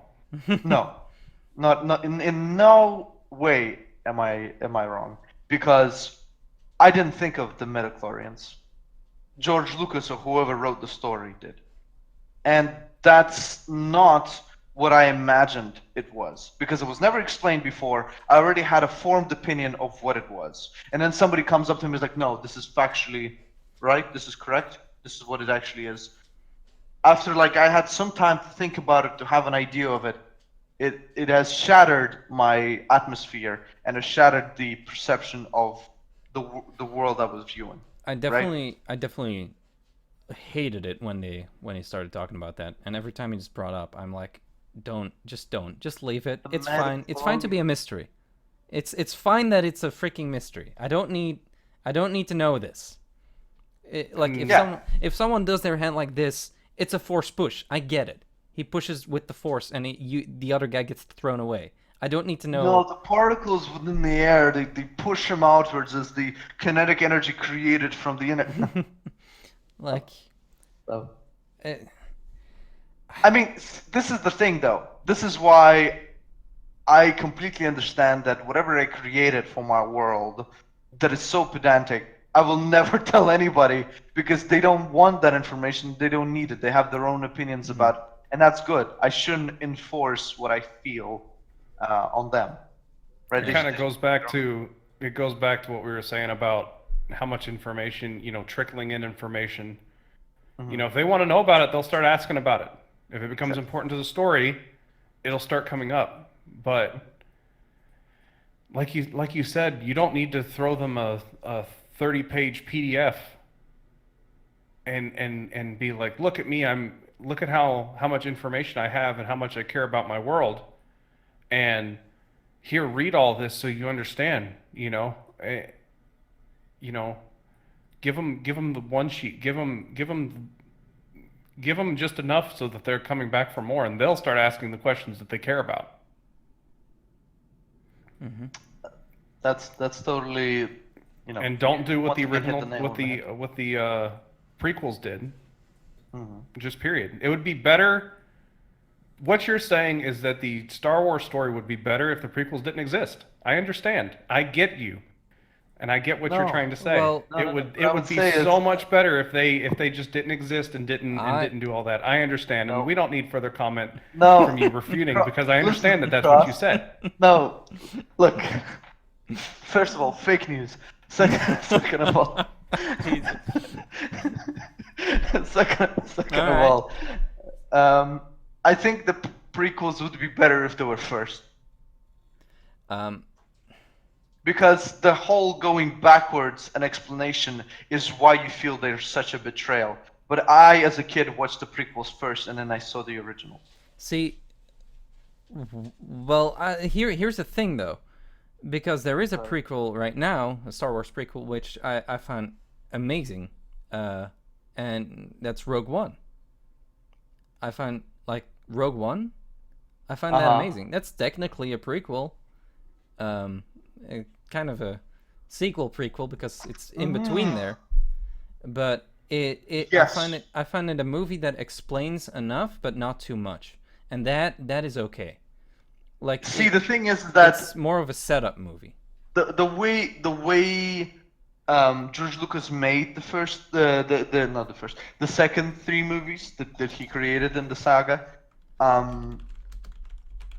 No, not in no way am I wrong, because I didn't think of the midichlorians. George Lucas or whoever wrote the story did, and that's not what I imagined it was, because it was never explained before. I already had a formed opinion of what it was, and then somebody comes up to me and is like, no, this is factually right, this is correct, this is what it actually is. After like I had some time to think about it, to have an idea of it, it has shattered my atmosphere and has shattered the perception of the world I was viewing. I definitely hated it when he started talking about that, and every time he just brought up, I'm like, just leave it. It's fine. It's fine to be a mystery. It's fine that it's a freaking mystery. I don't need to know this. If someone does their hand like this, it's a force push. I get it. He pushes with the force, and the other guy gets thrown away. I don't need to know. No, the particles within the air, they push him outwards as the kinetic energy created from the inner. Like, Oh. eh, I mean, this is the thing, though. This is why I completely understand that whatever I created for my world that is so pedantic, I will never tell anybody because they don't want that information. They don't need it. They have their own opinions about it. And that's good. I shouldn't enforce what I feel on them. Right? It kind of goes back to what we were saying about how much information, trickling in information. If they want to know about it, they'll start asking about it. If it becomes important to the story, it'll start coming up. But like you said, you don't need to throw them a 30-page PDF and be like, look at me, look at how much information I have and how much I care about my world, and here, read all this so you understand. Give them the one sheet, give them just enough so that they're coming back for more, and they'll start asking the questions that they care about. That's totally, And don't do what the once again, hit original, the nail what on the head. the prequels did. Just period. It would be better. What you're saying is that the Star Wars story would be better if the prequels didn't exist. I understand. I get you. And I get what you're trying to say. Well, it would be so much better if they just didn't exist and didn't do all that. I understand, and we don't need further comment from you refuting because I understand that that's what you said. No, look. First of all, fake news. Second of all, second of all, I think the prequels would be better if they were first. Because the whole going backwards and explanation is why you feel there's such a betrayal. But I, as a kid, watched the prequels first, and then I saw the original. See, well, here's the thing, though. Because there is a prequel right now, a Star Wars prequel, which I found amazing. And that's Rogue One. I find, Rogue One, I find that amazing. That's technically a prequel. Kind of a sequel prequel because it's in between there, but Yes. I find it a movie that explains enough but not too much, and that is okay. The thing is that it's more of a setup movie. the way George Lucas made the second three movies that he created in the saga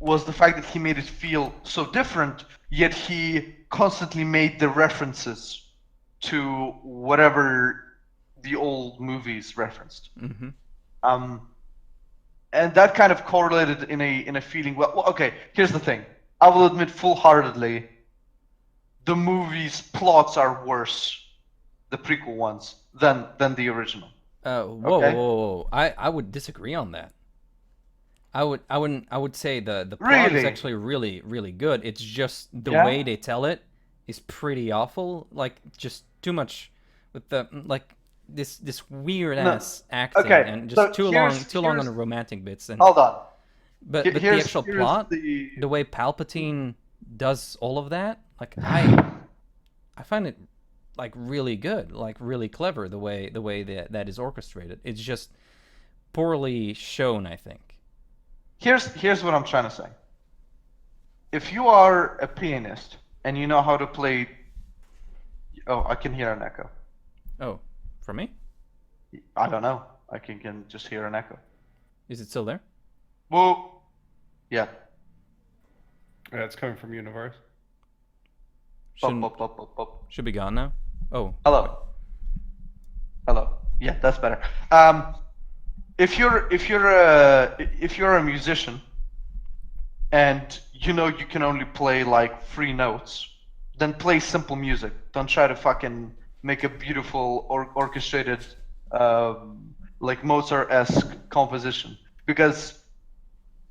was the fact that he made it feel so different, yet he constantly made the references to whatever the old movies referenced. And that kind of correlated in a feeling. Well, okay, here's the thing. I will admit full-heartedly, the movie's plots are worse, the prequel ones, than the original. Whoa. I would disagree on that. I would say the plot is actually really, really good. It's just the way they tell it is pretty awful. Just too much with the this weird ass acting and just too long on the romantic bits. And hold on. But the actual plot, the way Palpatine does all of that, I find it really good, really clever the way that is orchestrated. It's just poorly shown, I think. Here's what I'm trying to say. If you are a pianist and you know how to play... Oh, I can hear an echo. Oh, from me? I don't know. I can just hear an echo. Is it still there? Whoa. Yeah. Yeah, it's coming from you, Novarias. Should be gone now. Oh. Hello. Yeah, that's better. If you're a musician and you know you can only play 3 notes, then play simple music. Don't try to fucking make a beautiful orchestrated Mozart-esque composition, because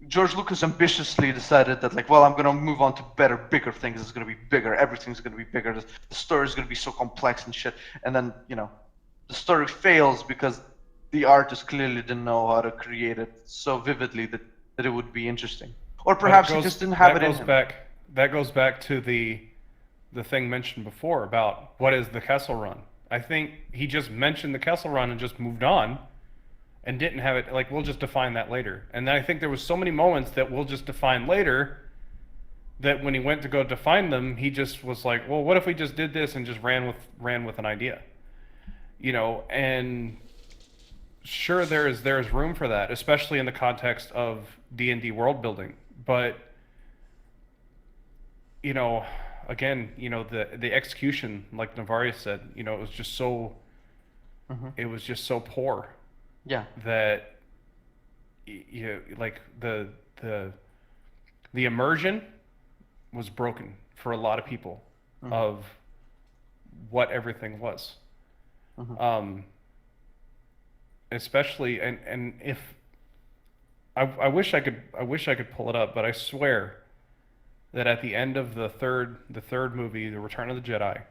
George Lucas ambitiously decided that I'm gonna move on to better, bigger things. It's gonna be bigger. Everything's gonna be bigger. The story's gonna be so complex and shit. And then the story fails because the artist clearly didn't know how to create it so vividly that it would be interesting. Or perhaps he just didn't have it in him. That goes back to the thing mentioned before about what is the Kessel Run. I think he just mentioned the Kessel Run and just moved on and didn't have it, we'll just define that later. And I think there was so many moments that we'll just define later that when he went to go define them, he just was like, well, what if we just did this and just ran with an idea, and sure there's room for that, especially in the context of D&D world building, but again, the execution, like Novarias said, it was just so it was just so poor Yeah. that like the immersion was broken for a lot of people of what everything was. Especially and if I wish I could pull it up, but I swear that at the end of the third movie, The Return of the Jedi,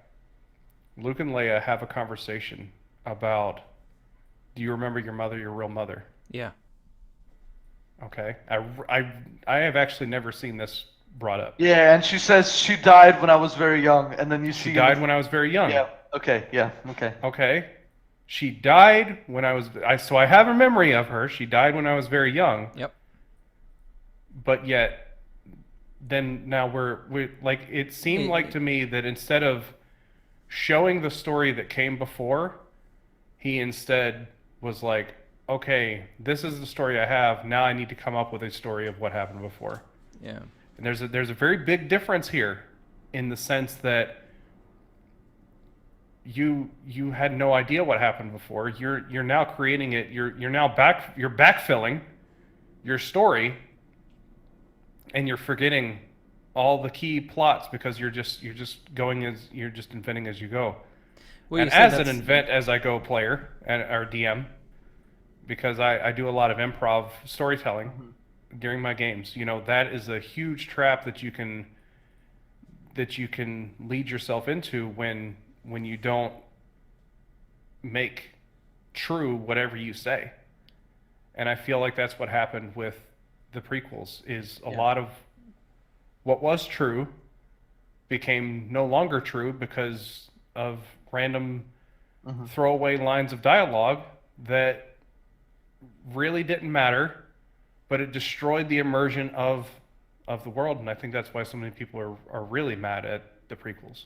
Luke and Leia have a conversation about, do you remember your mother, your real mother? Yeah. Okay. I have actually never seen this brought up. Yeah, and she says she died when I was very young, and then you see She died when I was very young. Yeah. Okay. Yeah. Okay. Okay. She died when so I have a memory of her. She died when I was very young. Yep. But yet, then now we're like, it seemed like to me that instead of showing the story that came before, he instead was like, okay, this is the story I have. Now I need to come up with a story of what happened before. Yeah. And there's a very big difference here in the sense that you had no idea what happened before. You're now creating it. You're backfilling your story, and you're forgetting all the key plots because you're just inventing as you go. Well, and as an invent as I go player or DM, because I do a lot of improv storytelling during my games. That is a huge trap that you can lead yourself into when you don't make true whatever you say. And I feel like that's what happened with the prequels, is a lot of what was true became no longer true because of random throwaway lines of dialogue that really didn't matter, but it destroyed the immersion of the world. And I think that's why so many people are really mad at the prequels.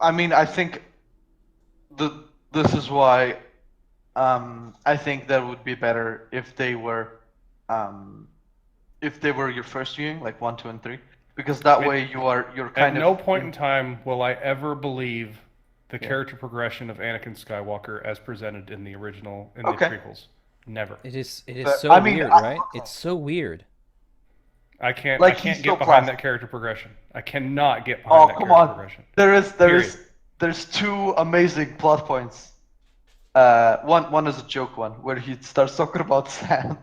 I mean, I think this is why I think that would be better if they were your first viewing, like 1, 2, and 3, because that way you're kind At of. no point in time will I ever believe the character progression of Anakin Skywalker as presented in the original the prequels. Never. It is But, so I mean, weird, right? It's so weird. I can't Like, get he's so behind classic. that character progression. I cannot get behind that come character on. progression. There's two amazing plot points. One is a joke one where he starts talking about sand,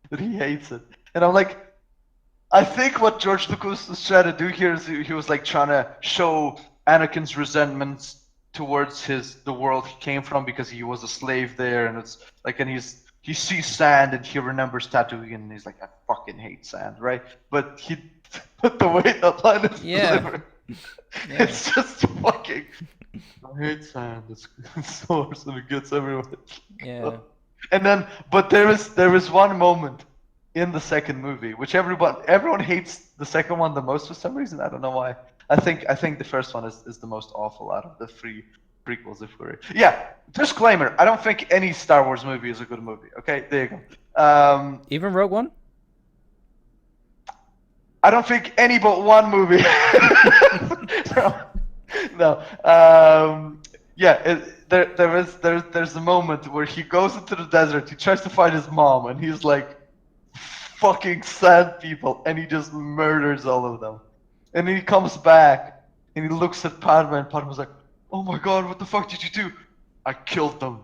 that he hates it, and I'm like, I think what George Lucas was trying to do here is he was like trying to show Anakin's resentments towards the world he came from because he was a slave there, and it's like, and he sees sand and he remembers Tatooine and he's like, I fucking hate sand, right? But the way that line is delivered, it's just fucking. I hate sand. It's source and it gets everywhere. Yeah. And then, but there is one moment in the second movie which everyone hates the second one the most for some reason. I don't know why. I think the first one is the most awful out of the three prequels. Disclaimer: I don't think any Star Wars movie is a good movie. Okay, there you go. Even Rogue One? I don't think any but one movie. No. There's a moment where he goes into the desert. He tries to find his mom, and he's like, "Fucking sand people," and he just murders all of them. And then he comes back, and he looks at Padme, and Padme's like, "Oh my God, what the fuck did you do?" "I killed them.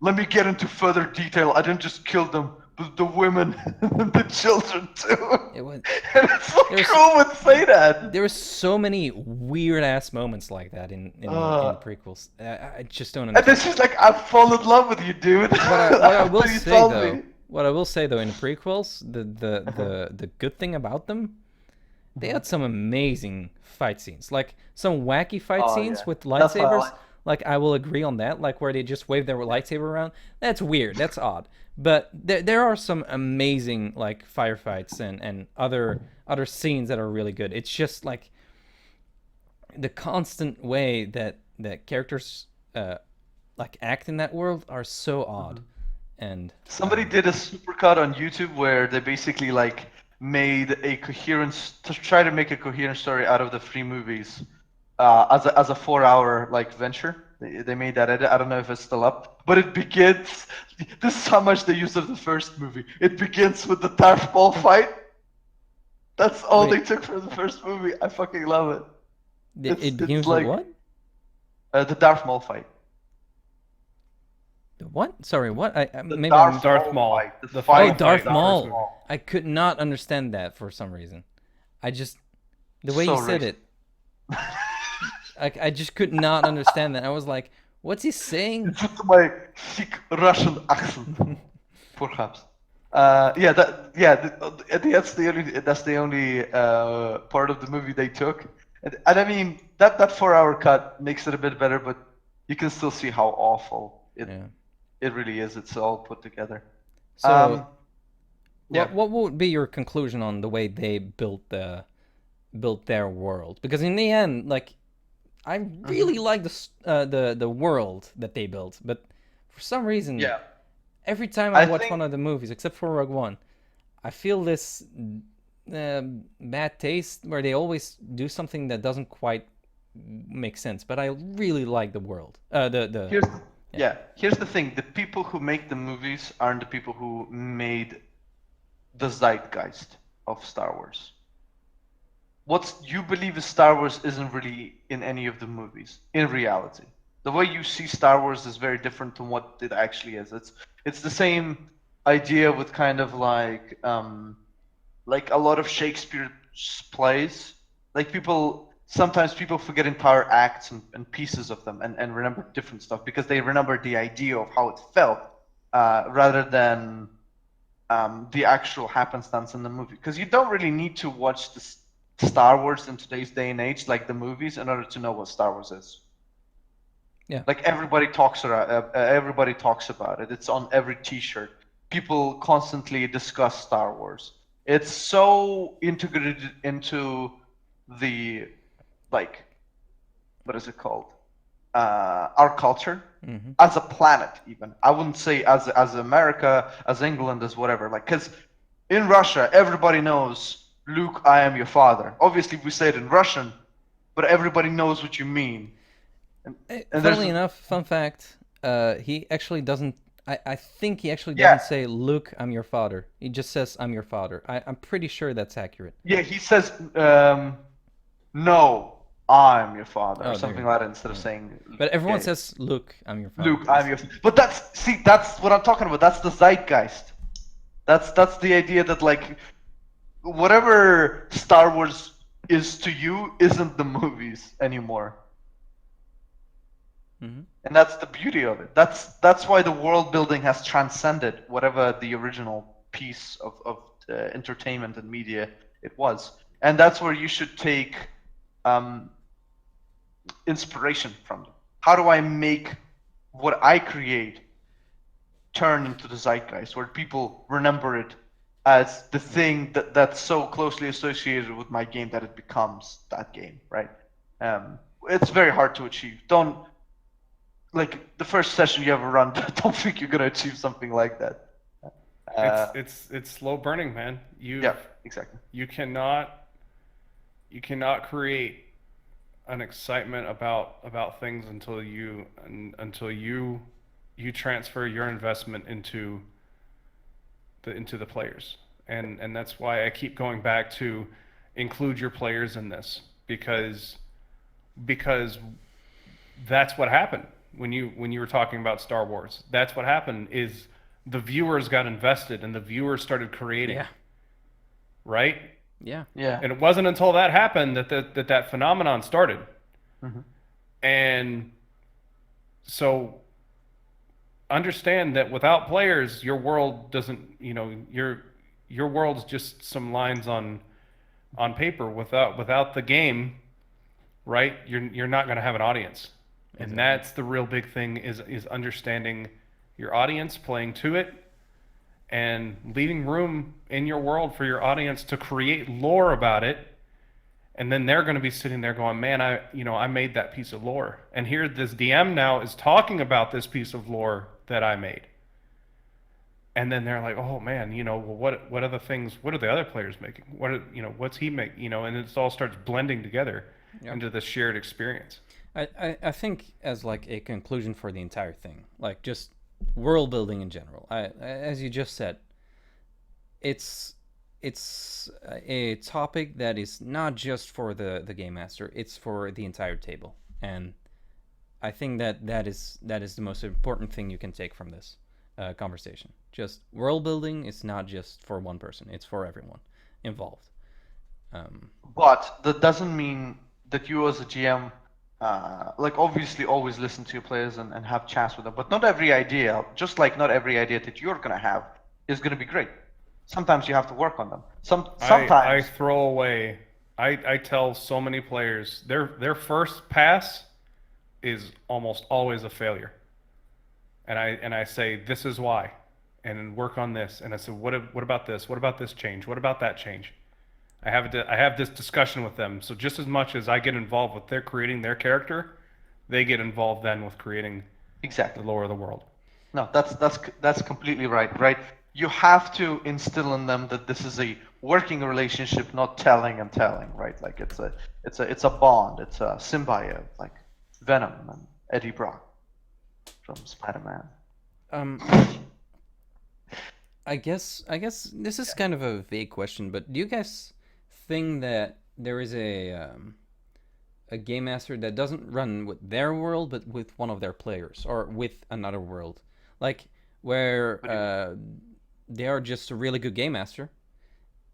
Let me get into further detail. I didn't just kill them, but the women and the children too." It was, And it's like, who would say that? there were so many weird ass moments like that in the prequels. I just don't understand. And then she's like, "I fall in love with you, dude." What I will You say told though, me. in the prequels, the good thing about them, they had some amazing fight scenes, like some wacky fight scenes with lightsabers. Like I will agree on that. Like where they just wave their lightsaber around. That's weird. That's odd. But there are some amazing like firefights and other scenes that are really good. It's just like the constant way that characters like act in that world are so odd. And Somebody did a supercut on YouTube where they basically like made a coherent to try to make a coherent story out of the three movies as a 4 hour like venture. They made that edit. I don't know if it's still up, but it begins. This is how much they use of the first movie. It begins with the Darth Maul fight. That's all Wait. they took from the first movie. I fucking love it. it begins like with what? The Darth Maul fight. What? Sorry, what? The Maybe Darth Maul. fight. The Oh, final Darth fight in the Maul. first movie. I could not understand that for some reason. I just the way So you said racist. it, I just could not understand that. I was like, what's he saying? Due to my thick Russian accent, perhaps. That's the only part of the movie they took, and I mean that 4 hour cut makes it a bit better, but you can still see how awful Yeah. it really is. It's all put together. So, yeah. what would be your conclusion on the way they built their world? Because in the end, like, I really like the world that they built, but for some reason, Yeah. every time I I watch think- one of the movies, except for Rogue One, I feel this bad taste where they always do something that doesn't quite make sense. But I really like the world. Here's the thing: the people who make the movies aren't the people who made the zeitgeist of Star Wars. What you believe is Star Wars isn't really in any of the movies. In reality, the way you see Star Wars is very different from what it actually is. It's the same idea with kind of like a lot of Shakespeare's plays. Like sometimes people forget entire acts and pieces of them and remember different stuff because they remember the idea of how it felt rather than the actual happenstance in the movie. Because you don't really need to watch the Star Wars in today's day and age, like the movies, in order to know what Star Wars is. Yeah. Like everybody talks about it. It's on every T-shirt. People constantly discuss Star Wars. It's so integrated into the like, what is it called? Our culture as a planet. Even I wouldn't say as America, as England, as whatever. Like, because in Russia, everybody knows Luke, I am your father. Obviously, we say it in Russian, but everybody knows what you mean. And Funnily enough, fun fact, he actually doesn't. I think he actually Yeah. doesn't say, "Luke, I'm your father." He just says, "I'm your father." I'm pretty sure that's accurate. Yeah, he says, "No, I'm your father," Oh, or there something you like that, instead of saying. But everyone yeah, says, "Luke, I'm your father." Luke, I'm your. But that's what I'm talking about. That's the zeitgeist. That's the idea that like, whatever Star Wars is to you isn't the movies anymore. Mm-hmm. And that's the beauty of it. That's why the world building has transcended whatever the original piece of entertainment and media it was. And that's where you should take inspiration from them. How do I make what I create turn into the zeitgeist, where people remember it as the thing that's so closely associated with my game that it becomes that game, right? It's very hard to achieve. Don't, like, the first session you ever run, don't think you're gonna achieve something like that. It's slow burning, man. Yeah, exactly. You cannot create an excitement about things until you transfer your investment into the players. And that's why I keep going back to include your players in this, because that's what happened when you were talking about Star Wars. That's what happened, is the viewers got invested and the viewers started creating. Yeah. Right? Yeah. Yeah. And it wasn't until that happened that phenomenon started. Mm-hmm. And so understand that without players, your world doesn't, your world's just some lines on paper. Without the game, right? You're not going to have an audience. And Exactly. that's the real big thing is understanding your audience, playing to it, and leaving room in your world for your audience to create lore about it. And then they're going to be sitting there going, man, I made that piece of lore. And here this DM now is talking about this piece of lore that I made. And then they're like, oh man, well, what other things, what are the other players making? What's he making? And it all starts blending together Yep. into this shared experience. I think as like a conclusion for the entire thing, like just world building in general. As you just said, it's a topic that is not just for the game master; it's for the entire table, and I think that is the most important thing you can take from this conversation. Just world building is not just for one person; it's for everyone involved. But that doesn't mean that you as a GM, like obviously always listen to your players and have chats with them. But not every idea, just like not every idea that you're gonna have, is gonna be great. Sometimes you have to work on them. I Sometimes. throw away. I tell so many players their first pass is almost always a failure, and I say this is why, and work on this, and I said what about this? What about this change? What about that change? I have this discussion with them. So just as much as I get involved with their creating their character, they get involved then with creating the Exactly. lore of the world. No, that's completely right, right? You have to instill in them that this is a working relationship, not telling and telling, right? Like it's a bond, it's a symbiote, like Venom and Eddie Brock from Spider-Man. Um, I guess this is kind of a vague question, but do you guys think that there is a game master that doesn't run with their world, but with one of their players, or with another world, like where they are just a really good game master,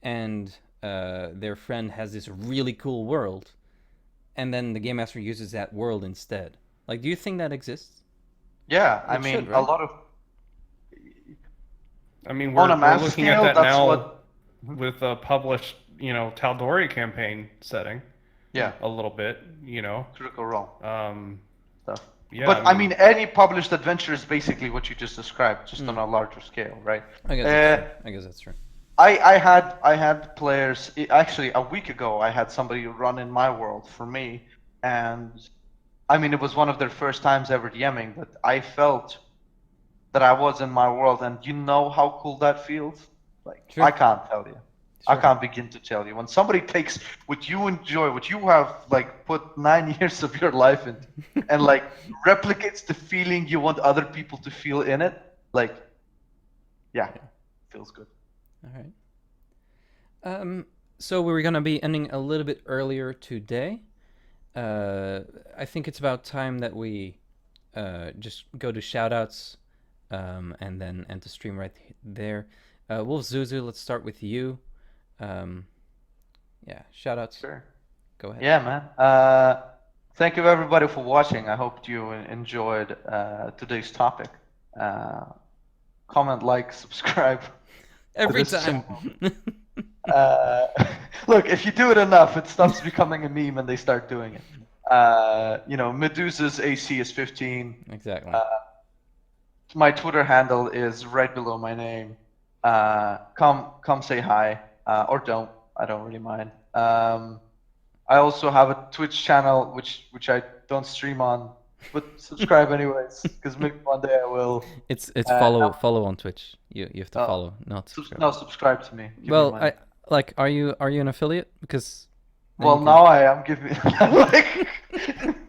and their friend has this really cool world, and then the game master uses that world instead? Like, do you think that exists? Yeah, I It should, mean, a right? lot of I mean, on a we're mass looking at scale, that that's now what. with a published, Tal'Dorei campaign setting Yeah, a little bit, Critical Role stuff. Yeah, But I I mean, mean, any published adventure is basically what you just described, just on a larger scale, right? I guess that's true. I guess that's true. I had players actually a week ago. I had somebody run in my world for me, and I mean it was one of their first times ever DMing, but I felt that I was in my world, and you know how cool that feels. Like Sure. I can't tell you. I Sure. can't begin to tell you. When somebody takes what you enjoy, what you have like put 9 years of your life into, and like replicates the feeling you want other people to feel in it, like yeah, feels good. All right. So we were gonna be ending a little bit earlier today. I think it's about time that we just go to shoutouts, and then end the stream right there. Wolfzuzu, let's start with you. Yeah, shoutouts. Sure. Go ahead. Yeah, man. Thank you everybody for watching. I hope you enjoyed today's topic. Comment, like, subscribe. Every this time. Look, if you do it enough, it stops becoming a meme and they start doing it. Medusa's AC is 15. Exactly. My Twitter handle is right below my name. Come say hi, or don't. I don't really mind. I also have a Twitch channel which I don't stream on, but subscribe anyways, because maybe one day I will. It's follow on Twitch. You have to follow, not subscribe. No, subscribe to me. Give me Well, money. are you an affiliate? Because then Well, you can- now I am. Give me like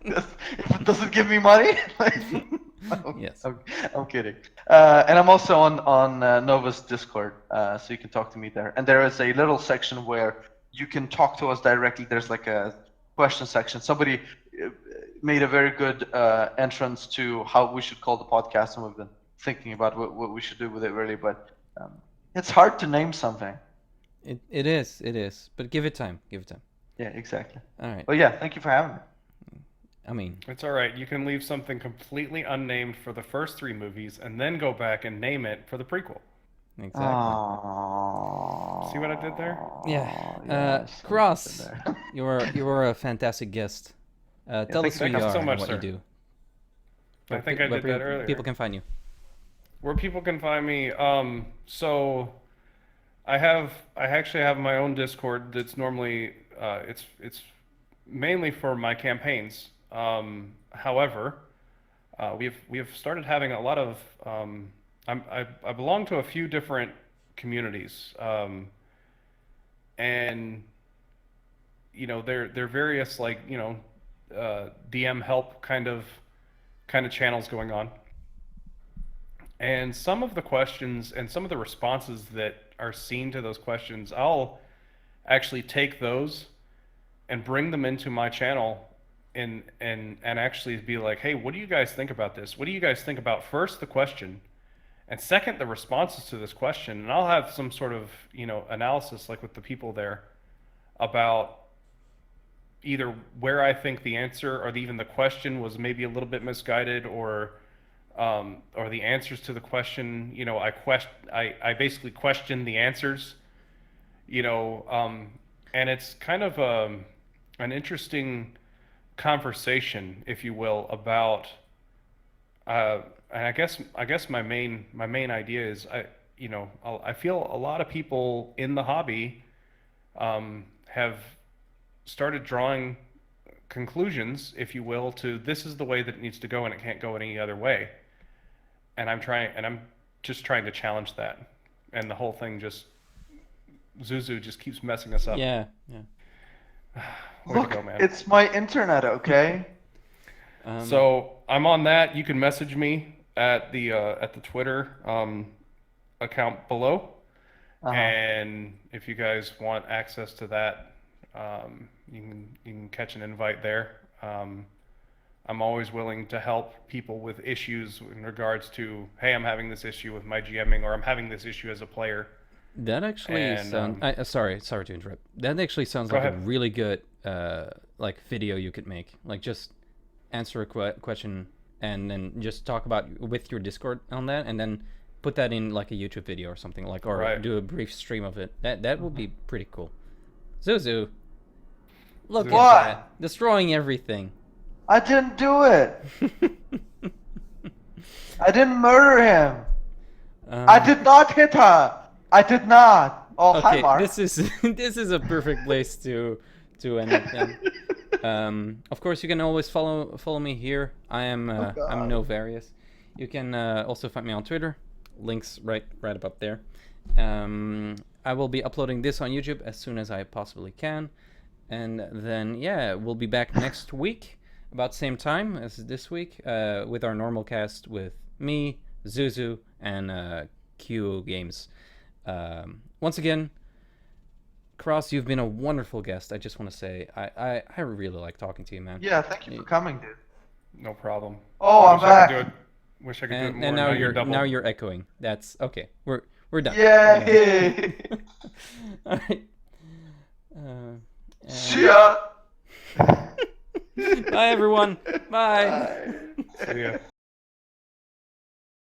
if it doesn't give me money. Like, Yes. I'm kidding. And I'm also on Nova's Discord, so you can talk to me there. And there is a little section where you can talk to us directly. There's like a question section. Somebody made a very good entrance to how we should call the podcast, and we've been thinking about what we should do with it really. But it's hard to name something. It is. But give it time. Give it time. Yeah, exactly. All right. Well, yeah, thank you for having me. I mean, it's all right. You can leave something completely unnamed for the first 3 movies and then go back and name it for the prequel. exactly. Aww. See what I did there? Yeah. Yes, Cross, there. you were a fantastic guest. Tell us who thank you you are so and much, what sir. you do. I think I did that earlier. People can find you. Where people can find me, so I actually have my own Discord that's normally it's mainly for my campaigns. However, we have started having a lot of I belong to a few different communities, and they're various, like, DM help kind of channels going on. And some of the questions and some of the responses that are seen to those questions, I'll actually take those and bring them into my channel and actually be like, hey, what do you guys think about this? What do you guys think about, first, the question, and second, the responses to this question? And I'll have some sort of, analysis, like with the people there, about either where I think the answer or even the question was maybe a little bit misguided, or the answers to the question, I basically question the answers, and it's kind of an interesting conversation, if you will, about and I guess my main idea is, I feel a lot of people in the hobby have started drawing conclusions, if you will, to this is the way that it needs to go and it can't go any other way. And I'm just trying to challenge that. And the whole thing Zuzu just keeps messing us up. Yeah. Way Look, to go, man. it's my internet, okay? So I'm on that. You can message me at the Twitter account below. And if you guys want access to that, you can catch an invite there. I'm always willing to help people with issues in regards to, hey, I'm having this issue with my GMing, or I'm having this issue as a player. That actually sounds. Sorry to interrupt. That actually sounds like a really good like video you could make. Like, just answer a question and then just talk about with your Discord on that, and then put that in like a YouTube video or something, like, or do a brief stream of it. That would be pretty cool. Zuzu, look at that, destroying everything. I didn't do it. I didn't murder him. I did not hit her. I did not. Oh, okay, hi, Mark. this is a perfect place to end it then. Of course, you can always follow me here. I'm Novarias. You can also find me on Twitter. Links right up there. I will be uploading this on YouTube as soon as I possibly can, and then we'll be back next week about same time as this week, with our normal cast with me, Zuzu, and Q Games. Once again, Cross, you've been a wonderful guest. I just want to say I really like talking to you, man. Yeah, thank you for coming, dude. No problem. Oh, I'm back. Wish I could do it more. And now you're echoing. That's okay. We're done. Yay! All right. See ya. Bye, everyone. Bye. Bye. See ya.